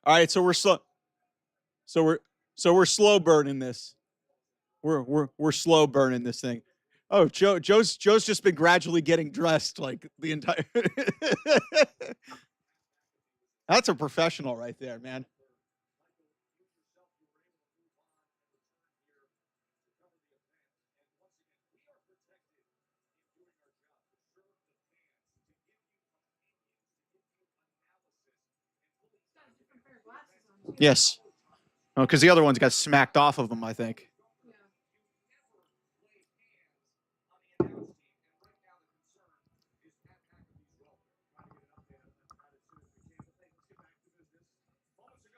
All right, so we're slow. So we're slow burning this. We're slow burning this thing. Oh, Joe's just been gradually getting dressed like the entire. That's a professional right there, man. Yes. Oh, because the other ones got smacked off of him, I think. Moments ago, one of the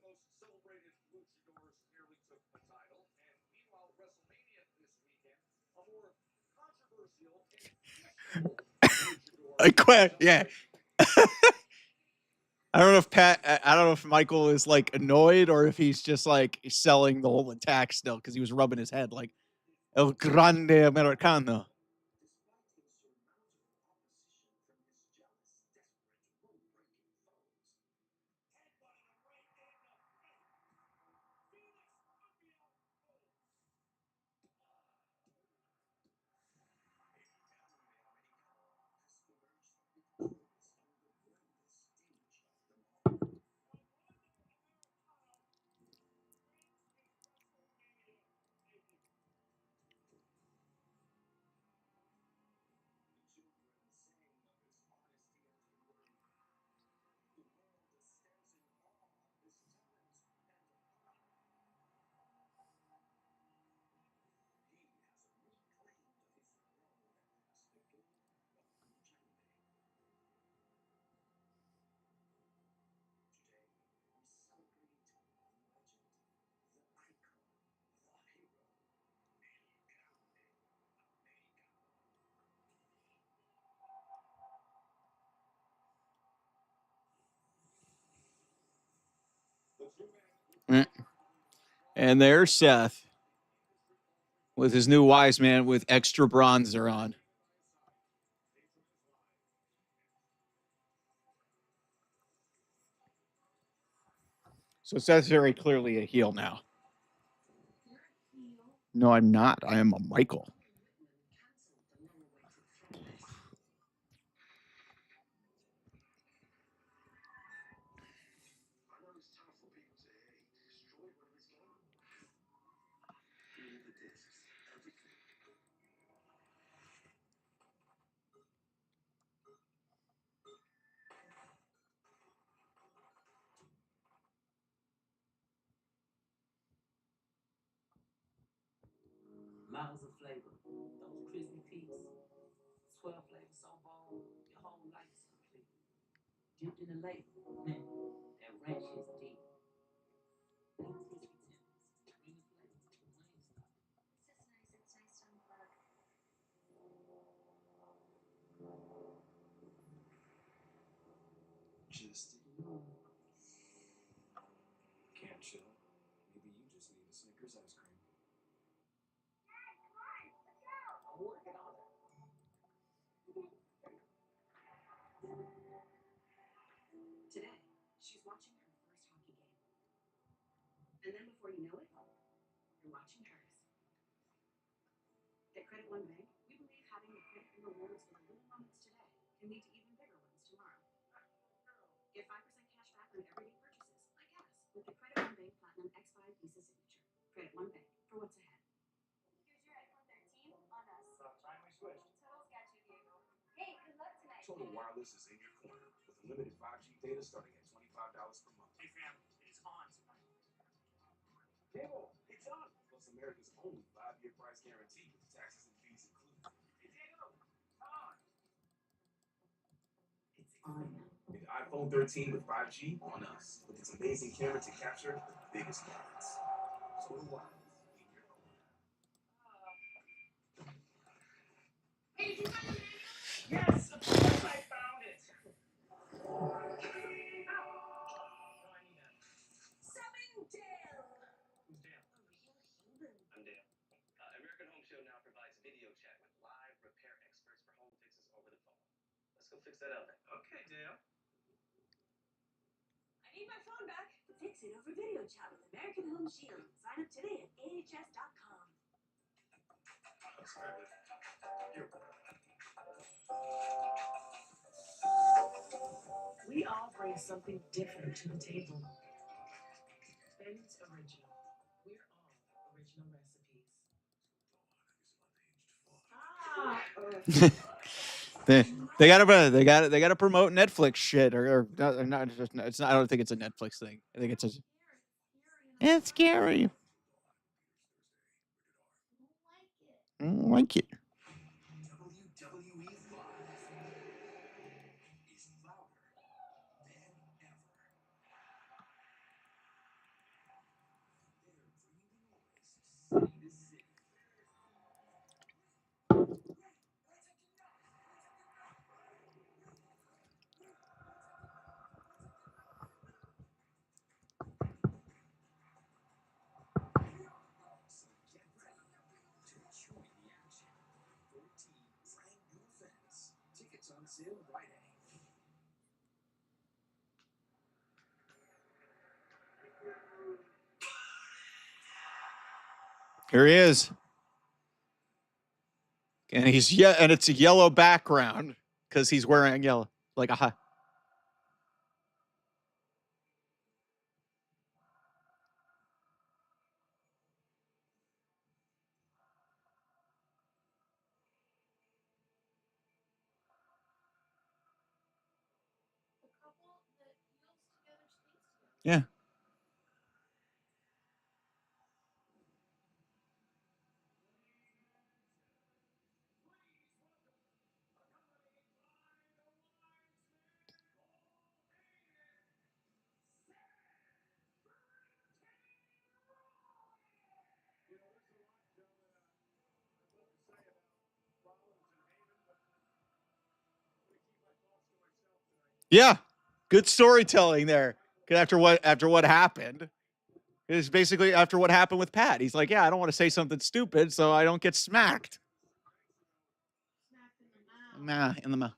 most celebrated luchadors nearly took the title. And meanwhile, WrestleMania this weekend, a more controversial and luchador. Yeah. I don't know if I don't know if Michael is like annoyed or if he's just like selling the whole attack still because he was rubbing his head like El Grande Americano. And there's Seth with his new wise man with extra bronzer on. So Seth's very clearly a heel now. No, I'm not. I am a Michael. I know it's tough for people to say, hey, destroy one of his games. Give me the discs, everything. Miles of flavor, those crispy peaks. 12 flavors so bold, your whole life is complete. Dipped in the lake, man, that ranch is deep. Big crispy tenders, creamy flavor, Wingstop. It's nice to unplug. Just can't chill. Maybe you just need a Snickers ice cream. I'm working on it. Today, she's watching her first hockey game. And then before you know it, you're watching hers. At Credit One Bank, we believe having the credit and rewards for the little moments today can lead to even bigger ones tomorrow. Get 5% cash back on everyday purchases, like gas, with the Credit One Bank Platinum X5 Visa Signature. Credit One Bank, for what's ahead. Here's your iPhone 13 on us. About time we switched. Total's got you, Diego. Hey, good luck tonight. Total Wireless is in your corner with unlimited 5G data starting at $25 per month. Hey, fam, it's on tonight. Diego, it's on. Plus America's only 5-year price guarantee with taxes and fees included. Hey, Diego, on. It's on. Get the iPhone 13 with 5G on us with its amazing camera to capture the biggest moments. Total Wireless in your corner. Yes, of course I found it. No, I need that. Summon Dale! Who's Dan? A real human. I'm Dale. American Home Show now provides video chat with live repair experts for home fixes over the phone. Let's go fix that oven. Okay, Dale. I need my phone back. Fix it over video chat with American Home Shield. Sign up today at ahs.com. Let's grab it. Here. We all bring something different to the table. Ben's Original. We're all original recipes. They gotta promote Netflix shit or not. It's not. I don't think it's a Netflix thing. I think it's a. It's scary. I don't like it. WWE Live is louder than ever. They're bringing the race city to city. So get ready to join the action. 14 brand new events. Tickets on sale Friday. Here he is, and and it's a yellow background because he's wearing yellow, like a. The couple that heals together stays together. Yeah. You know, there's a lot, Joe, that I'd love to say about Rollins and Heyman, but I'm going to keep my thoughts to myself tonight. Yeah. Good storytelling there. After what happened. It's basically after what happened with Pat. He's like, yeah, I don't want to say something stupid, so I don't get smacked. Smacked in the mouth. Nah, in the mouth.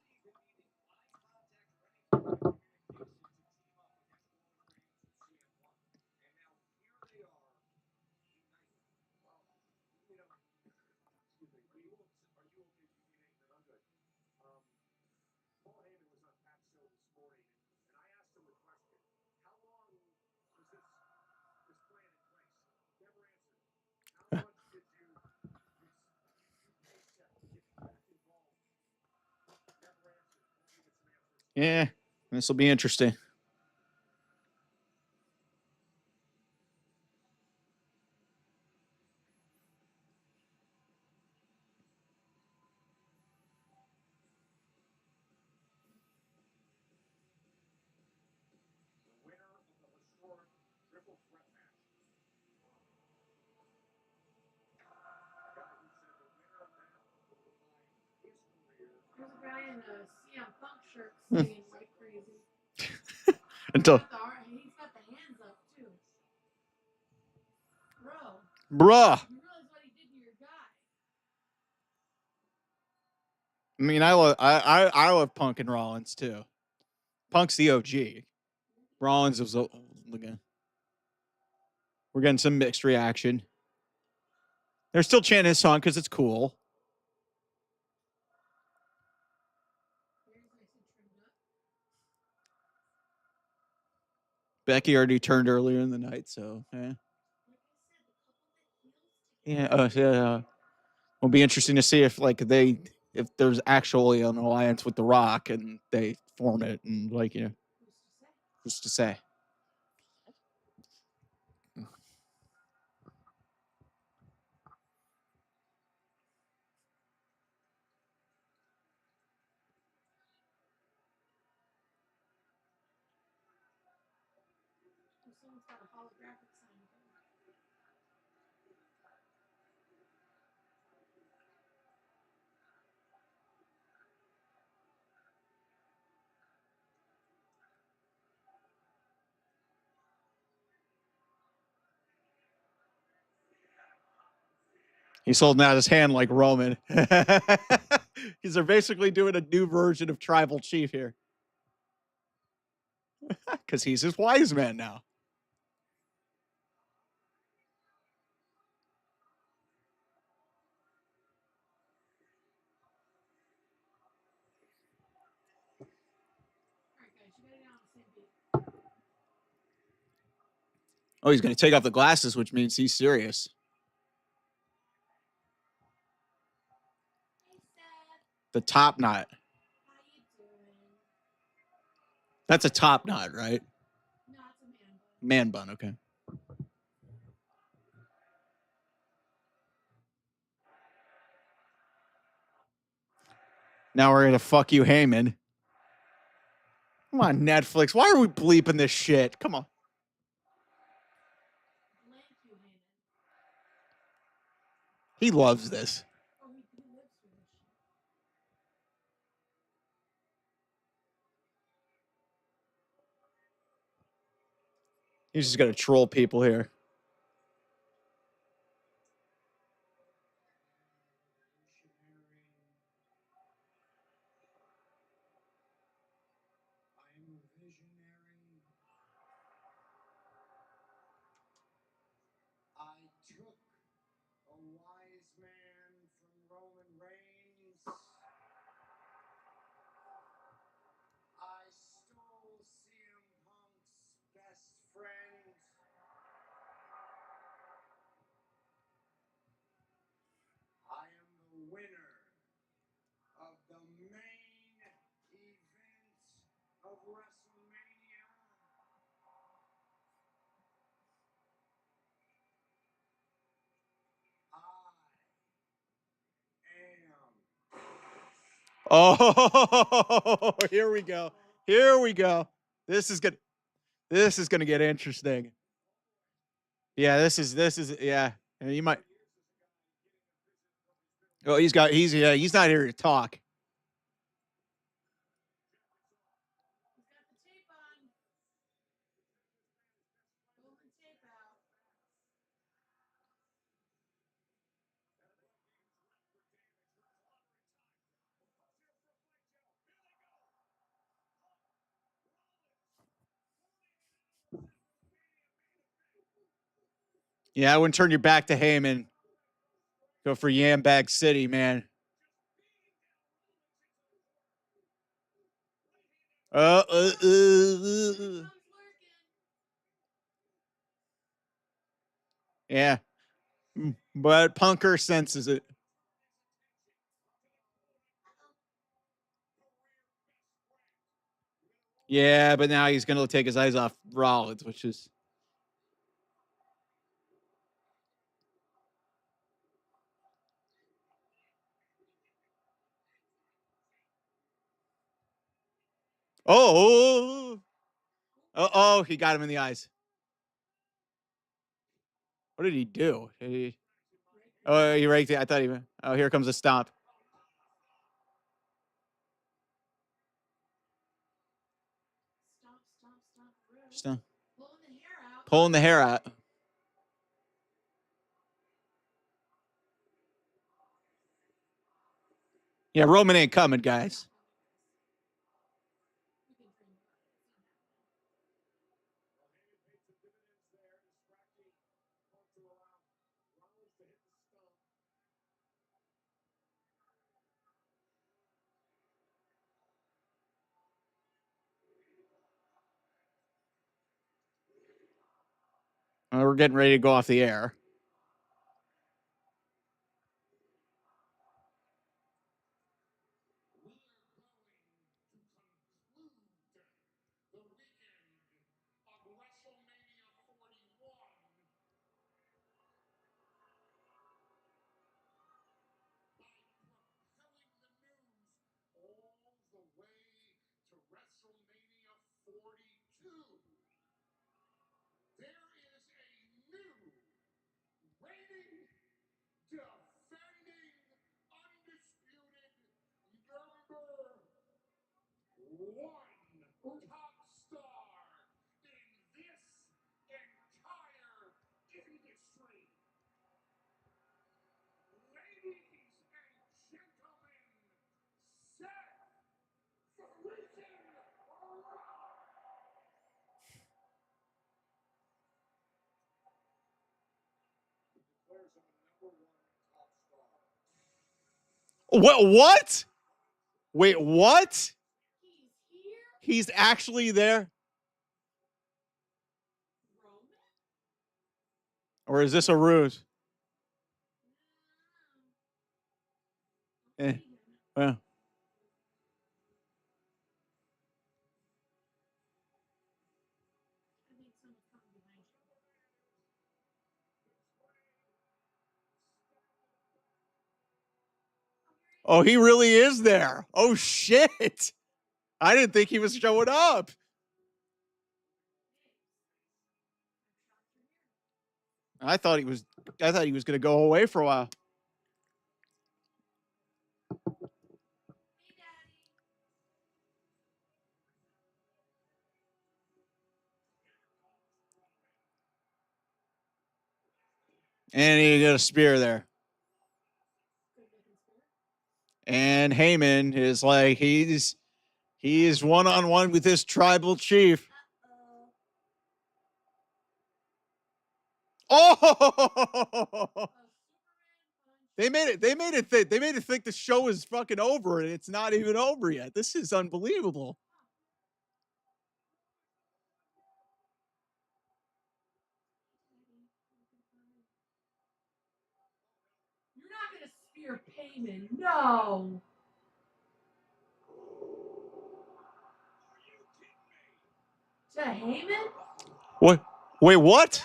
Yeah, this will be interesting. The winner of the historic triple threat match. The guy who said the winner now will define his career. There's a guy in a CM Punk shirt Hmm. singing like crazy. Until He's got the hands up too. Bro, bruh. you realize what he did to your guy? I mean, I love Punk and Rollins too. Punk's the OG. Rollins was again. We're getting some mixed reaction. They're still chanting his song because it's cool. Becky already turned earlier in the night, so yeah. Yeah. It'll be interesting to see if if there's actually an alliance with The Rock and they form it and who's to say? Someone's got a holographic sign of him. He's holding out his hand like Roman. They're basically doing a new version of Tribal Chief here. Because he's his wise man now. All right, guys, you gotta get on the same beat. Oh, he's going to take off the glasses, which means he's serious. Hey, Seth. The top knot. How you doing? That's a top knot, right? No, it's a man bun. Man bun, okay. Now we're going to fuck you, Heyman. Come on, Netflix. Why are we bleeping this shit? Come on. Blank you, Heyman. He loves this. Oh, he lives for this shit. He's just going to troll people here. I'm a visionary. I took a wise man from Roman Reigns. I stole CM Punk's best friend. I am the winner of the main event of WrestleMania. Oh, here we go. Here we go. This is gonna get interesting. Yeah, this is yeah. And you might. Oh, he's not here to talk. He's got the tape on. Pull the tape out. Yeah, I wouldn't turn your back to Heyman. Go for Yambag City, man. Yeah. But Punker senses it. Yeah, but now he's going to take his eyes off Rollins, which is. Oh, he got him in the eyes. What did he do? Oh, he raked it. I thought he. Oh, here comes a stomp. Stop. Pulling the hair out. Yeah, Roman ain't coming, guys. We're getting ready to go off the air. What? Wait, what? He's actually there? Or is this a ruse? Well. Oh, he really is there. Oh, shit. I didn't think he was showing up. I thought he was going to go away for a while. And he got a spear there. And Heyman is like, he is one-on-one with his tribal chief. Oh! They made it think the show is fucking over, and it's not even over yet. This is unbelievable. You're not going to spear Payman. No. To Heyman? What? Wait, what?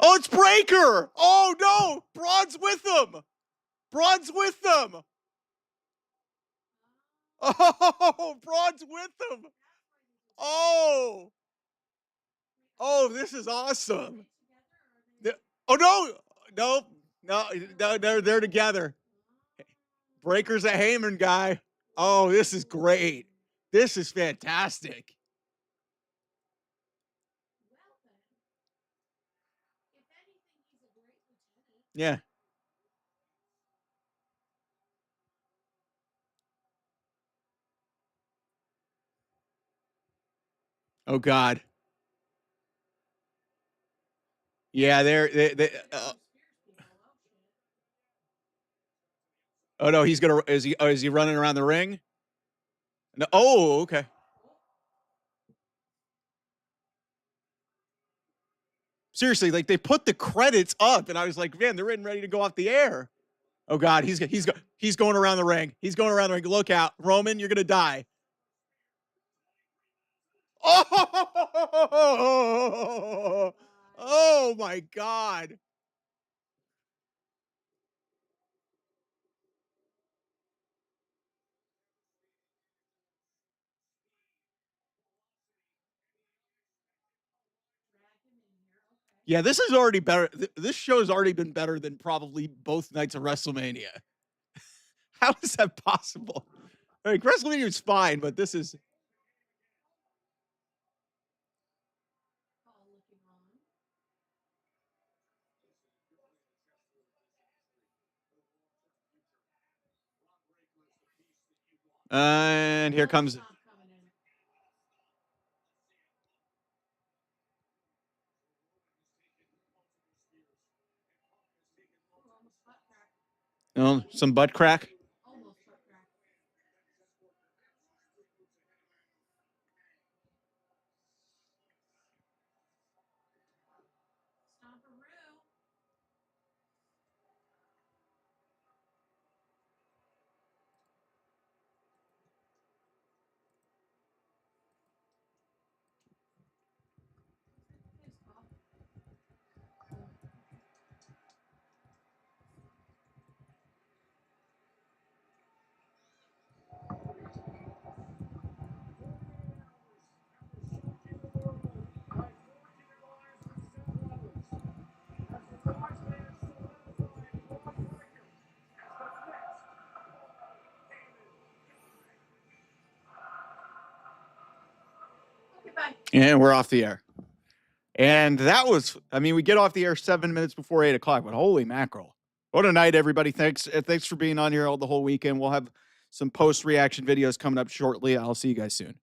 Oh, it's Breaker! Oh no! Braun's with them! Braun's with them! Oh, Braun's with them! Oh! Oh, this is awesome! Oh no! No, they're together. Breaker's a Heyman guy. Oh, this is great. This is fantastic. Yeah. Oh God. Yeah, oh no, is he running around the ring? No. Oh, okay. Seriously, like they put the credits up, and I was like, man, they're ready to go off the air. Oh God, he's going around the ring. He's going around the ring. Look out, Roman, you're gonna die. Oh, oh my God. Yeah, this is already better. This show has already been better than probably both nights of WrestleMania. How is that possible? Like, WrestleMania was fine, but this is. And here comes. Oh, some butt crack. And we're off the air. And that was, I mean, we get off the air 7 minutes before 8 o'clock, but holy mackerel. What a night, everybody. Thanks for being on here all the whole weekend. We'll have some post-reaction videos coming up shortly. I'll see you guys soon.